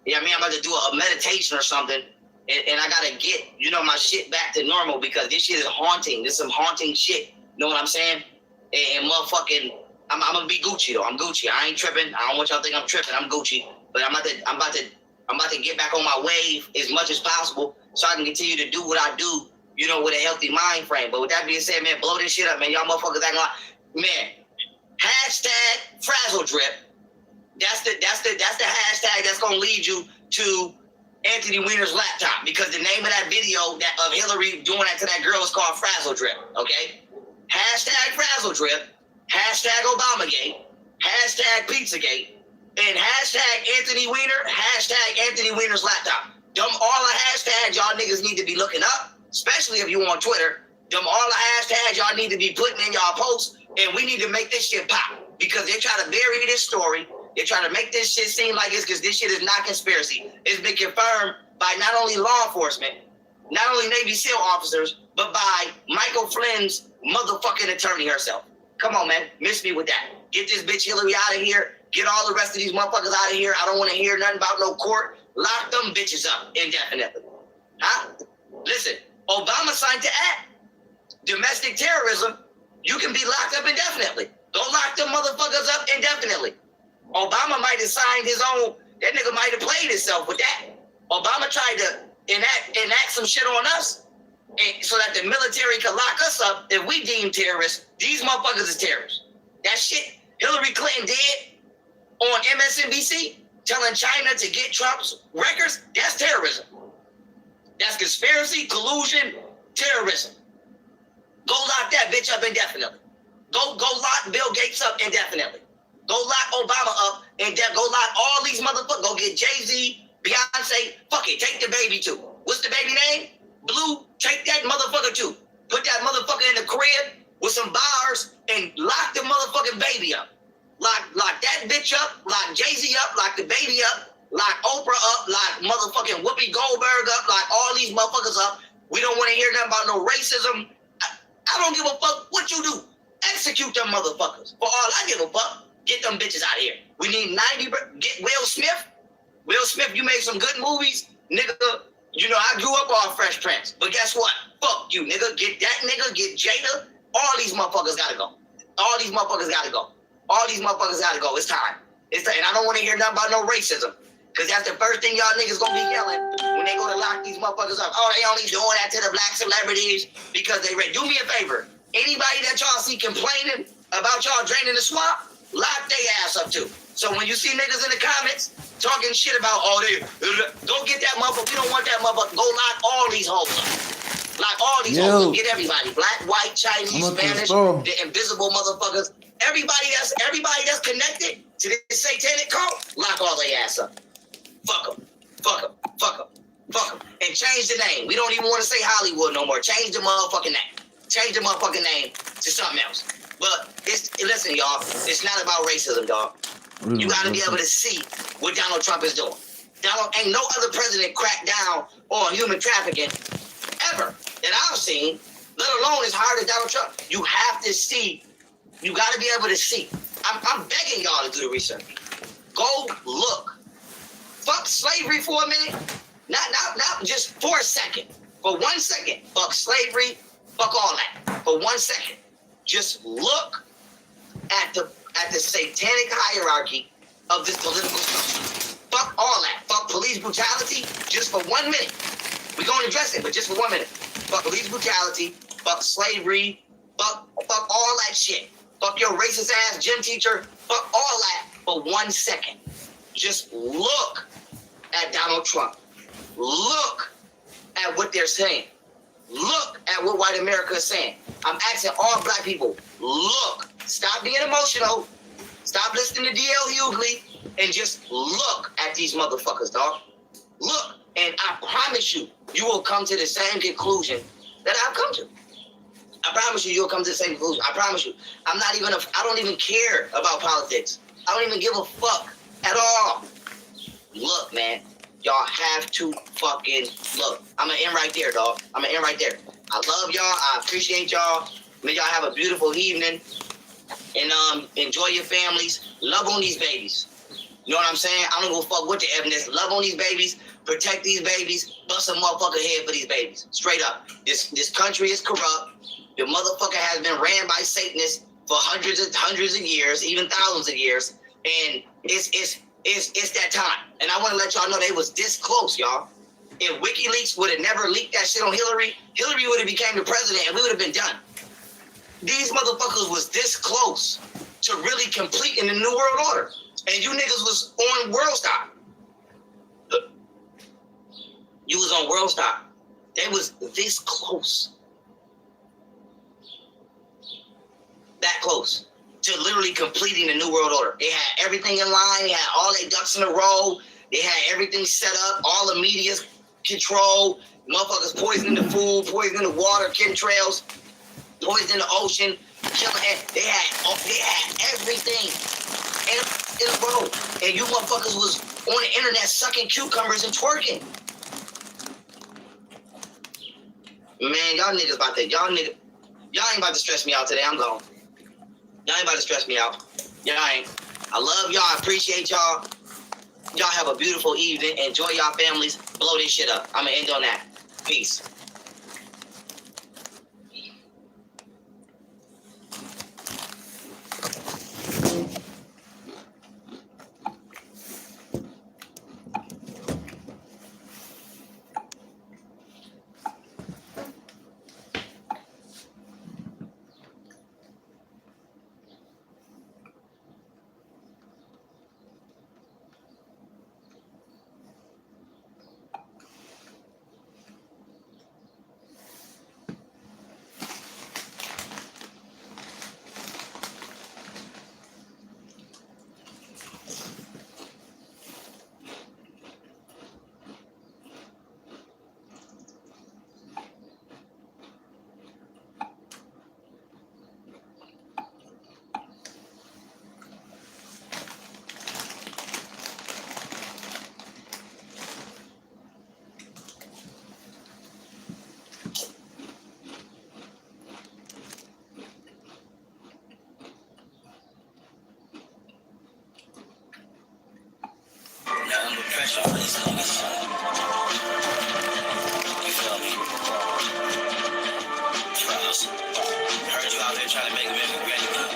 Yeah, I'm about to do a meditation or something. And I got to get, my shit back to normal, because this shit is haunting. This is some haunting shit. You know what I'm saying? And motherfucking, I'm gonna be Gucci though. I'm Gucci. I ain't tripping. I don't want y'all to think I'm tripping. I'm Gucci. But I'm about to get back on my wave as much as possible, so I can continue to do what I do, with a healthy mind frame. But with that being said, man, blow this shit up, man. Y'all motherfuckers acting like, man. Hashtag Frazzle Drip. That's the hashtag that's gonna lead you to Anthony Weiner's laptop, because the name of that video of Hillary doing that to that girl is called Frazzle Drip. Okay. Hashtag Frazzle Drip, hashtag Obamagate, hashtag Pizzagate, and hashtag Anthony Weiner, hashtag Anthony Weiner's laptop. Them all the hashtags y'all niggas need to be looking up, especially if you on Twitter. Them all the hashtags y'all need to be putting in y'all posts, and we need to make this shit pop, because they're trying to bury this story. They're trying to make this shit seem like it's because this shit is not conspiracy. It's been confirmed by not only law enforcement, not only Navy SEAL officers, but by Michael Flynn's motherfucking attorney herself. Come on, man. Miss me with that. Get this bitch Hillary out of here. Get all the rest of these motherfuckers out of here. I don't want to hear nothing about no court. Lock them bitches up indefinitely. Huh? Listen, Obama signed the act. Domestic terrorism, you can be locked up indefinitely. Go lock them motherfuckers up indefinitely. Obama might have signed his own. That nigga might have played himself with that. Obama tried to enact some shit on us, so that the military could lock us up if we deem terrorists. These motherfuckers is terrorists. That shit Hillary Clinton did on MSNBC, telling China to get Trump's records, that's terrorism. That's conspiracy, collusion, terrorism. Go lock that bitch up indefinitely. Go lock Bill Gates up indefinitely. Go lock Obama up and go lock all these motherfuckers. Go get Jay-Z, Beyonce. Fuck it, take the baby too. What's the baby name? Blue. Take that motherfucker too. Put that motherfucker in the crib with some bars and lock the motherfucking baby up. Lock that bitch up. Lock Jay-Z up. Lock the baby up. lock Oprah up, lock motherfucking Whoopi Goldberg up, lock all these motherfuckers up. We don't want to hear nothing about no racism. I don't give a fuck what you do. Execute them motherfuckers. For all I give a fuck, get them bitches out of here. We need 90, get Will Smith. Will Smith, you made some good movies. Nigga, you know, I grew up on Fresh Prince. But guess what? Fuck you, nigga. Get that nigga, get Jada. All these motherfuckers gotta go. All these motherfuckers gotta go. All these motherfuckers gotta go. It's time. It's time. And I don't want to hear nothing about no racism. Because that's the first thing y'all niggas gonna be yelling when they go to lock these motherfuckers up. Oh, they only doing that to the black celebrities because they read. Do me a favor. Anybody that y'all see complaining about y'all draining the swamp, lock their ass up too. So when you see niggas in the comments talking shit about, oh, they go get that motherfucker. We don't want that motherfucker. Go lock all these hoes up. Lock all these hoes up. Get everybody. Black, white, Chinese, Spanish, the invisible motherfuckers. Everybody that's connected to this satanic cult, lock all their ass up. Fuck them. Fuck them. Fuck them. Fuck them. And change the name. We don't even want to say Hollywood no more. Change the motherfucking name. Change the motherfucking name to something else. But listen, y'all, it's not about racism, dog. You gotta be able to see what Donald Trump is doing. Ain't no other president cracked down on human trafficking ever that I've seen, let alone as hard as Donald Trump. You have to see. You gotta be able to see. I'm begging y'all to do the research. Go look. Fuck slavery for a minute. Not just for a second. For 1 second. Fuck slavery. Fuck all that. For 1 second. Just look at the satanic hierarchy of this political structure. Fuck all that. Fuck police brutality just for 1 minute. We're going to address it, but just for 1 minute. Fuck police brutality. Fuck slavery. Fuck all that shit. Fuck your racist ass gym teacher. Fuck all that for 1 second. Just look at Donald Trump. Look at what they're saying. Look at what white America is saying. I'm asking all black people, look. Stop being emotional. Stop listening to D.L. Hughley and just look at these motherfuckers, dog. Look, and I promise you, you will come to the same conclusion that I've come to. I promise you, you'll come to the same conclusion. I promise you. I don't even care about politics. I don't even give a fuck at all. Look, man. Y'all have to fucking look. I'm going to end right there, dog. I'm going to end right there. I love y'all. I appreciate y'all. May y'all have a beautiful evening. And enjoy your families. Love on these babies. You know what I'm saying? I don't give a fuck what the evidence. Love on these babies. Protect these babies. Bust a motherfucker head for these babies. Straight up. This country is corrupt. The motherfucker has been ran by Satanists for hundreds of years, even thousands of years. And it's that time. And I want to let y'all know they was this close, y'all. If WikiLeaks would have never leaked that shit on Hillary would have became the president and we would have been done. These motherfuckers was this close to really completing the New World Order. And you niggas was on World Star. You was on World Star. They was this close. That close to literally completing the New World Order. They had everything in line. They had all their ducks in a row. They had everything set up. All the media's control. Motherfuckers poisoning the food, poisoning the water, chemtrails, poisoning the ocean. They had everything in a row. And you motherfuckers was on the internet sucking cucumbers and twerking. Man, y'all ain't about to stress me out today. I'm gone. Y'all ain't about to stress me out. Y'all ain't. I love y'all. I appreciate y'all. Y'all have a beautiful evening. Enjoy y'all families. Blow this shit up. I'm going to end on that. Peace. pressure for these niggas. You feel me? Trials. Heard you out there trying to make America great again.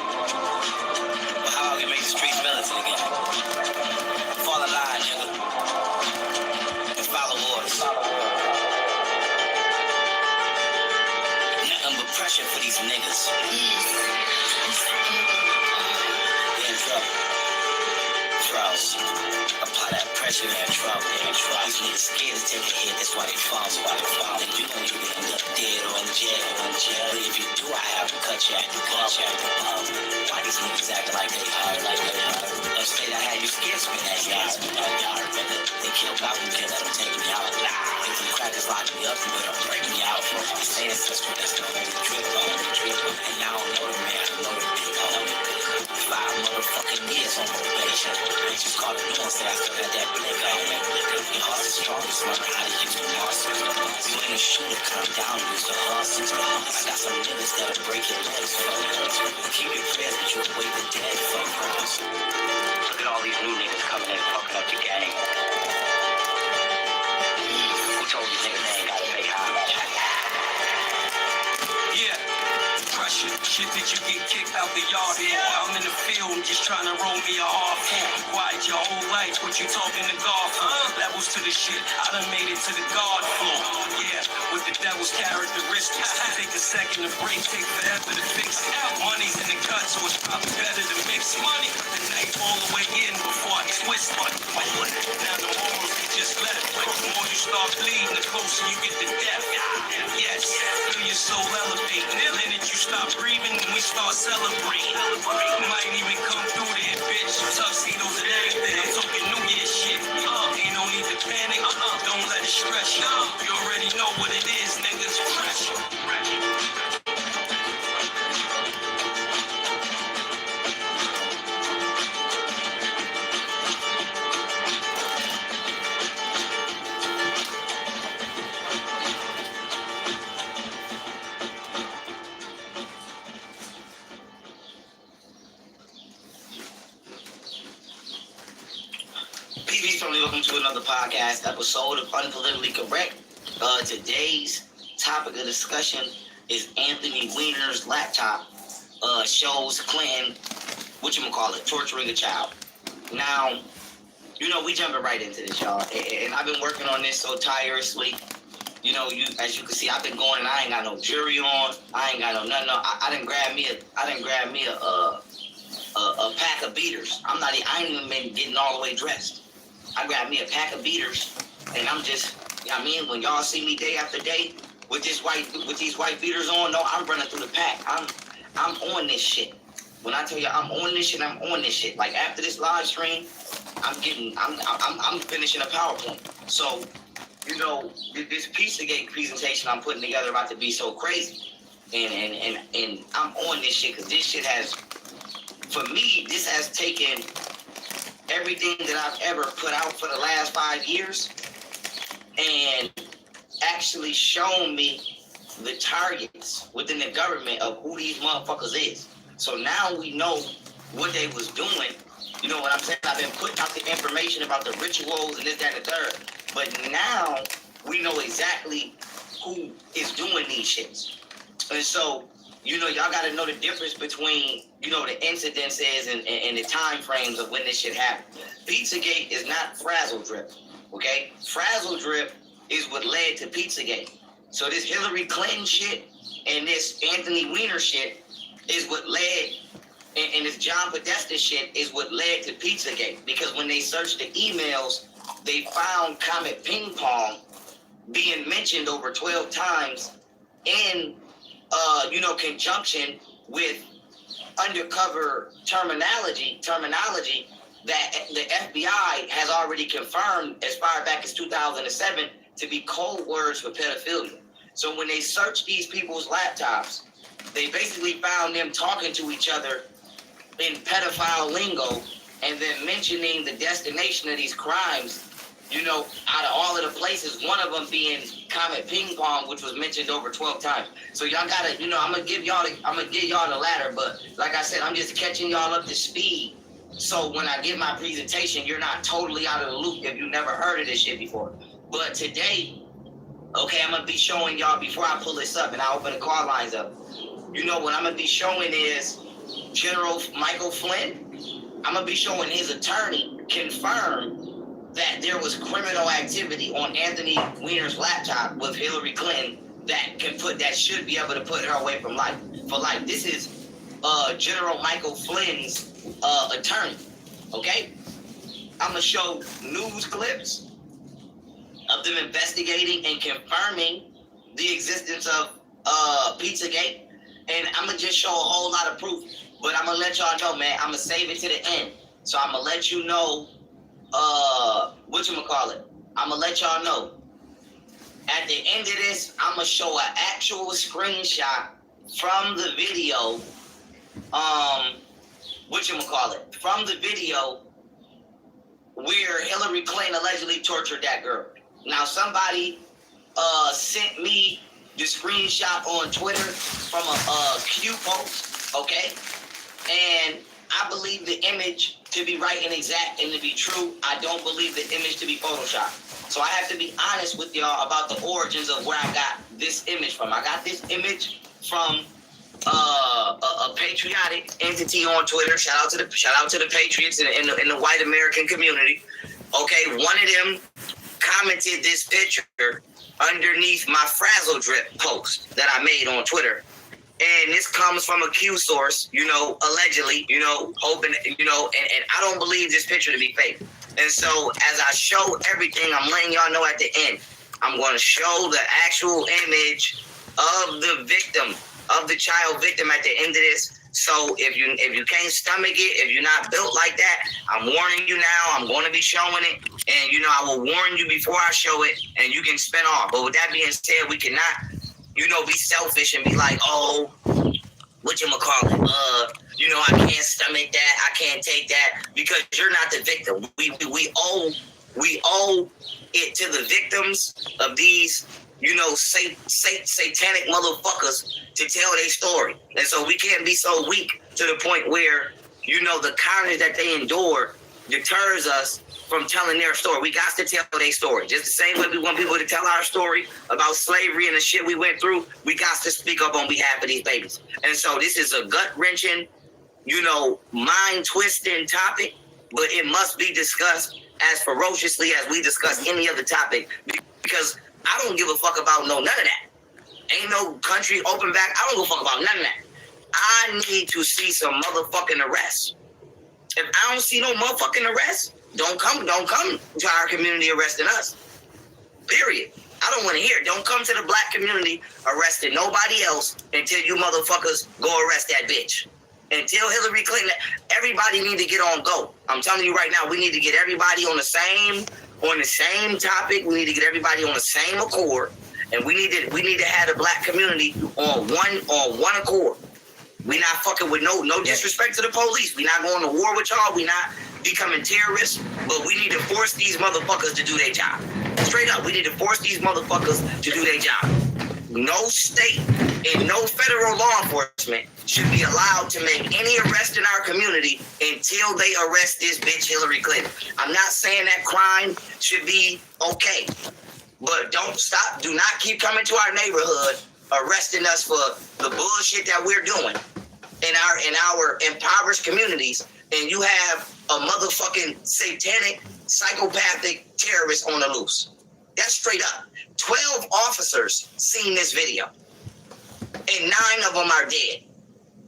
But how I can make the streets militant again? Fall in line, nigga. And follow orders. Nothing but pressure for these niggas. They're in trouble. Trials. Apply that pressure, they're in trouble. These niggas scared to take a hit, that's why they fall. And you know you can end up dead or in jail. But if you do, I have to cut you at the why these niggas acting like they hard, Don't say that I had you scared to be that yard. They killed out and let them take me out. If them crackers lock me up, they don't break me out. They say it's just that's the only drip. And now I don't know the man, I know the big 5 motherfucking years on probation. They just called a new one, said I still got that blick on me. Your heart is strong, just learn how to use the muscle. So when the shooter come down, use the hustle. I got some niggas that'll break your legs for you. Keep your prayers, but you wait the dead for you. Look at all these new niggas coming in fucking up the game. Who told you niggas they ain't gotta pay homage? Yeah. Pressure, shit that you get kicked out the yard for. I'm in the field just trying to roll me a hard form. Quiet your whole life, what you talking to God for? Levels to the shit, I done made it to the God floor. Yeah, with the devil's characteristics. Take a second to break, take forever to fix it. Money's in the cut, so it's probably better to mix money. The knife all the way in before I twist money. Now the morals we just left. The more you start bleeding, the closer you get to death. Yes, feel your soul elevate. The minute you stop breathing, when we start celebrating. Might even come through there, bitch. Tuxedos and everything. I'm talking New Year's shit. Ain't no need to panic. Don't let it stress you. You already know what it is, niggas. Pressure. Welcome to another podcast episode of Unpolitically Correct. Today's topic of discussion is Anthony Weiner's laptop shows Clinton, torturing a child. Now, we jumping right into this, y'all, and I've been working on this so tirelessly. As you can see, I've been going and I ain't got no jury on. I ain't got no nothing. I didn't grab me a pack of beaters. I ain't even been getting all the way dressed. I grabbed me a pack of beaters, and I'm just, when y'all see me day after day with these white beaters on, no, I'm running through the pack. I'm on this shit. When I tell you I'm on this shit, I'm on this shit. Like after this live stream, I'm finishing a PowerPoint. So, this Pizzagate presentation I'm putting together about to be so crazy, and I'm on this shit because this shit has, for me, this has taken everything that I've ever put out for the last 5 years and actually shown me the targets within the government of who these motherfuckers is. So now we know what they was doing. You know what I'm saying? I've been putting out the information about the rituals and this, that, and the third. But now we know exactly who is doing these shits. And so, y'all got to know the difference between, the incidences and the time frames of when this shit happened. Pizzagate is not Frazzle Drip, okay? Frazzle Drip is what led to Pizzagate. So this Hillary Clinton shit and this Anthony Weiner shit is what led, and this John Podesta shit is what led to Pizzagate. Because when they searched the emails, they found Comet Ping Pong being mentioned over 12 times in conjunction with undercover terminology that the FBI has already confirmed as far back as 2007 to be code words for pedophilia. So when they searched these people's laptops, they basically found them talking to each other in pedophile lingo and then mentioning the destination of these crimes, out of all of the places, one of them being Comet Ping Pong, which was mentioned over 12 times. So y'all gotta, I'm gonna give y'all the ladder, but like I said, I'm just catching y'all up to speed So when I give my presentation, you're not totally out of the loop if you never heard of this shit before. But today, okay, I'm gonna be showing y'all before I pull this up and I open the call lines up. You know what I'm gonna be showing is General Michael Flynn. I'm gonna be showing his attorney confirm that there was criminal activity on Anthony Weiner's laptop with Hillary Clinton that should be able to put her away from life for life. This is General Michael Flynn's attorney. Okay, I'm gonna show news clips of them investigating and confirming the existence of Pizzagate, and I'm gonna just show a whole lot of proof. But I'm gonna let y'all know, man. I'm gonna save it to the end, so I'm gonna let you know. Whatchamacallit? I'm gonna let y'all know. At the end of this, I'm gonna show an actual screenshot from the video. Whatchamacallit? From the video where Hillary Clinton allegedly tortured that girl. Now somebody sent me the screenshot on Twitter from a Q post, okay? And I believe the image to be right and exact and to be true. I don't believe the image to be photoshopped. So I have to be honest with y'all about the origins of where I got this image from. I got this image from a patriotic entity on Twitter. Shout out to the patriots in the white American community. Okay, one of them commented this picture underneath my Frazzle Drip post that I made on Twitter. And this comes from a Q source, allegedly, hoping, and I don't believe this picture to be fake. And so as I show everything, I'm letting y'all know at the end, I'm going to show the actual image of the victim, of the child victim at the end of this. So if you can't stomach it, if you're not built like that, I'm warning you now. I'm going to be showing it. And, I will warn you before I show it, and you can spin off. But with that being said, we cannot, be selfish and be like, oh, whatchamacallit, I can't stomach that. I can't take that, because you're not the victim. We owe it to the victims of these, satanic motherfuckers to tell their story. And so we can't be so weak to the point where, the carnage that they endure deters us from telling their story. We got to tell their story. Just the same way we want people to tell our story about slavery and the shit we went through, we got to speak up on behalf of these babies. And so this is a gut-wrenching, mind-twisting topic, but it must be discussed as ferociously as we discuss any other topic, because I don't give a fuck about none of that. Ain't no country open back. I don't give a fuck about none of that. I need to see some motherfucking arrests. If I don't see no motherfucking arrests, don't come to our community arresting us. Period. I don't want to hear it. Don't come to the black community arresting nobody else until you motherfuckers go arrest that bitch. Until Hillary Clinton, everybody need to get on go. I'm telling you right now, we need to get everybody on the same topic. We need to get everybody on the same accord, and we need to have the black community on one accord. We not fucking with no disrespect to the police. We not going to war with y'all. We not becoming terrorists, but we need to force these motherfuckers to do their job. Straight up, we need to force these motherfuckers to do their job. No state and no federal law enforcement should be allowed to make any arrest in our community until they arrest this bitch Hillary Clinton. I'm not saying that crime should be okay, but do not keep coming to our neighborhood arresting us for the bullshit that we're doing in our impoverished communities, and you have a motherfucking satanic, psychopathic terrorist on the loose. That's straight up. 12 officers seen this video, and 9 of them are dead.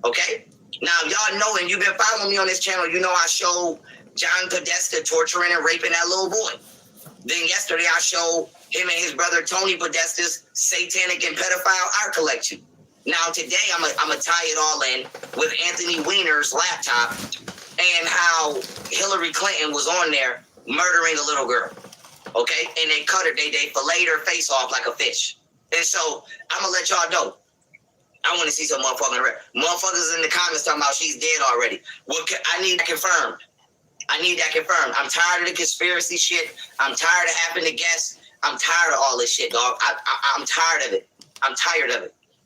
Okay? Now, y'all know, and you've been following me on this channel, I showed John Podesta torturing and raping that little boy. Then yesterday, I showed him and his brother Tony Podesta's satanic and pedophile art collection. Now, today, I'm gonna tie it all in with Anthony Weiner's laptop and how Hillary Clinton was on there murdering a little girl. Okay? And they cut her, they filleted her face off like a fish. And so, I'm gonna let y'all know. I want to see some motherfuckers in the comments talking about she's dead already. Well, I need that confirmed. I'm tired of the conspiracy shit. I'm tired of having to guess. I'm tired of all this shit, dog. I'm tired of it.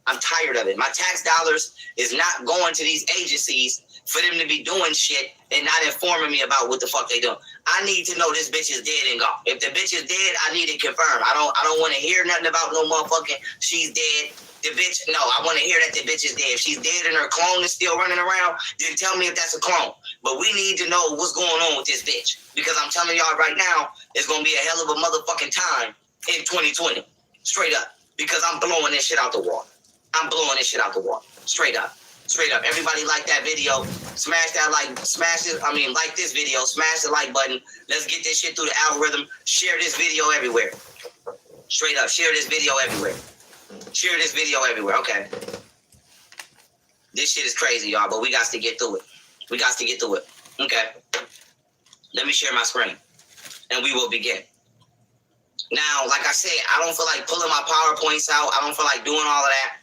I'm tired of it. My tax dollars is not going to these agencies for them to be doing shit and not informing me about what the fuck they doing. I need to know this bitch is dead and gone. If the bitch is dead, I need it confirmed. I don't want to hear nothing about no motherfucking she's dead. The bitch, no, I want to hear that the bitch is dead. If she's dead and her clone is still running around, then tell me if that's a clone. But we need to know what's going on with this bitch. Because I'm telling y'all right now, it's going to be a hell of a motherfucking time in 2020. Straight up. Because I'm blowing this shit out the water. I'm blowing this shit out the water. Straight up. Straight up. Everybody like that video. Smash that like, like this video. Smash the like button. Let's get this shit through the algorithm. Share this video everywhere. Straight up. Share this video everywhere. Share this video everywhere. Okay. This shit is crazy, y'all, but we got to get through it. We got to get through it. Okay. Let me share my screen, and we will begin. Now, like I said, I don't feel like pulling my PowerPoints out. I don't feel like doing all of that.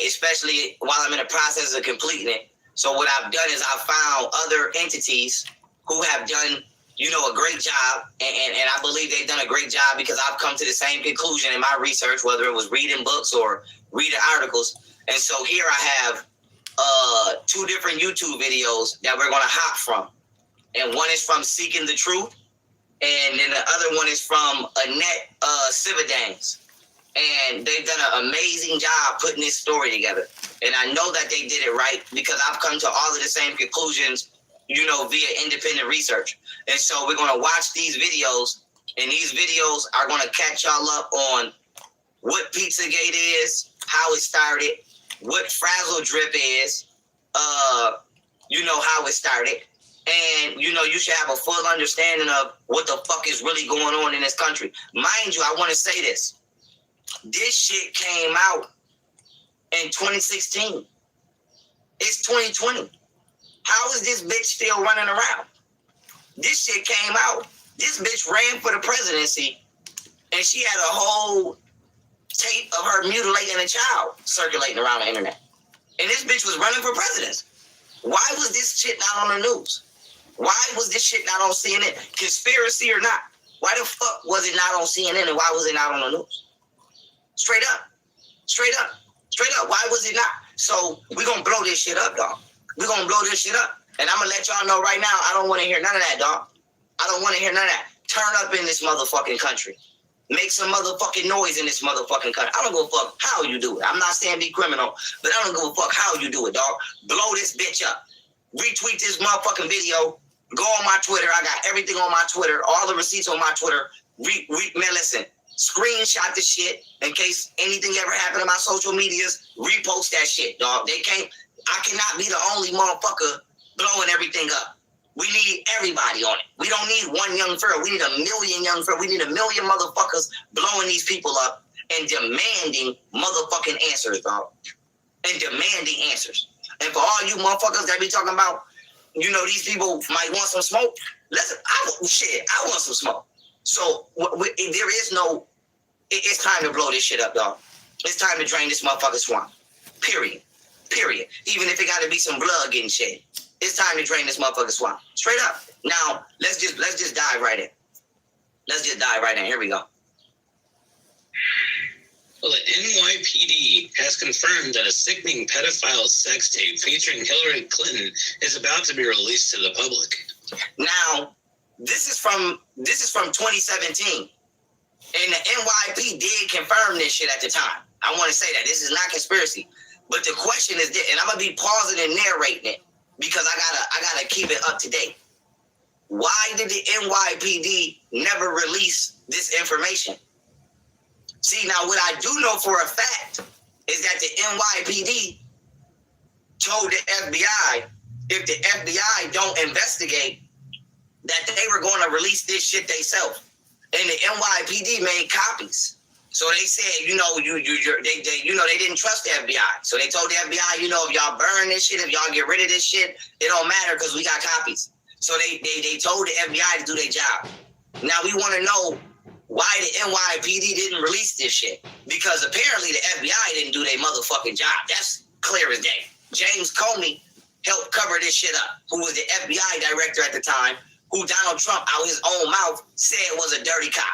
Especially while I'm in the process of completing it. So what I've done is I've found other entities who have done, a great job. And I believe they've done a great job because I've come to the same conclusion in my research, whether it was reading books or reading articles. And so here I have 2 different YouTube videos that we're going to hop from. And one is from Seeking the Truth. And then the other one is from Annette Cividanes. And they've done an amazing job putting this story together. And I know that they did it right because I've come to all of the same conclusions, via independent research. And so we're going to watch these videos, and these videos are going to catch y'all up on what Pizzagate is, how it started, what Frazzle Drip is, how it started. And, you should have a full understanding of what the fuck is really going on in this country. Mind you, I want to say this. This shit came out in 2016. It's 2020. How is this bitch still running around? This shit came out. This bitch ran for the presidency, and she had a whole tape of her mutilating a child circulating around the internet. And this bitch was running for president. Why was this shit not on the news? Why was this shit not on CNN? Conspiracy or not? Why the fuck was it not on CNN, and why was it not on the news? Straight up. Straight up. Straight up. Why was it not? So we're going to blow this shit up, dog. We're going to blow this shit up. And I'm going to let y'all know right now, I don't want to hear none of that, dog. I don't want to hear none of that. Turn up in this motherfucking country. Make some motherfucking noise in this motherfucking country. I don't give a fuck how you do it. I'm not saying be criminal, but I don't give a fuck how you do it, dog. Blow this bitch up. Retweet this motherfucking video. Go on my Twitter. I got everything on my Twitter. All the receipts on my Twitter. Man, listen. Screenshot the shit in case anything ever happened to my social medias. Repost that shit, dog. I cannot be the only motherfucker blowing everything up. We need everybody on it. We don't need one young furrow. We need 1 million young furrow. We need 1 million motherfuckers blowing these people up and demanding motherfucking answers, dog. And demanding answers. And for all you motherfuckers that be talking about, these people might want some smoke. Listen, I want some smoke. So there is no. It's time to blow this shit up, dog. It's time to drain this motherfucking swamp. Period. Even if it got to be some blood getting shed, it's time to drain this motherfucking swamp. Straight up. Now let's just dive right in. Let's just dive right in. Here we go. Well, the NYPD has confirmed that a sickening pedophile sex tape featuring Hillary Clinton is about to be released to the public. Now, this is from 2017. And the NYPD did confirm this shit at the time. I want to say that. This is not conspiracy. But the question is this, and I'm going to be pausing and narrating it because I gotta keep it up to date. Why did the NYPD never release this information? See, now what I do know for a fact is that the NYPD told the FBI if the FBI don't investigate that they were going to release this shit themselves. And the NYPD made copies. So they said, they didn't trust the FBI. So they told the FBI, if y'all burn this shit, if y'all get rid of this shit, it don't matter because we got copies. So they told the FBI to do their job. Now we want to know why the NYPD didn't release this shit. Because apparently the FBI didn't do their motherfucking job. That's clear as day. James Comey helped cover this shit up, who was the FBI director at the time, who Donald Trump, out his own mouth, said was a dirty cop.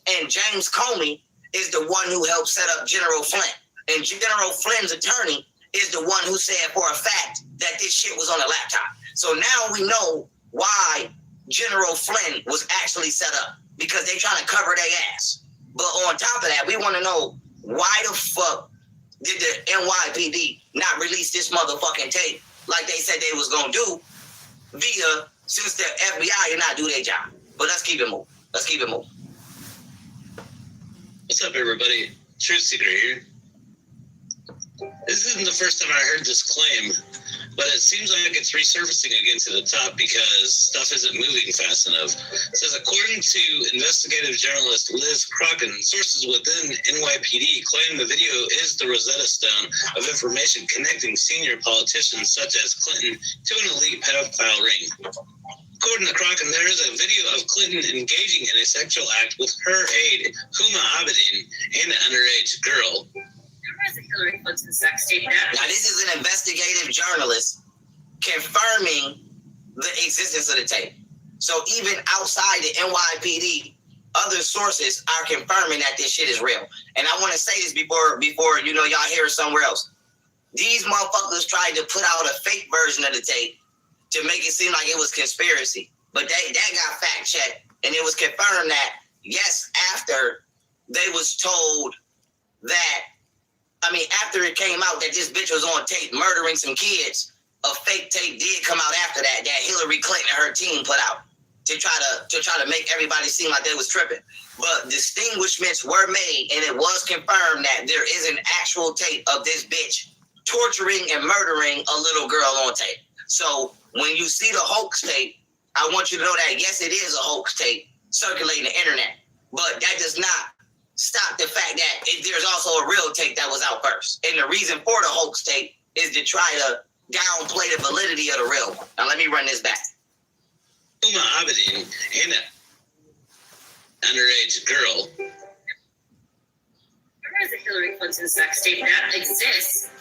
And James Comey is the one who helped set up General Flynn. And General Flynn's attorney is the one who said for a fact that this shit was on a laptop. So now we know why General Flynn was actually set up, because they trying to cover their ass. But on top of that, we want to know why the fuck did the NYPD not release this motherfucking tape like they said they was going to do since the FBI did not do their job. But let's keep it moving. What's up, everybody? Truth Seeker here. This isn't the first time I heard this claim, but it seems like it's resurfacing again to the top because stuff isn't moving fast enough. It says, according to investigative journalist Liz Crocken, sources within NYPD claim the video is the Rosetta Stone of information connecting senior politicians such as Clinton to an elite pedophile ring. According to Crocken, there is a video of Clinton engaging in a sexual act with her aide, Huma Abedin, and an underage girl. Hillary Clinton sex tape. Now, this is an investigative journalist confirming the existence of the tape. So even outside the NYPD, other sources are confirming that this shit is real. And I want to say this before you know y'all hear it somewhere else. These motherfuckers tried to put out a fake version of the tape to make it seem like it was conspiracy. But that got fact checked, and it was confirmed that yes, after they was told that, after it came out that this bitch was on tape murdering some kids, a fake tape did come out after that Hillary Clinton and her team put out to try to make everybody seem like they was tripping. But distinguishments were made, and it was confirmed that there is an actual tape of this bitch torturing and murdering a little girl on tape. So when you see the hoax tape, I want you to know that yes, it is a hoax tape circulating the internet, but that does not stop the fact that there's also a real tape that was out first. And the reason for the hoax tape is to try to downplay the validity of the real one. Now let me run this back. Huma Abedin and an underage girl. There is a Hillary Clinton sex tape that exists.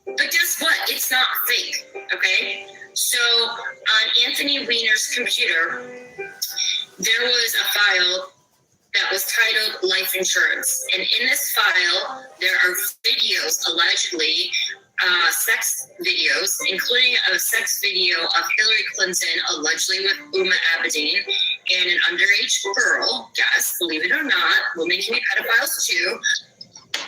But guess what? It's not fake, okay? So on Anthony Weiner's computer, there was a file that was titled Life Insurance. And in this file, there are videos, allegedly, sex videos, including a sex video of Hillary Clinton, allegedly with Huma Abedin, and an underage girl. Yes, believe it or not, women can be pedophiles too.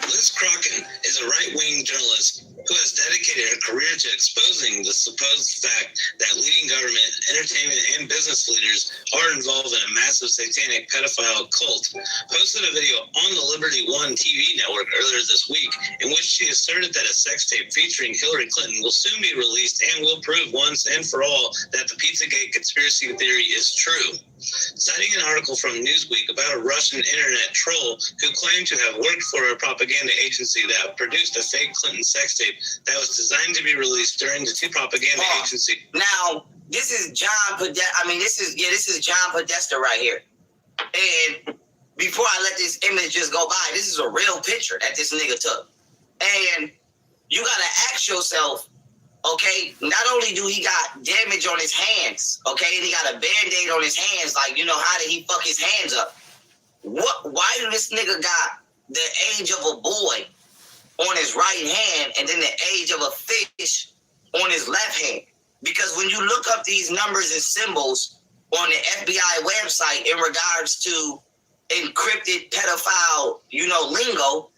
Liz Crocken is a right-wing journalist who has dedicated her career to exposing the supposed fact that leading government, entertainment, and business leaders are involved in a massive satanic pedophile cult, posted a video on the Liberty One TV network earlier this week in which she asserted that a sex tape featuring Hillary Clinton will soon be released and will prove once and for all that the Pizzagate conspiracy theory is true. Citing an article from Newsweek about a Russian internet troll who claimed to have worked for a propaganda agency that produced a fake Clinton sex tape that was designed to be released during the two propaganda agencies. Now, this is John Podesta. This is John Podesta right here. And before I let this image just go by, this is a real picture that this nigga took. And you gotta ask yourself, okay, not only do he got damage on his hands, okay, and he got a Band-Aid on his hands, like, how did he fuck his hands up? Why do this nigga got the age of a boy on his right hand and then the age of a fish on his left hand? Because when you look up these numbers and symbols on the FBI website in regards to encrypted pedophile, lingo,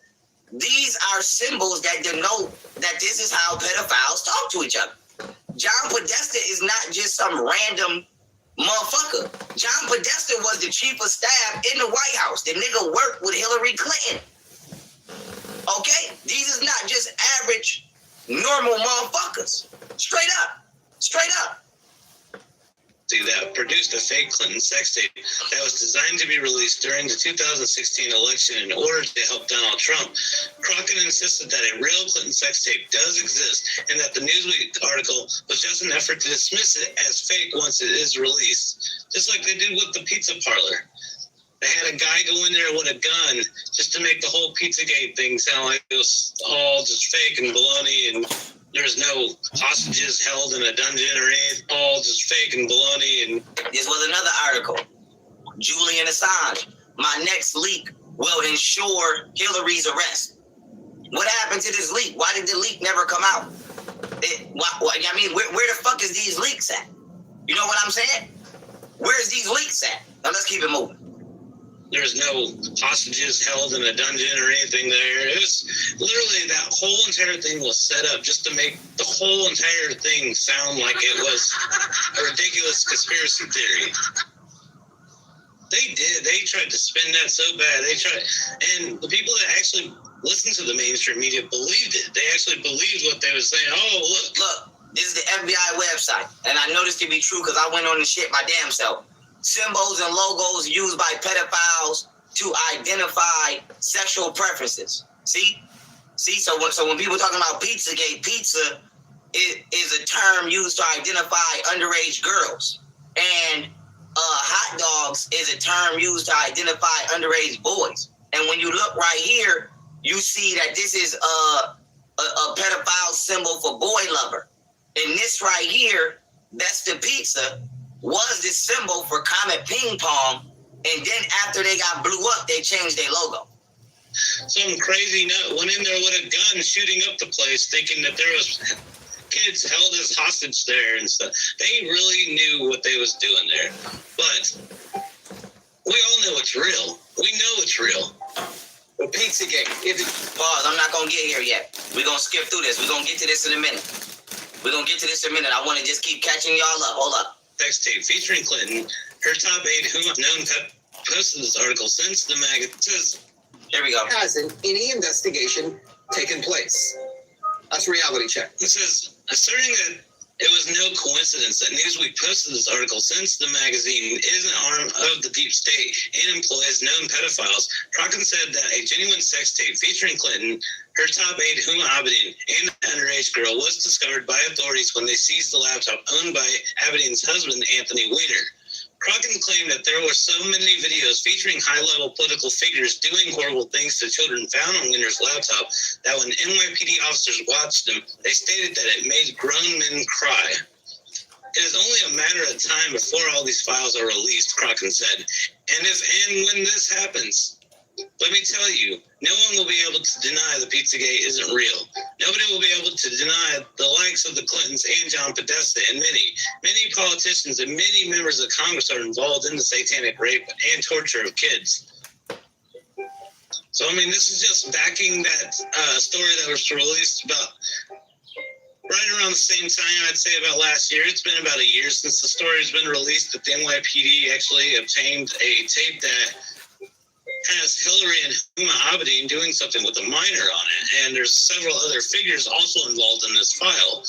these are symbols that denote that this is how pedophiles talk to each other. John Podesta is not just some random motherfucker. John Podesta was the chief of staff in the White House. The nigga worked with Hillary Clinton. Okay? These is not just average, normal motherfuckers. Straight up. That produced a fake Clinton sex tape that was designed to be released during the 2016 election in order to help Donald Trump. Crocken insisted that a real Clinton sex tape does exist and that the Newsweek article was just an effort to dismiss it as fake once it is released, just like they did with the pizza parlor. They had a guy go in there with a gun just to make the whole Pizzagate thing sound like it was all just fake and baloney, and there's no hostages held in a dungeon or anything, all just fake and baloney. And this was another article. Julian Assange, my next leak will ensure Hillary's arrest. What happened to this leak? Why did the leak never come out? I mean, where the fuck is these leaks at? You know what I'm saying? Where's these leaks at? Now let's keep it moving. There's no hostages held in a dungeon or anything there. It was literally that whole entire thing was set up just to make the whole entire thing sound like it was a ridiculous conspiracy theory. They did. They tried to spin that so bad. They tried, and the people that actually listened to the mainstream media believed it. They actually believed what they were saying. Oh, look, this is the FBI website, and I know this to be true because I went on the shit my damn self. Symbols and logos used by pedophiles to identify sexual preferences. See? So when people talking about Pizzagate, pizza is a term used to identify underage girls, and hot dogs is a term used to identify underage boys. And when you look right here, you see that this is a pedophile symbol for boy lover. And this right here, that's the pizza, was the symbol for Comet Ping Pong. And then after they got blew up, they changed their logo. Some crazy nut went in there with a gun shooting up the place thinking that there was kids held as hostage there and stuff. They really knew what they was doing there. But we all know it's real. We know it's real. Well, Pizzagate. Pause, I'm not going to get here yet. We're going to skip through this. We're going to get to this in a minute. I want to just keep catching y'all up. Hold up. Sex tape featuring Clinton. Her top 8 whom I've known posted this article since the magazine says. Here we go. Hasn't any investigation taken place? That's Reality Check. It says, asserting that it was no coincidence that Newsweek posted this article since the magazine is an arm of the deep state and employs known pedophiles. Crockett said that a genuine sex tape featuring Clinton, her top 8 Huma Abedin, and an underage girl was discovered by authorities when they seized the laptop owned by Abedin's husband, Anthony Weiner. Crockett claimed that there were so many videos featuring high-level political figures doing horrible things to children found on Weiner's laptop that when NYPD officers watched them, they stated that it made grown men cry. It is only a matter of time before all these files are released, Crockett said. And if and when this happens, let me tell you, no one will be able to deny the Pizzagate isn't real. Nobody will be able to deny the likes of the Clintons and John Podesta, and many politicians and many members of Congress are involved in the satanic rape and torture of kids. So, I mean, this is just backing that story that was released about right around the same time, I'd say about last year. It's been about a year since the story has been released that the NYPD actually obtained a tape that has Hillary and Huma Abedin doing something with a minor on it, and there's several other figures also involved in this file.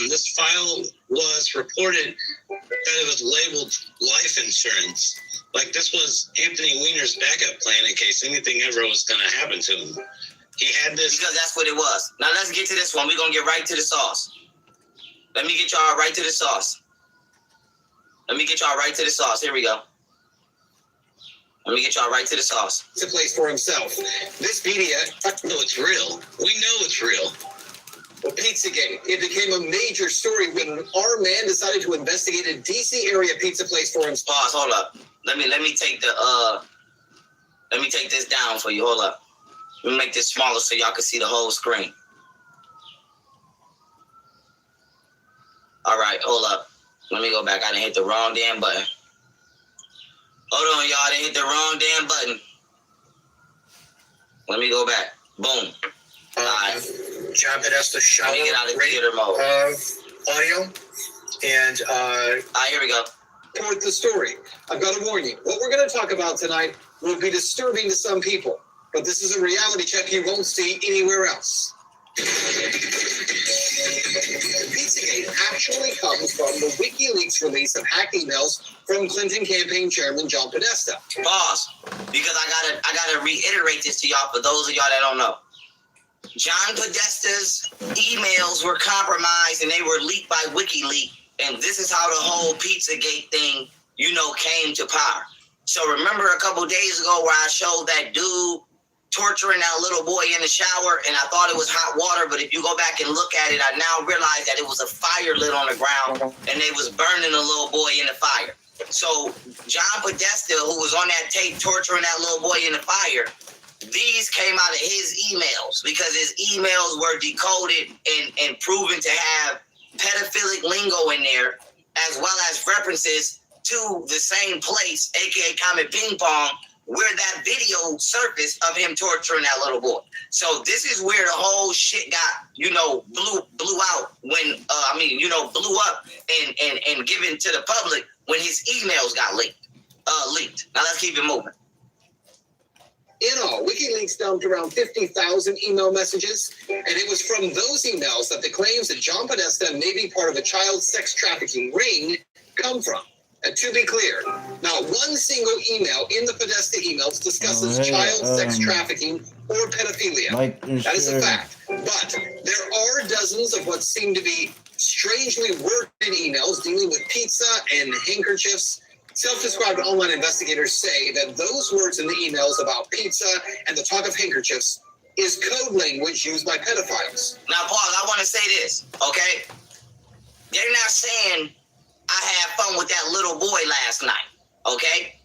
This file was reported that it was labeled life insurance. Like this was Anthony Weiner's backup plan in case anything ever was going to happen to him. He had this. Because that's what it was. Now let's get to this one. We're going to get right to the sauce. Let me get y'all right to the sauce. Here we go. Let me get y'all right to the sauce. It's a place for himself. This media, no, it's real. We know it's real. Well, Pizzagate, it became a major story when our man decided to investigate a DC area pizza place for himself. Pause, hold up. Let me take this down for you. Hold up. Let me make this smaller so y'all can see the whole screen. All right, hold up. Let me go back. I done hit the wrong damn button. Hold on, y'all. I done hit the wrong damn button. Let me go back. Boom. All right. John Podesta shot Let me get out of theater mode. Audio. And all right, here we go. Report the story. I've got to warn you. What we're going to talk about tonight will be disturbing to some people, but this is a reality check you won't see anywhere else. Pizzagate actually comes from the WikiLeaks release of hacked emails from Clinton campaign chairman John Podesta. Pause, because I gotta reiterate this to y'all for those of y'all that don't know. John Podesta's emails were compromised and they were leaked by WikiLeaks, and this is how the whole Pizzagate thing, came to power. So remember a couple days ago where I showed that dude torturing that little boy in the shower, and I thought it was hot water, but if you go back and look at it, I now realize that it was a fire lit on the ground, and they was burning the little boy in the fire. So John Podesta, who was on that tape torturing that little boy in the fire, these came out of his emails because his emails were decoded and proven to have pedophilic lingo in there, as well as references to the same place, aka Comet Ping Pong, where that video surfaced of him torturing that little boy. So this is where the whole shit got, blew out when, blew up and given to the public when his emails got leaked. Now let's keep it moving. In all, WikiLeaks dumped around 50,000 email messages, and it was from those emails that the claims that John Podesta may be part of a child sex trafficking ring come from. And to be clear, not one single email in the Podesta emails discusses child sex trafficking or pedophilia. That is a fact. But there are dozens of what seem to be strangely worded emails dealing with pizza and handkerchiefs. Self-described online investigators say that those words in the emails about pizza and the talk of handkerchiefs is code language used by pedophiles. Now, pause. I want to say this, okay? They're not saying I had fun with that little boy last night, okay?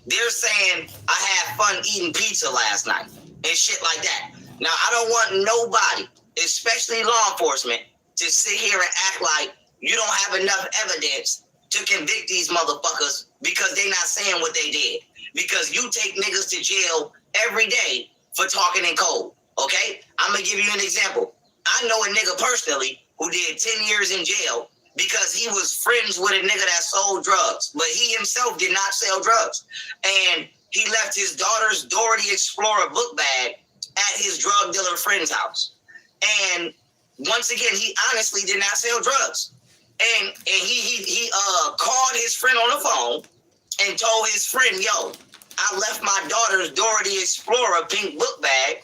They're saying I had fun eating pizza last night and shit like that. Now, I don't want nobody, especially law enforcement, to sit here and act like you don't have enough evidence to convict these motherfuckers because they not saying what they did. Because you take niggas to jail every day for talking in code, okay? I'm gonna give you an example. I know a nigga personally who did 10 years in jail because he was friends with a nigga that sold drugs, but he himself did not sell drugs. And he left his daughter's Dorothy Explorer book bag at his drug dealer friend's house. And once again, he honestly did not sell drugs. And he called his friend on the phone and told his friend, yo, I left my daughter's Dorothy Explorer pink book bag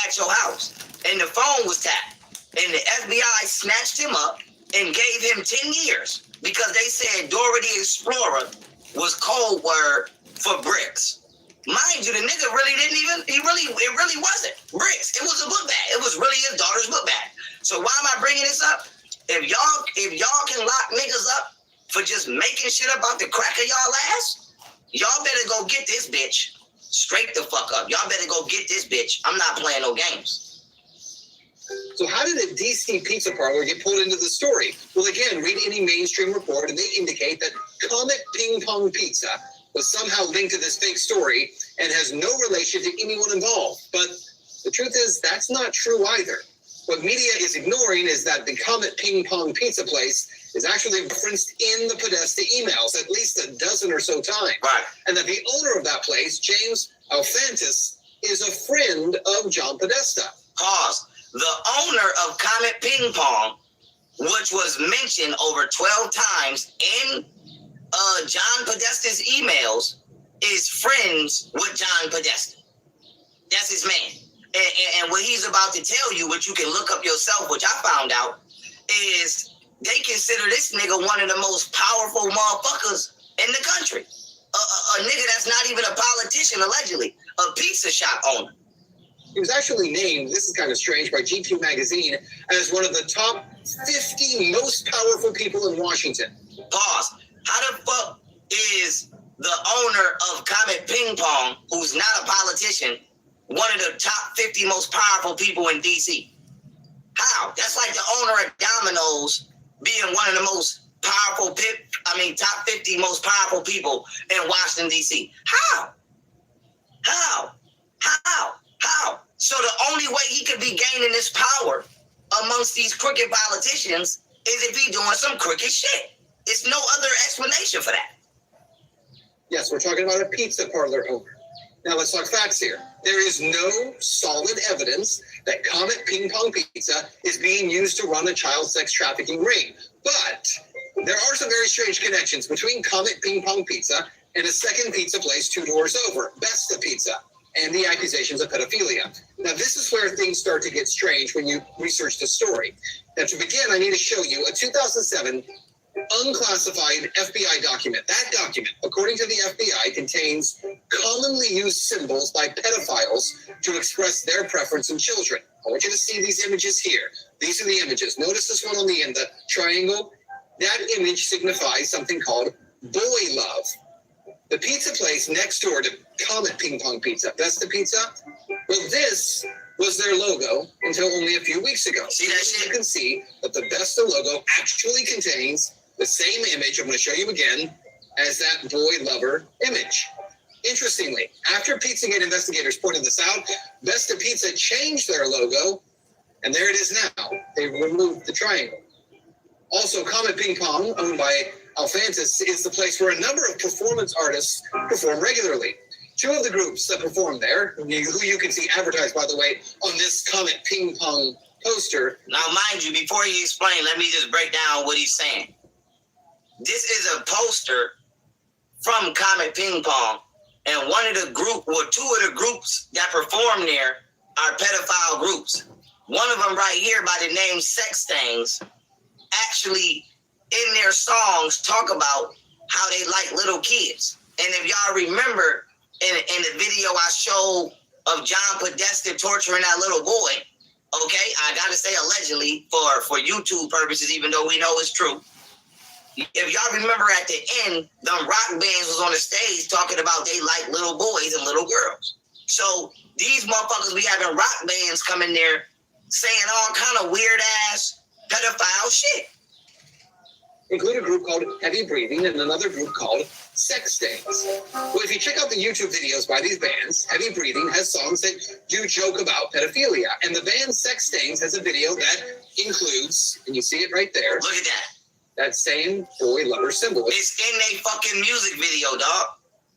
at your house. And the phone was tapped. And the FBI snatched him up and gave him 10 years because they said Dorothy Explorer was code word for bricks. Mind you, the nigga really it really wasn't bricks. It was a book bag. It was really his daughter's book bag. So why am I bringing this up? If y'all can lock niggas up for just making shit up out the crack of y'all ass, y'all better go get this bitch straight the fuck up. Y'all better go get this bitch. I'm not playing no games. So how did a DC pizza parlor get pulled into the story? Well, again, read any mainstream report and they indicate that Comet Ping Pong Pizza was somehow linked to this fake story and has no relation to anyone involved. But the truth is that's not true either. What media is ignoring is that the Comet Ping Pong Pizza place is actually referenced in the Podesta emails at least a dozen or so times. Right. And that the owner of that place, James Alfantis, is a friend of John Podesta. Pause. The owner of Comet Ping Pong, which was mentioned over 12 times in John Podesta's emails, is friends with John Podesta. That's his man. And what he's about to tell you, which you can look up yourself, which I found out, is they consider this nigga one of the most powerful motherfuckers in the country. A nigga that's not even a politician, allegedly. A pizza shop owner. He was actually named, this is kind of strange, by GQ magazine as one of the top 50 most powerful people in Washington. Pause. How the fuck is the owner of Comet Ping Pong, who's not a politician, one of the top 50 most powerful people in DC? How? That's like the owner of Domino's being one of the most powerful, top 50 most powerful people in Washington, D.C. How? So the only way he could be gaining this power amongst these crooked politicians is if he's doing some crooked shit. There's no other explanation for that. Yes, we're talking about a pizza parlor owner. Now let's talk facts here. There is no solid evidence that Comet Ping Pong Pizza is being used to run a child sex trafficking ring. But there are some very strange connections between Comet Ping Pong Pizza and a second pizza place 2 doors over, Besta Pizza, and the accusations of pedophilia. Now this is where things start to get strange when you research the story. Now to begin, I need to show you a 2007 unclassified FBI document. That document, according to the FBI, contains commonly used symbols by pedophiles to express their preference in children. I want you to see these images here. These are the images. Notice this one on the end, the triangle. That image signifies something called boy love. The pizza place next door to Comet Ping Pong Pizza, Vesta Pizza, well, this was their logo until only a few weeks ago. See that shit? You can see that the Vesta logo actually contains the same image, I'm going to show you again, as that boy lover image. Interestingly, after Pizzagate investigators pointed this out, Vesta Pizza changed their logo, and there it is now. They removed the triangle. Also, Comet Ping Pong, owned by Alphantis, is the place where a number of performance artists perform regularly. Two of the groups that perform there, who you can see advertised, by the way, on this Comet Ping Pong poster. Now, mind you, before you explain, let me just break down what he's saying. This is a poster from Comet Ping Pong, and one of the group, or two of the groups that perform there are pedophile groups. One of them right here by the name Sex Things actually in their songs talk about how they like little kids. And if y'all remember in the video I showed of John Podesta torturing that little boy, okay, I gotta say allegedly for YouTube purposes, even though we know it's true. If y'all remember at the end, them rock bands was on the stage talking about they like little boys and little girls. So these motherfuckers be having rock bands come in there saying all kind of weird ass pedophile shit. Include a group called Heavy Breathing and another group called Sex Things. Well, if you check out the YouTube videos by these bands, Heavy Breathing has songs that do joke about pedophilia. And the band Sex Things has a video that includes, and you see it right there. Look at that. That same boy lover symbol. It's in their fucking music video, dog.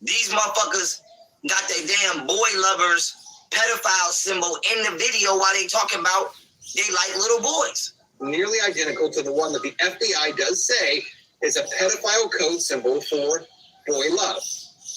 These motherfuckers got their damn boy lovers pedophile symbol in the video while they talking about they like little boys. Nearly identical to the one that the FBI does say is a pedophile code symbol for boy love.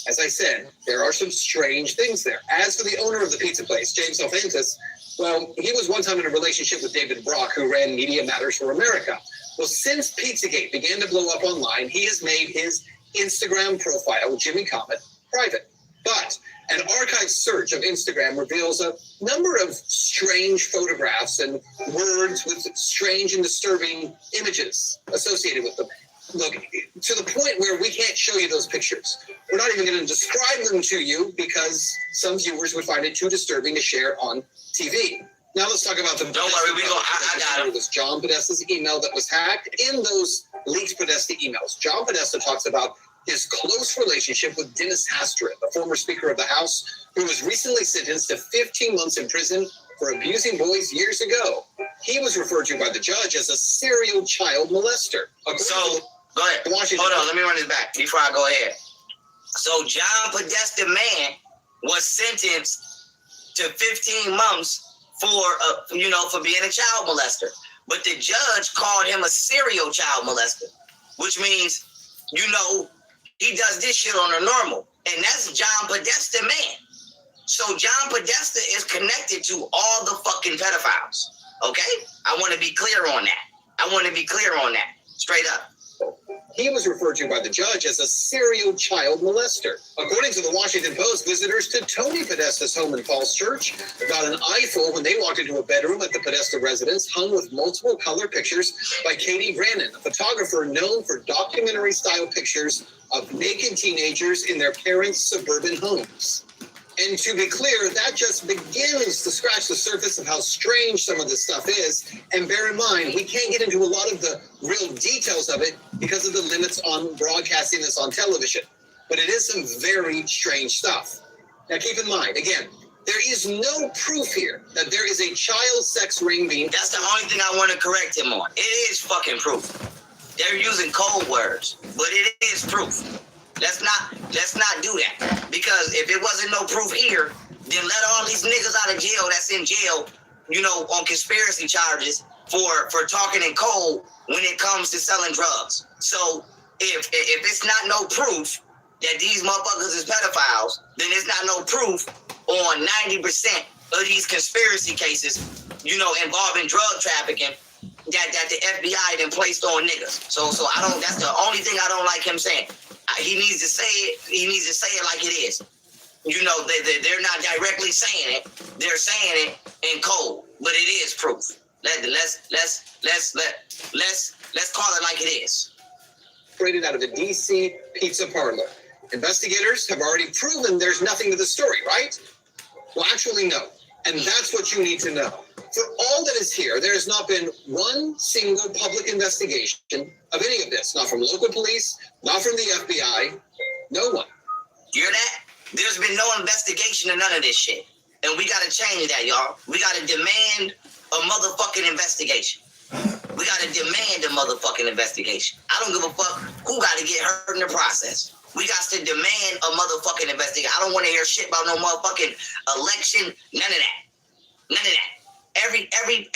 As I said, there are some strange things there. As for the owner of the pizza place, James Alphantis, well, he was one time in a relationship with David Brock, who ran Media Matters for America. Well, since Pizzagate began to blow up online, he has made his Instagram profile, Jimmy Comet, private. But an archived search of Instagram reveals a number of strange photographs and words with strange and disturbing images associated with them. Look, to the point where we can't show you those pictures. We're not even going to describe them to you because some viewers would find it too disturbing to share on TV. Now let's talk about the... Don't worry, I got it. It was John Podesta's email that was hacked. In those leaked Podesta emails, John Podesta talks about his close relationship with Dennis Hastert, the former Speaker of the House, who was recently sentenced to 15 months in prison for abusing boys years ago. He was referred to by the judge as a serial child molester. So, go ahead. Hold on, let me run this back before I go ahead. So, John Podesta man was sentenced to 15 months for being a child molester. But the judge called him a serial child molester, which means, he does this shit on a normal. And that's John Podesta man. So John Podesta is connected to all the fucking pedophiles. Okay? I want to be clear on that. Straight up. He was referred to by the judge as a serial child molester. According to the Washington Post, visitors to Tony Podesta's home in Falls Church got an eyeful when they walked into a bedroom at the Podesta residence hung with multiple color pictures by Katie Brannon, a photographer known for documentary-style pictures of naked teenagers in their parents' suburban homes. And to be clear, that just begins to scratch the surface of how strange some of this stuff is. And bear in mind, we can't get into a lot of the real details of it because of the limits on broadcasting this on television. But it is some very strange stuff. Now, keep in mind, again, there is no proof here that there is a child sex ring being... That's the only thing I want to correct him on. It is fucking proof. They're using code words, but it is proof. Let's not do that. Because if it wasn't no proof here, then let all these niggas out of jail that's in jail, on conspiracy charges for talking in code when it comes to selling drugs. So if it's not no proof that these motherfuckers is pedophiles, then it's not no proof on 90% of these conspiracy cases, involving drug trafficking that the FBI then placed on niggas. So that's the only thing I don't like him saying. He needs to say it. He needs to say it like it is. They're not directly saying it. They're saying it in code, but it is proof. Let's call it like it is. Operated out of a DC pizza parlor. Investigators have already proven there's nothing to the story, right? Well, actually, no. And that's what you need to know. For all that is here, there has not been one single public investigation of any of this. Not from local police, not from the FBI, no one. You hear that? There's been no investigation of none of this shit. And we gotta change that, y'all. We gotta demand a motherfucking investigation. We gotta demand a motherfucking investigation. I don't give a fuck who gotta get hurt in the process. We got to demand a motherfucking investigation. I don't want to hear shit about no motherfucking election. None of that. None of that. Everybody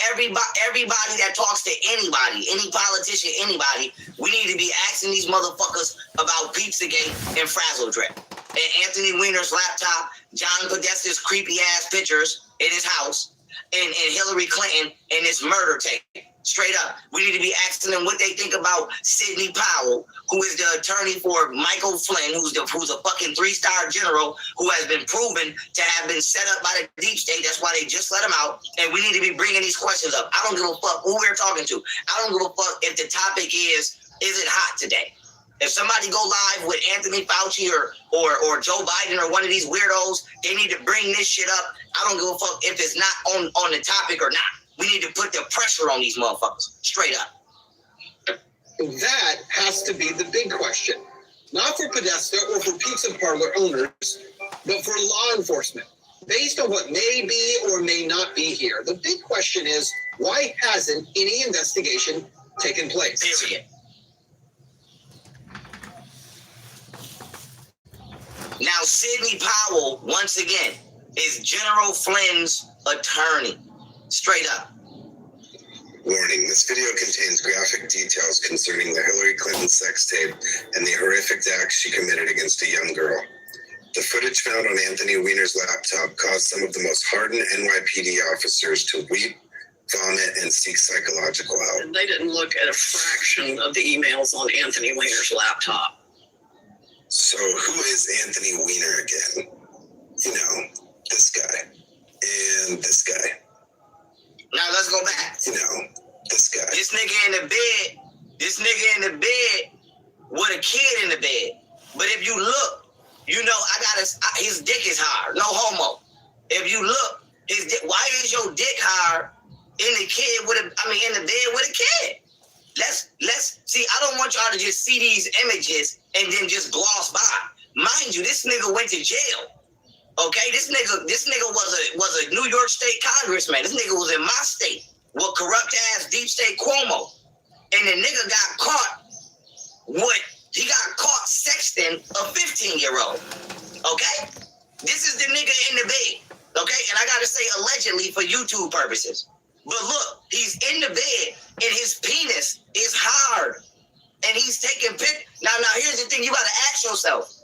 that talks to anybody, any politician, anybody, we need to be asking these motherfuckers about Pizzagate and Frazzle Drip. And Anthony Weiner's laptop, John Podesta's creepy ass pictures in his house, and Hillary Clinton and his murder tape. Straight up. We need to be asking them what they think about Sidney Powell, who is the attorney for Michael Flynn, who's a fucking 3-star general who has been proven to have been set up by the deep state. That's why they just let him out. And we need to be bringing these questions up. I don't give a fuck who we're talking to. I don't give a fuck if the topic is it hot today? If somebody go live with Anthony Fauci or Joe Biden or one of these weirdos, they need to bring this shit up. I don't give a fuck if it's not on the topic or not. We need to put the pressure on these motherfuckers, straight up. That has to be the big question. Not for Podesta or for pizza parlor owners, but for law enforcement. Based on what may be or may not be here, the big question is, why hasn't any investigation taken place? Period. Now, Sidney Powell, once again, is General Flynn's attorney. Straight up. Warning, this video contains graphic details concerning the Hillary Clinton sex tape and the horrific acts she committed against a young girl. The footage found on Anthony Weiner's laptop caused some of the most hardened NYPD officers to weep, vomit, and seek psychological help. They didn't look at a fraction of the emails on Anthony Weiner's laptop. So who is Anthony Weiner again? You know, this guy. And this guy. Now let's go back. You know, this guy. This nigga in the bed with a kid in the bed. But if you look, you know, his dick is hard. No homo. If you look, his dick, why is your dick hard in the bed with a kid? Let's see, I don't want y'all to just see these images and then just gloss by. Mind you, this nigga went to jail. Okay, this nigga was a New York State congressman. This nigga was in my state with corrupt ass deep state Cuomo, and the nigga got caught. He got caught sexting a 15-year-old. Okay, this is the nigga in the bed. Okay, and I gotta say allegedly for YouTube purposes. But look, he's in the bed and his penis is hard, and he's taking pic. Now here's the thing: you gotta ask yourself.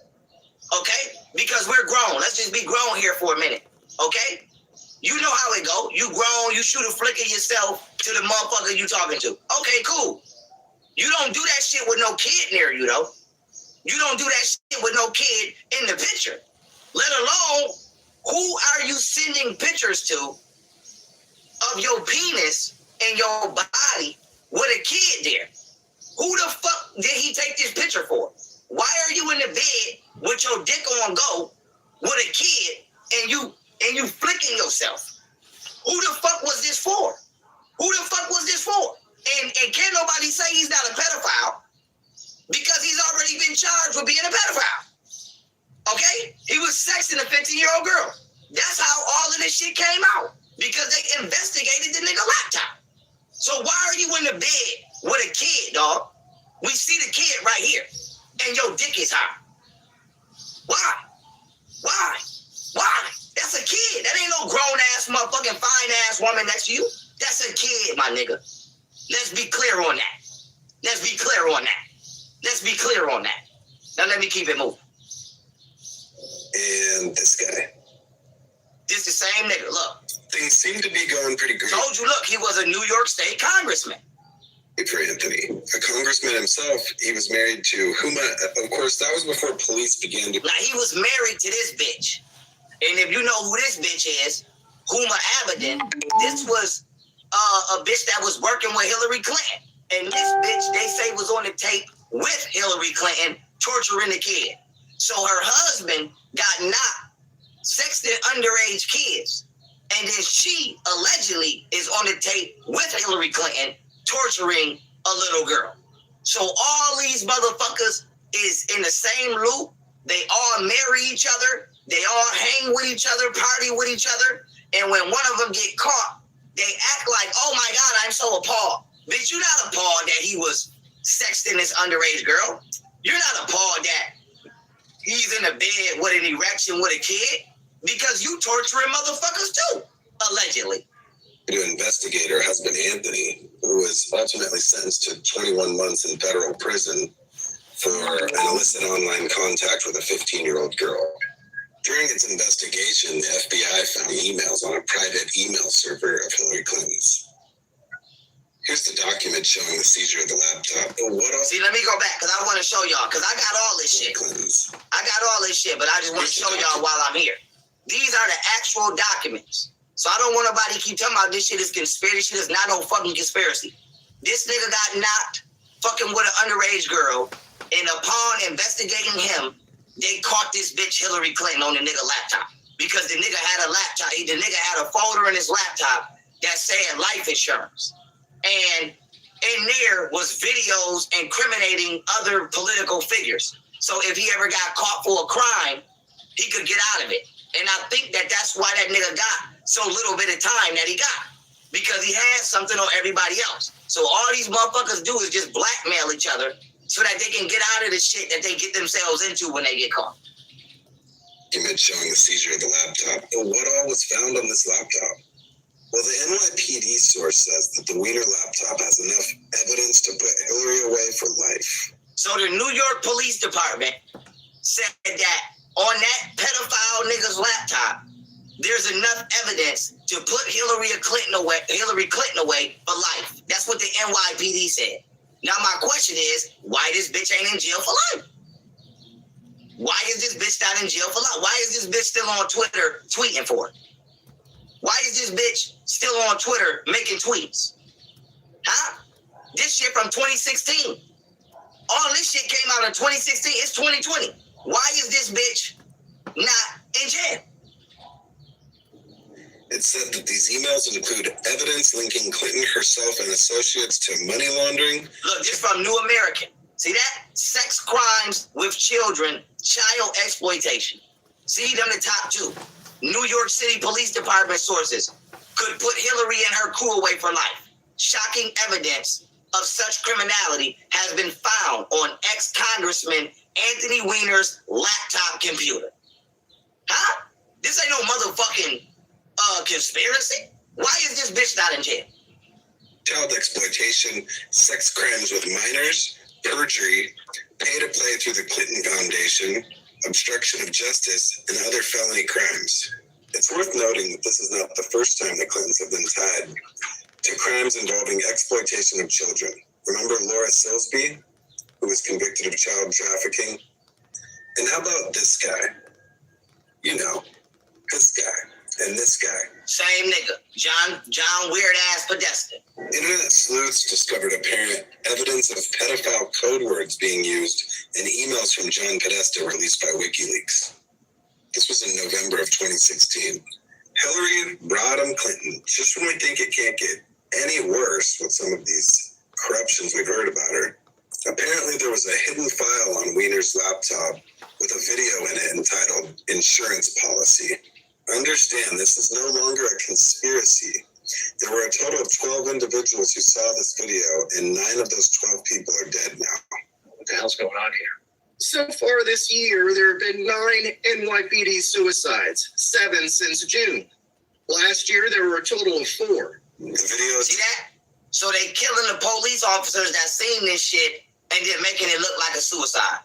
Okay? Because we're grown. Let's just be grown here for a minute. Okay? You know how it go. You grown, you shoot a flick of yourself to the motherfucker you talking to. Okay, cool. You don't do that shit with no kid near you, though. You don't do that shit with no kid in the picture. Let alone, who are you sending pictures to of your penis and your body with a kid there? Who the fuck did he take this picture for? Why are you in the bed with your dick on go with a kid and you flicking yourself? Who the fuck was this for? Who the fuck was this for? And can't nobody say he's not a pedophile because he's already been charged with being a pedophile. Okay? He was sexting a 15-year-old girl. That's how all of this shit came out because they investigated the nigga laptop. So why are you in the bed with a kid, dog? We see the kid right here. And your dick is hard. Why? That's a kid. That ain't no grown-ass motherfucking fine-ass woman next to you. That's a kid, my nigga. Let's be clear on that. Now let me keep it moving. And this guy. This the same nigga, look. Things seem to be going pretty great. Told you, look, he was a New York State congressman. For Anthony, a congressman himself, he was married to Huma. Of course, that was before police began to. Now, he was married to this bitch. And if you know who this bitch is, Huma Abedin, this was a bitch that was working with Hillary Clinton. And this bitch, they say, was on the tape with Hillary Clinton torturing the kid. So her husband got knocked, sexting underage kids. And then she allegedly is on the tape with Hillary Clinton torturing a little girl. So all these motherfuckers is in the same loop. They all marry each other. They all hang with each other, party with each other. And when one of them get caught, they act like, oh my God, I'm so appalled. Bitch, you're not appalled that he was sexting this underage girl. You're not appalled that he's in a bed with an erection with a kid, because you torturing motherfuckers too, allegedly. To investigate her husband, Anthony, who was ultimately sentenced to 21 months in federal prison for an illicit online contact with a 15-year-old girl. During its investigation, the FBI found emails on a private email server of Hillary Clinton's. Here's the document showing the seizure of the laptop. See, let me go back, because I want to show y'all, because I got all this shit. I got all this shit, but I just want to show y'all while I'm here. These are the actual documents. So I don't want nobody to keep talking about this shit is conspiracy. This shit is not no fucking conspiracy. This nigga got knocked fucking with an underage girl, and upon investigating him, they caught this bitch Hillary Clinton on the nigga laptop. Because the nigga had a laptop. The nigga had a folder in his laptop that said life insurance. And in there was videos incriminating other political figures. So if he ever got caught for a crime, he could get out of it. And I think that that's why that nigga got so little bit of time that he got. Because he had something on everybody else. So all these motherfuckers do is just blackmail each other so that they can get out of the shit that they get themselves into when they get caught. Document showing the seizure of the laptop. But what all was found on this laptop? Well, the NYPD source says that the Weiner laptop has enough evidence to put Hillary away for life. So the New York Police Department said that on that pedophile nigga's laptop, there's enough evidence to put Hillary Clinton away for life. That's what the NYPD said. Now my question is, why this bitch ain't in jail for life? Why is this bitch not in jail for life? Why is this bitch still on Twitter tweeting for it? Why is this bitch still on Twitter making tweets? Huh? This shit from 2016. All this shit came out in 2016. It's 2020. Why is this bitch not in jail? It said that these emails include evidence linking Clinton herself and associates to money laundering. Look, this from New American. See that? Sex crimes with children, child exploitation. See them the top two. New York City Police Department sources could put Hillary and her crew away for life. Shocking evidence of such criminality has been found on ex-Congressman Anthony Weiner's laptop computer. Huh? This ain't no motherfucking conspiracy. Why is this bitch not in jail? Child exploitation, sex crimes with minors, perjury, pay to play through the Clinton Foundation, obstruction of justice, and other felony crimes. It's worth noting that this is not the first time the Clintons have been tied to crimes involving exploitation of children. Remember Laura Silsby, who was convicted of child trafficking? And how about this guy? You know, this guy and this guy. Same nigga, John Weird Ass Podesta. Internet sleuths discovered apparent evidence of pedophile code words being used in emails from John Podesta released by WikiLeaks. This was in November of 2016. Hillary Rodham Clinton, just when we think it can't get any worse with some of these corruptions we've heard about her, apparently there was a hidden file on Weiner's laptop with a video in it entitled Insurance Policy. Understand, this is no longer a conspiracy. There were a total of 12 individuals who saw this video, and 9 of those 12 people are dead now. What the hell's going on here? So far this year, there have been 9 NYPD suicides, 7 since June. Last year, there were a total of 4. The video See that? So they killing the police officers that seen this shit and then making it look like a suicide.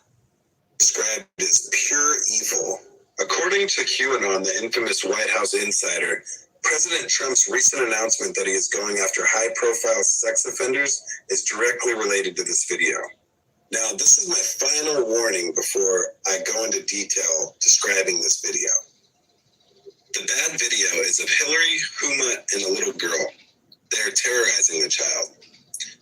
Described as pure evil. According to QAnon, the infamous White House insider, President Trump's recent announcement that he is going after high-profile sex offenders is directly related to this video. Now, this is my final warning before I go into detail describing this video. The bad video is of Hillary, Huma, and a little girl. They are terrorizing the child.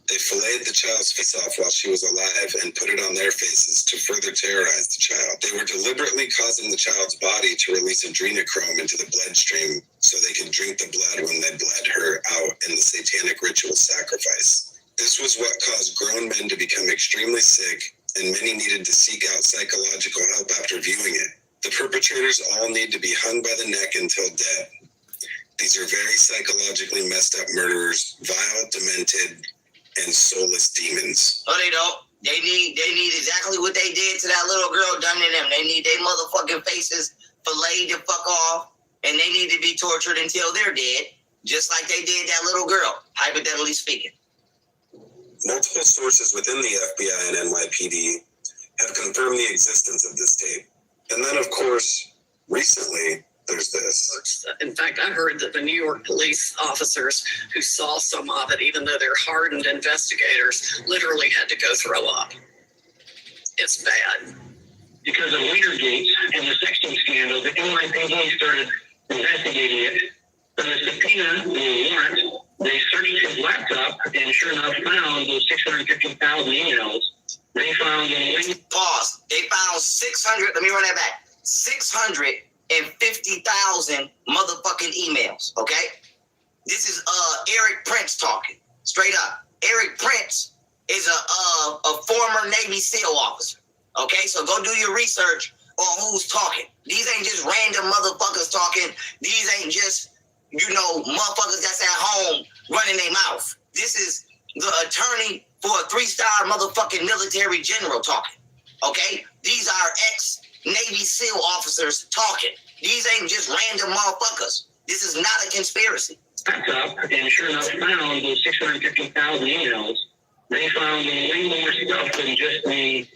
They filleted the child's face off while she was alive and put it on their faces to further terrorize the child. They were deliberately causing the child's body to release adrenochrome into the bloodstream so they could drink the blood when they bled her out in the satanic ritual sacrifice. This was what caused grown men to become extremely sick, and many needed to seek out psychological help after viewing it. The perpetrators all need to be hung by the neck until dead. These are very psychologically messed up murderers, vile, demented, and soulless demons. Oh, they don't. They need exactly what they did to that little girl done to them. They need their motherfucking faces filleted the fuck off, and they need to be tortured until they're dead, just like they did that little girl, hypothetically speaking. Multiple sources within the FBI and NYPD have confirmed the existence of this tape. And then, of course, recently, there's this. In fact, I heard that the New York police officers who saw some of it, even though they're hardened investigators, literally had to go throw up. It's bad. Because of Weinergate and the sexting scandal, the NYPD started investigating it. So the subpoena, the warrant, they searched his laptop and sure enough found those 650,000 emails. They found Pause. They found 600, let me run that back. 650,000 motherfucking emails, okay? This is Eric Prince talking, straight up. Eric Prince is a former Navy SEAL officer, okay? So go do your research on who's talking. These ain't just random motherfuckers talking. These ain't just, motherfuckers that's at home running their mouth. This is the attorney for a 3-star motherfucking military general talking, okay? These are ex-Navy SEAL officers talking. These ain't just random motherfuckers. This is not a conspiracy. Laptop and sure enough found those 650,000 emails. They found way more stuff than just the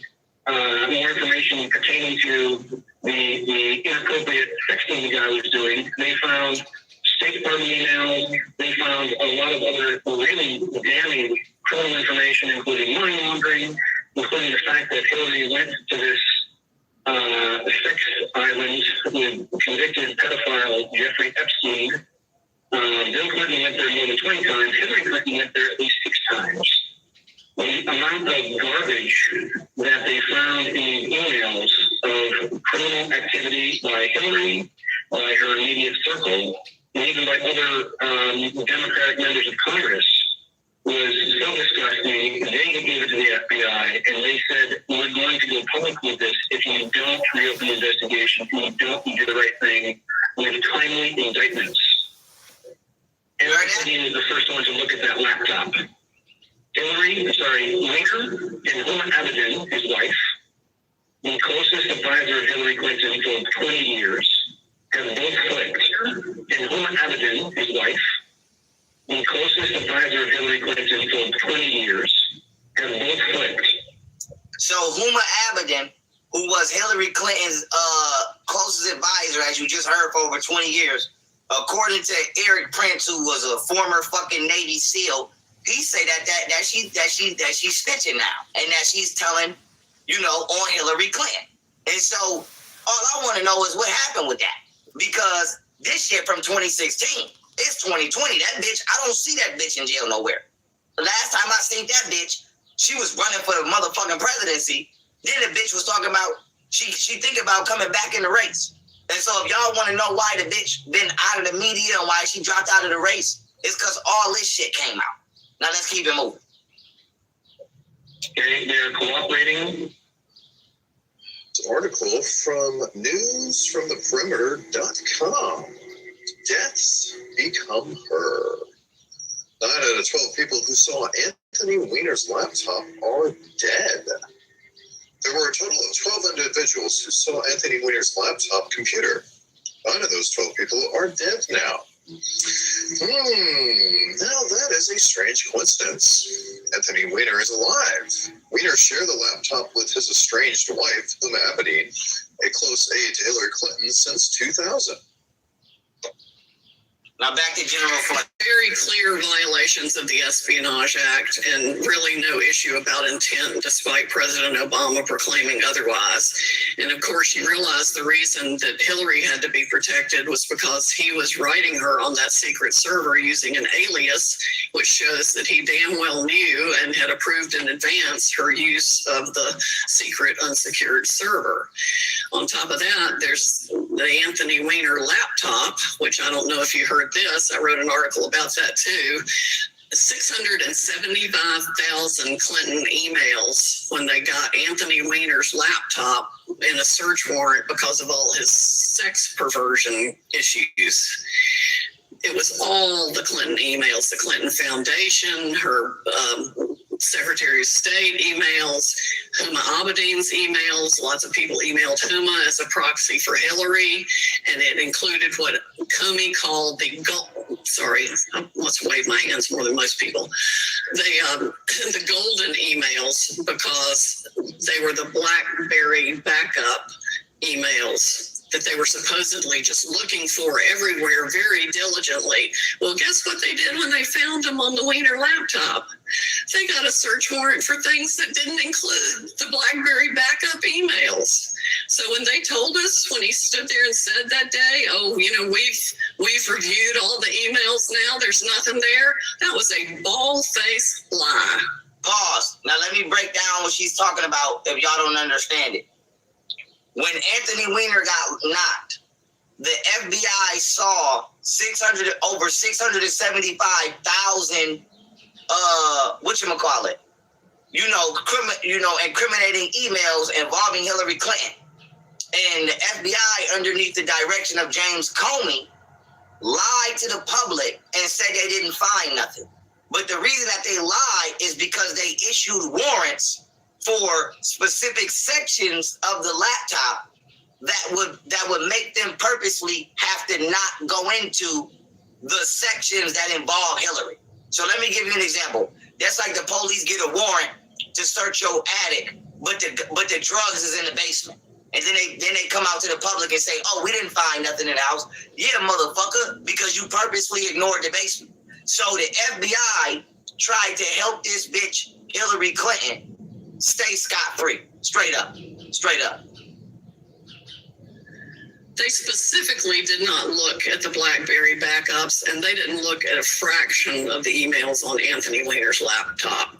more information pertaining to the inappropriate sexting the guy was doing. They found State Department emails. They found a lot of other really damning criminal information, including money laundering, including the fact that Hillary went to this sex island with convicted pedophile Jeffrey Epstein. Bill Clinton went there more than 20 times. Hillary Clinton went there at least 6 times. The amount of garbage that they found in the emails of criminal activity by Hillary, by her immediate circle, and even by other Democratic members of Congress was so disgusting. They gave it to the FBI, and they said, we're going to go public with this if you don't reopen the investigation, if you don't do the right thing with timely indictments. And Epstein is the first one to look at that laptop. Weiner and Huma Abedin, his wife, the closest advisor of Hillary Clinton for 20 years, have both flipped. And Huma Abedin, his wife, the closest advisor of Hillary Clinton for 20 years, have both flipped. So Huma Abedin, who was Hillary Clinton's closest advisor, as you just heard, for over 20 years, according to Eric Prince, who was a former fucking Navy SEAL, he say that she's snitching now, and that she's telling, on Hillary Clinton. And so all I want to know is what happened with that, because this shit from 2016, it's 2020. That bitch, I don't see that bitch in jail nowhere. The last time I seen that bitch, she was running for the motherfucking presidency. Then the bitch was talking about she thinking about coming back in the race. And so if y'all want to know why the bitch been out of the media and why she dropped out of the race, it's because all this shit came out. Now let's keep it moving. They're cooperating. It's an article from newsfromtheperimeter.com. Deaths become her. 9 out of 12 people who saw Anthony Weiner's laptop are dead. There were a total of 12 individuals who saw Anthony Weiner's laptop computer. 9 of those 12 people are dead now. Now that is a strange coincidence. Anthony Weiner is alive. Weiner shared the laptop with his estranged wife, Huma Abedin, a close aide to Hillary Clinton since 2000. Now back to General Flynn. very clear violations of the Espionage Act and really no issue about intent, despite President Obama proclaiming otherwise. And of course, you realize the reason that Hillary had to be protected was because he was writing her on that secret server using an alias, which shows that he damn well knew and had approved in advance her use of the secret unsecured server. On top of that, there's the Anthony Weiner laptop, which I don't know if you heard this. I wrote an article about that too. 675,000 Clinton emails when they got Anthony Weiner's laptop in a search warrant because of all his sex perversion issues. It was all the Clinton emails, the Clinton Foundation, her Secretary of State emails, Huma Abedin's emails. Lots of people emailed Huma as a proxy for Hillary, and it included what Comey called the I must wave my hands more than most people. The golden emails, because they were the BlackBerry backup emails that they were supposedly just looking for everywhere very diligently. Well, guess what they did when they found them on the Weiner laptop? They got a search warrant for things that didn't include the BlackBerry backup emails. So when they told us, when he stood there and said that day, oh, you know, we've reviewed all the emails now, there's nothing there, that was a bald-faced lie. Pause. Now let me break down what she's talking about if y'all don't understand it. When Anthony Weiner got knocked, the FBI saw over 675,000 incriminating emails involving Hillary Clinton. And the FBI, underneath the direction of James Comey, lied to the public and said they didn't find nothing. But the reason that they lied is because they issued warrants for specific sections of the laptop that would make them purposely have to not go into the sections that involve Hillary. So let me give you an example. That's like the police get a warrant to search your attic, but the drugs is in the basement. And then they come out to the public and say, oh, we didn't find nothing in the house. Yeah, motherfucker, because you purposely ignored the basement. So the FBI tried to help this bitch, Hillary Clinton, stay scot-free. Straight up. They specifically did not look at the BlackBerry backups, and they didn't look at a fraction of the emails on Anthony Weiner's laptop.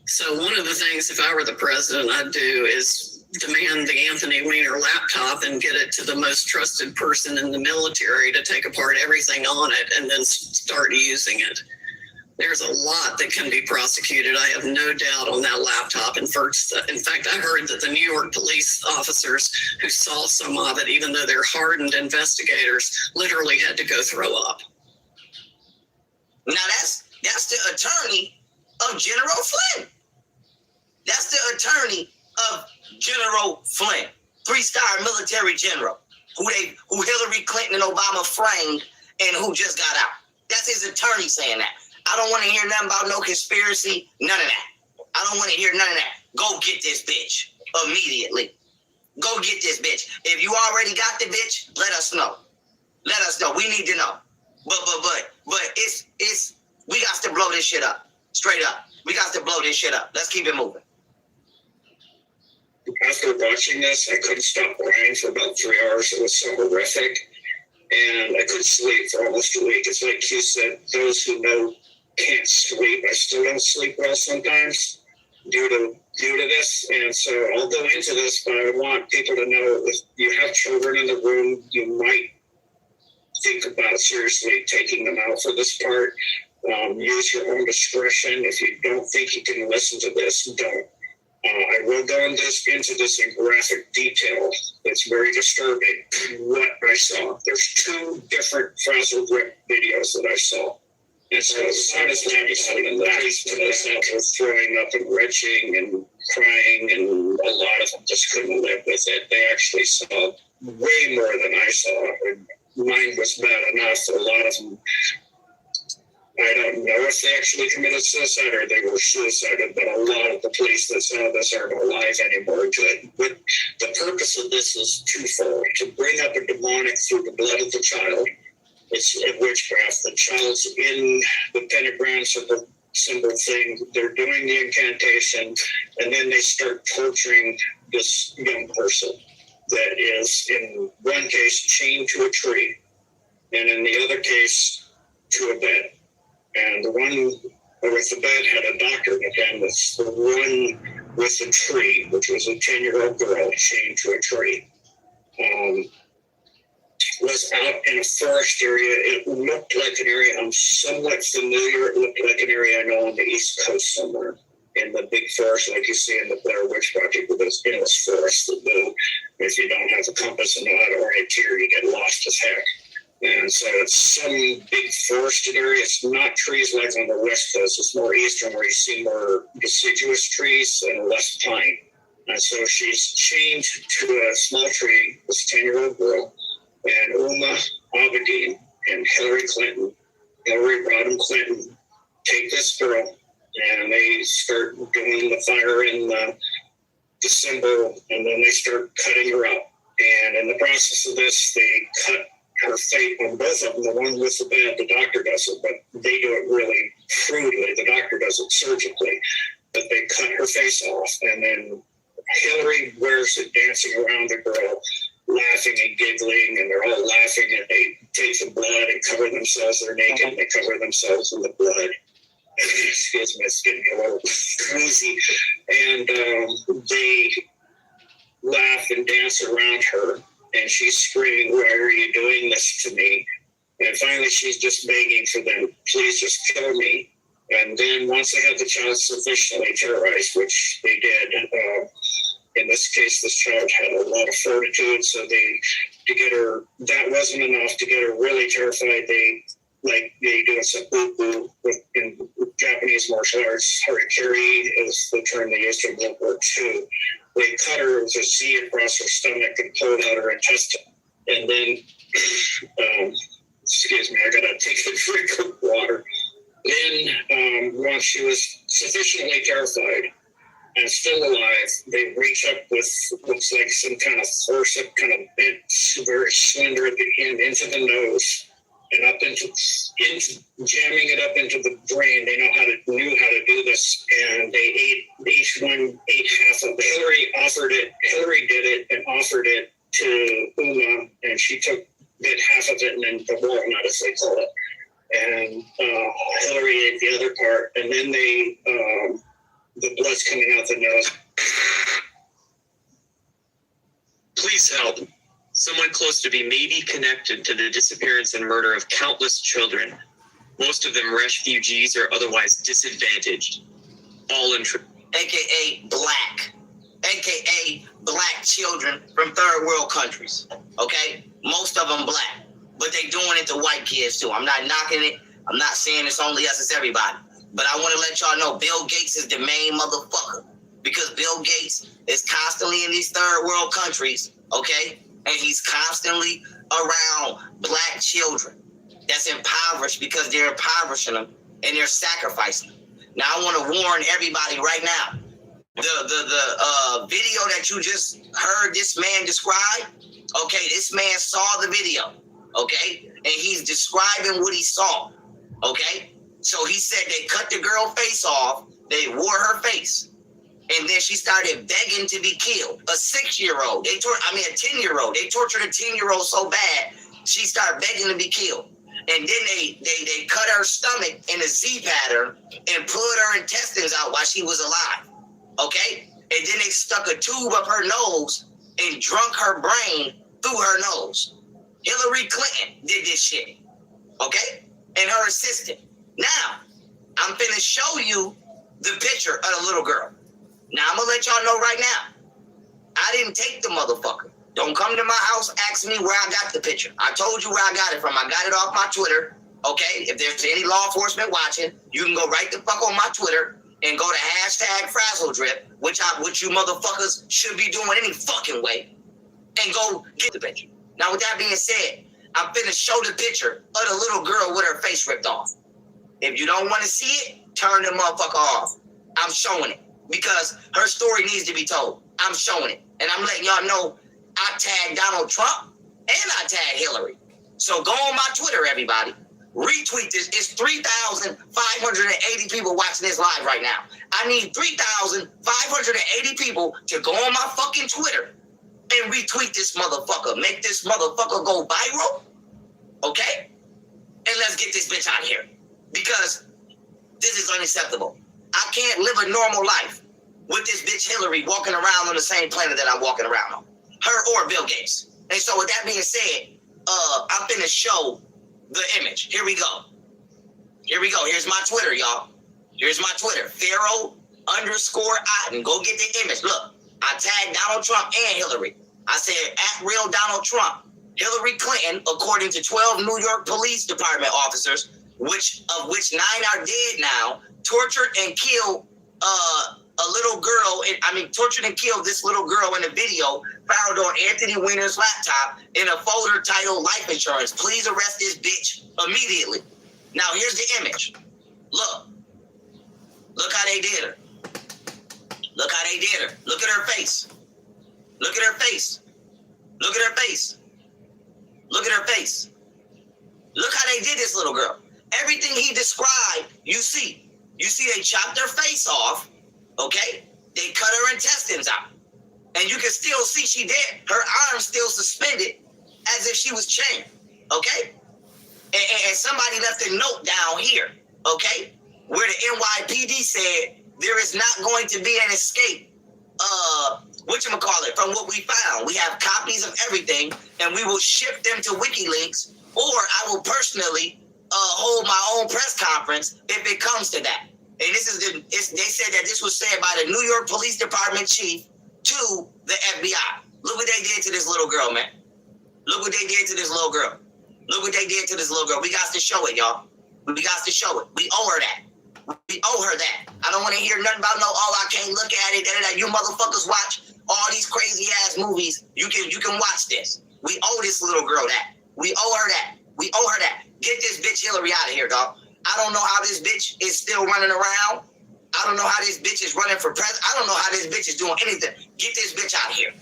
So one of the things, if I were the president, I'd do is demand the Anthony Weiner laptop and get it to the most trusted person in the military to take apart everything on it and then start using it. There's a lot that can be prosecuted, I have no doubt, on that laptop. In fact, I heard that the New York police officers who saw some of it, even though they're hardened investigators, literally had to go throw up. Now that's the attorney of General Flynn. That's the attorney of General Flynn, 3-star military general, who Hillary Clinton and Obama framed and who just got out. That's his attorney saying that. I don't want to hear nothing about no conspiracy, none of that. I don't want to hear none of that. Go get this bitch immediately. Go get this bitch. If you already got the bitch, let us know. Let us know. We need to know. But it's we got to blow this shit up. Straight up. We got to blow this shit up. Let's keep it moving. After watching this, I couldn't stop crying for about 3 hours. It was so horrific. And I couldn't sleep for almost a week. It's like you said, those who know can't sleep. I still don't sleep well sometimes due to this. And so I'll go into this, but I want people to know if you have children in the room, you might think about seriously taking them out for this part. Use your own discretion. If you don't think you can listen to this, don't. I will go into this in graphic detail. It's very disturbing what I saw. There's 2 different frazzle grip videos that I saw. And so simultaneously, and the police were throwing up and retching and crying, and a lot of them just couldn't live with it. They actually saw way more than I saw. And mine was bad enough. A lot of them, I don't know if they actually committed suicide or they were suicided, but a lot of the police that saw this aren't alive anymore. But the purpose of this is twofold: to bring up a demonic through the blood of the child, It's a witchcraft. The child's in the pentagram symbol thing. They're doing the incantation, and then they start torturing this young person that is, in one case, chained to a tree, and in the other case, to a bed. And the one with the bed had a doctor in the canvas. The one with the tree, which was a 10-year-old girl chained to a tree, was out in a forest area. It looked like an area I'm somewhat familiar. It looked like an area I know on the East Coast somewhere, in the big forest like you see in the Blair Witch Project, with those endless forests that do. If you don't have a compass and know how to orienteer, you get lost as heck. And so it's some big forested area. It's not trees like on the West Coast. It's more eastern, where you see more deciduous trees and less pine. And so she's chained to a small tree, this 10-year-old girl, and Uma Abedin and Hillary Rodham Clinton take this girl, and they start doing the fire in the symbol, and then they start cutting her up. And in the process of this, they cut her face on both of them. The one with the bed, the doctor does it, but they do it really crudely. The doctor does it surgically. But they cut her face off, and then Hillary wears it dancing around the girl, laughing and giggling, and they're all laughing, and they take the blood and cover themselves. They're naked, and they cover themselves in the blood. Excuse me, it's getting a little crazy. And they laugh and dance around her, and she's screaming, "Why are you doing this to me?" And finally, she's just begging for them, "Please just kill me." And then once they have the child sufficiently terrorized, which they did, in this case, this child had a lot of fortitude, so to get her, that wasn't enough. To get her really terrified, they do some boo-boo in Japanese martial arts. Harikiri is the term they used in World War II. They cut her with a Z across her stomach and pulled out her intestine. And then, excuse me, I gotta take a drink of water. Then, once she was sufficiently terrified and still alive, they reach up with looks like some kind of forceps, kind of bent, very slender at the end, into the nose and up into jamming it up into the brain. They knew how to do this, and they each one ate half of it. Hillary did it and offered it to Uma, and she did half of it, and then the walnut, as they call it. And Hillary ate the other part, and then the blood's coming out the nose. Please help. Someone close to me may be connected to the disappearance and murder of countless children, most of them refugees or otherwise disadvantaged. All in AKA black children from third world countries. Okay? Most of them black. But they doing it to white kids too. I'm not knocking it. I'm not saying it's only us, it's everybody. But I want to let y'all know Bill Gates is the main motherfucker. Because Bill Gates is constantly in these third world countries, okay? And he's constantly around black children that's impoverished because they're impoverishing them and they're sacrificing them. Now, I want to warn everybody right now. The video that you just heard this man describe, okay, this man saw the video, okay? And he's describing what he saw, okay? So he said they cut the girl face off, they wore her face, and then she started begging to be killed. A 6-year-old, a 10-year-old. They tortured a 10-year-old so bad, she started begging to be killed. And then they cut her stomach in a Z pattern and pulled her intestines out while she was alive, okay? And then they stuck a tube up her nose and drunk her brain through her nose. Hillary Clinton did this shit, okay? And her assistant. Now, I'm finna show you the picture of the little girl. Now, I'm gonna let y'all know right now, I didn't take the motherfucker. Don't come to my house, ask me where I got the picture. I told you where I got it from. I got it off my Twitter, okay? If there's any law enforcement watching, you can go right the fuck on my Twitter and go to #FrazzleDrip, which you motherfuckers should be doing any fucking way, and go get the picture. Now, with that being said, I'm finna show the picture of the little girl with her face ripped off. If you don't want to see it, turn the motherfucker off. I'm showing it because her story needs to be told. I'm showing it. And I'm letting y'all know I tagged Donald Trump and I tagged Hillary. So go on my Twitter, everybody. Retweet this. It's 3,580 people watching this live right now. I need 3,580 people to go on my fucking Twitter and retweet this motherfucker. Make this motherfucker go viral. Okay? And let's get this bitch out of here. Because this is unacceptable. I can't live a normal life with this bitch Hillary walking around on the same planet that I'm walking around on. Her or Bill Gates. And so with that being said, I'm finna show the image. Here we go. Here we go. Here's my Twitter, y'all. Here's my Twitter. Pharaoh_Otten. Go get the image. Look, I tagged Donald Trump and Hillary. I said, @real Donald Trump. Hillary Clinton, according to 12 New York Police Department officers, of which 9 are dead now, tortured and killed a little girl. Tortured and killed this little girl in a video found on Anthony Weiner's laptop in a folder titled Life Insurance. Please arrest this bitch immediately. Now, here's the image. Look. Look how they did her. Look how they did her. Look at her face. Look at her face. Look at her face. Look at her face. Look how they did this little girl. Everything he described, you see. You see they chopped her face off, okay? They cut her intestines out. And you can still see she dead. Her arms still suspended as if she was chained, okay? And somebody left a note down here, okay? Where the NYPD said there is not going to be an escape, from what we found. We have copies of everything, and we will ship them to WikiLeaks, or I will personally hold my own press conference if it comes to that. And they said that this was said by the New York Police Department chief to the FBI. Look what they did to this little girl, man. Look what they did to this little girl. Look what they did to this little girl. We got to show it, y'all. We got to show it. We owe her that. We owe her that. I don't want to hear nothing about I can't look at it. You motherfuckers watch all these crazy ass movies. You can watch this. We owe this little girl that. We owe her that. We owe her that. Get this bitch Hillary out of here, dog. I don't know how this bitch is still running around. I don't know how this bitch is running for president. I don't know how this bitch is doing anything. Get this bitch out of here.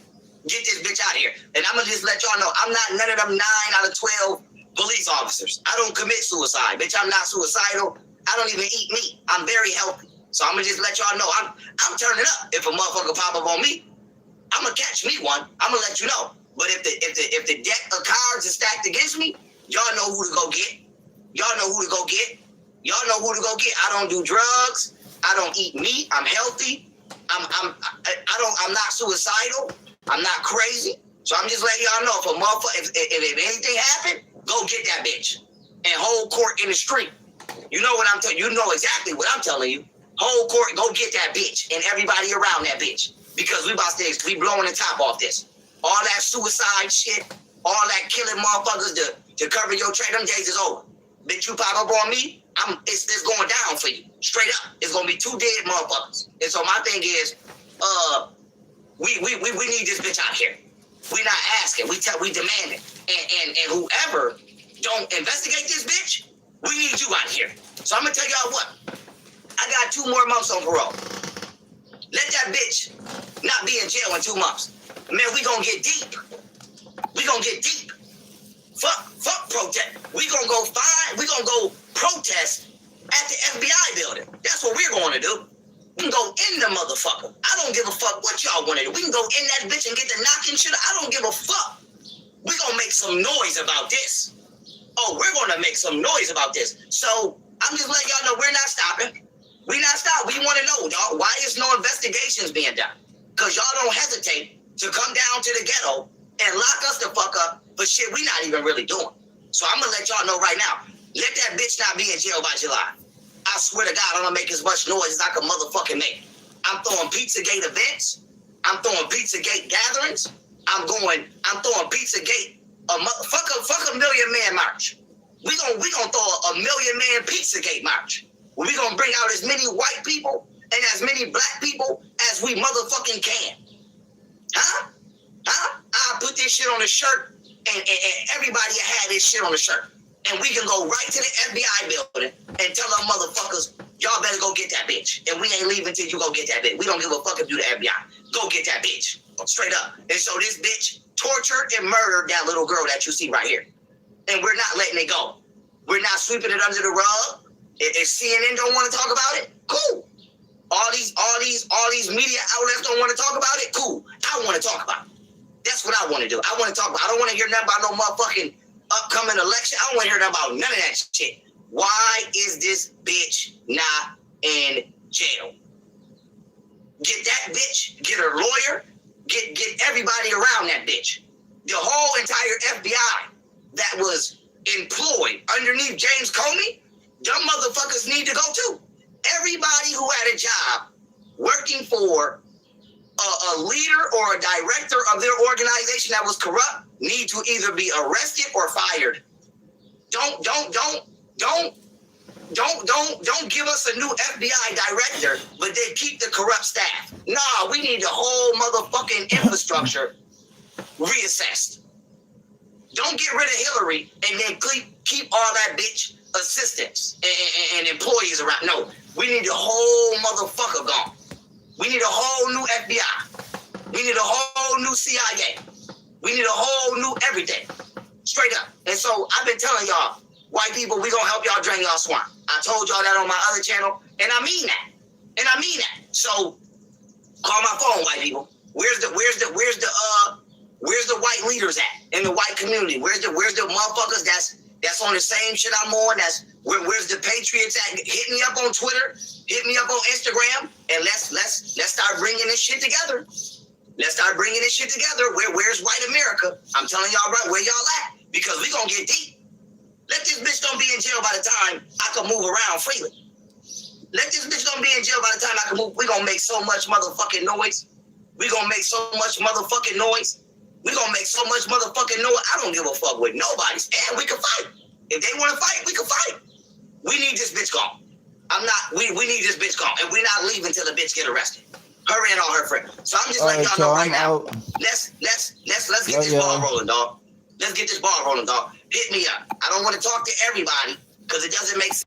Get this bitch out of here. And I'm going to just let y'all know, I'm not none of them 9 out of 12 police officers. I don't commit suicide. Bitch, I'm not suicidal. I don't even eat meat. I'm very healthy. So I'm going to just let y'all know, I'm turning up. If a motherfucker pop up on me, I'm going to catch me one. I'm going to let you know. But if the deck of cards is stacked against me, y'all know who to go get. Y'all know who to go get. Y'all know who to go get. I don't do drugs. I don't eat meat. I'm healthy. I'm not suicidal. I'm not crazy. So I'm just letting y'all know, if a motherfucker, if anything happened, go get that bitch and hold court in the street. You know what I'm telling you. You know exactly what I'm telling you. Hold court, go get that bitch and everybody around that bitch, because we blowing the top off this. All that suicide shit, all that killing motherfuckers to cover your trade, them days is over. Bitch, you pop up on me, it's going down for you. Straight up. It's gonna be 2 dead motherfuckers. And so my thing is, we need this bitch out here. We not asking, we demand it. And whoever don't investigate this bitch, we need you out here. So I'm gonna tell y'all what. I got 2 more months on parole. Let that bitch not be in jail in 2 months. Man, we gonna get deep. We gonna get deep. Fuck protest. We gonna go protest at the FBI building. That's what we're going to do. We can go in the motherfucker. I don't give a fuck what y'all want to do. We can go in that bitch and get the knocking shit. I don't give a fuck. We gonna make some noise about this. Oh, we're gonna make some noise about this. So I'm just letting y'all know we're not stopping. We not stopping. We want to know, dog, why is no investigations being done? Because y'all don't hesitate to come down to the ghetto and lock us the fuck up for shit we not even really doing. So I'm gonna let y'all know right now. Let that bitch not be in jail by July. I swear to God, I'm gonna make as much noise as I can motherfucking make. I'm throwing Pizzagate events. I'm throwing Pizzagate gatherings. I'm throwing Pizzagate fuck a million man march. We gonna throw a million man Pizzagate march. We gonna bring out as many white people and as many black people as we motherfucking can. Huh? I'll put this shit on a shirt and everybody had this shit on the shirt. And we can go right to the FBI building and tell them motherfuckers, y'all better go get that bitch. And we ain't leaving till you go get that bitch. We don't give a fuck if you the FBI. Go get that bitch. Straight up. And so this bitch tortured and murdered that little girl that you see right here. and we're not letting it go. We're not sweeping it under the rug. If CNN don't want to talk about it, cool. All these media outlets don't want to talk about it, cool. I want to talk about it. That's what I want to do. I want to talk about. I don't want to hear nothing about no motherfucking upcoming election. I don't want to hear nothing about none of that shit. Why is this bitch not in jail? Get that bitch. Get her lawyer. Get everybody around that bitch. The whole entire FBI that was employed underneath James Comey, them motherfuckers need to go too. Everybody who had a job working for a leader or a director of their organization that was corrupt need to either be arrested or fired. Don't give us a new FBI director, but then keep the corrupt staff. Nah, we need the whole motherfucking infrastructure reassessed. Don't get rid of Hillary and then keep all that bitch assistants and employees around. No, we need the whole motherfucker gone. We need a whole new FBI. We need a whole new CIA. We need a whole new everything. Straight up. And so I've been telling y'all, white people, we gonna help y'all drain y'all swamp. I told y'all that on my other channel, and I mean that. And I mean that. So call my phone, white people. Where's the white leaders at in the white community? Where's the motherfuckers that's on the same shit I'm on? Where's the patriots at? Hit me up on Twitter, hit me up on Instagram, and let's start bringing this shit together. Let's start bringing this shit together. Where's white America? I'm telling y'all right where y'all at, because we gonna get deep. Let this bitch don't be in jail by the time I can move around freely. Let this bitch don't be in jail by the time I can move. We gonna make so much motherfucking noise. We gonna make so much motherfucking noise. We gonna make so much motherfucking noise. I don't give a fuck with nobody's. And we can fight. If they want to fight, we can fight. We need this bitch gone. We need this bitch gone. And we're not leaving till the bitch get arrested. Her and all her friends. So I'm just letting y'all know right now. Let's get this ball rolling, dog. Let's get this ball rolling, dog. Hit me up. I don't want to talk to everybody because it doesn't make sense.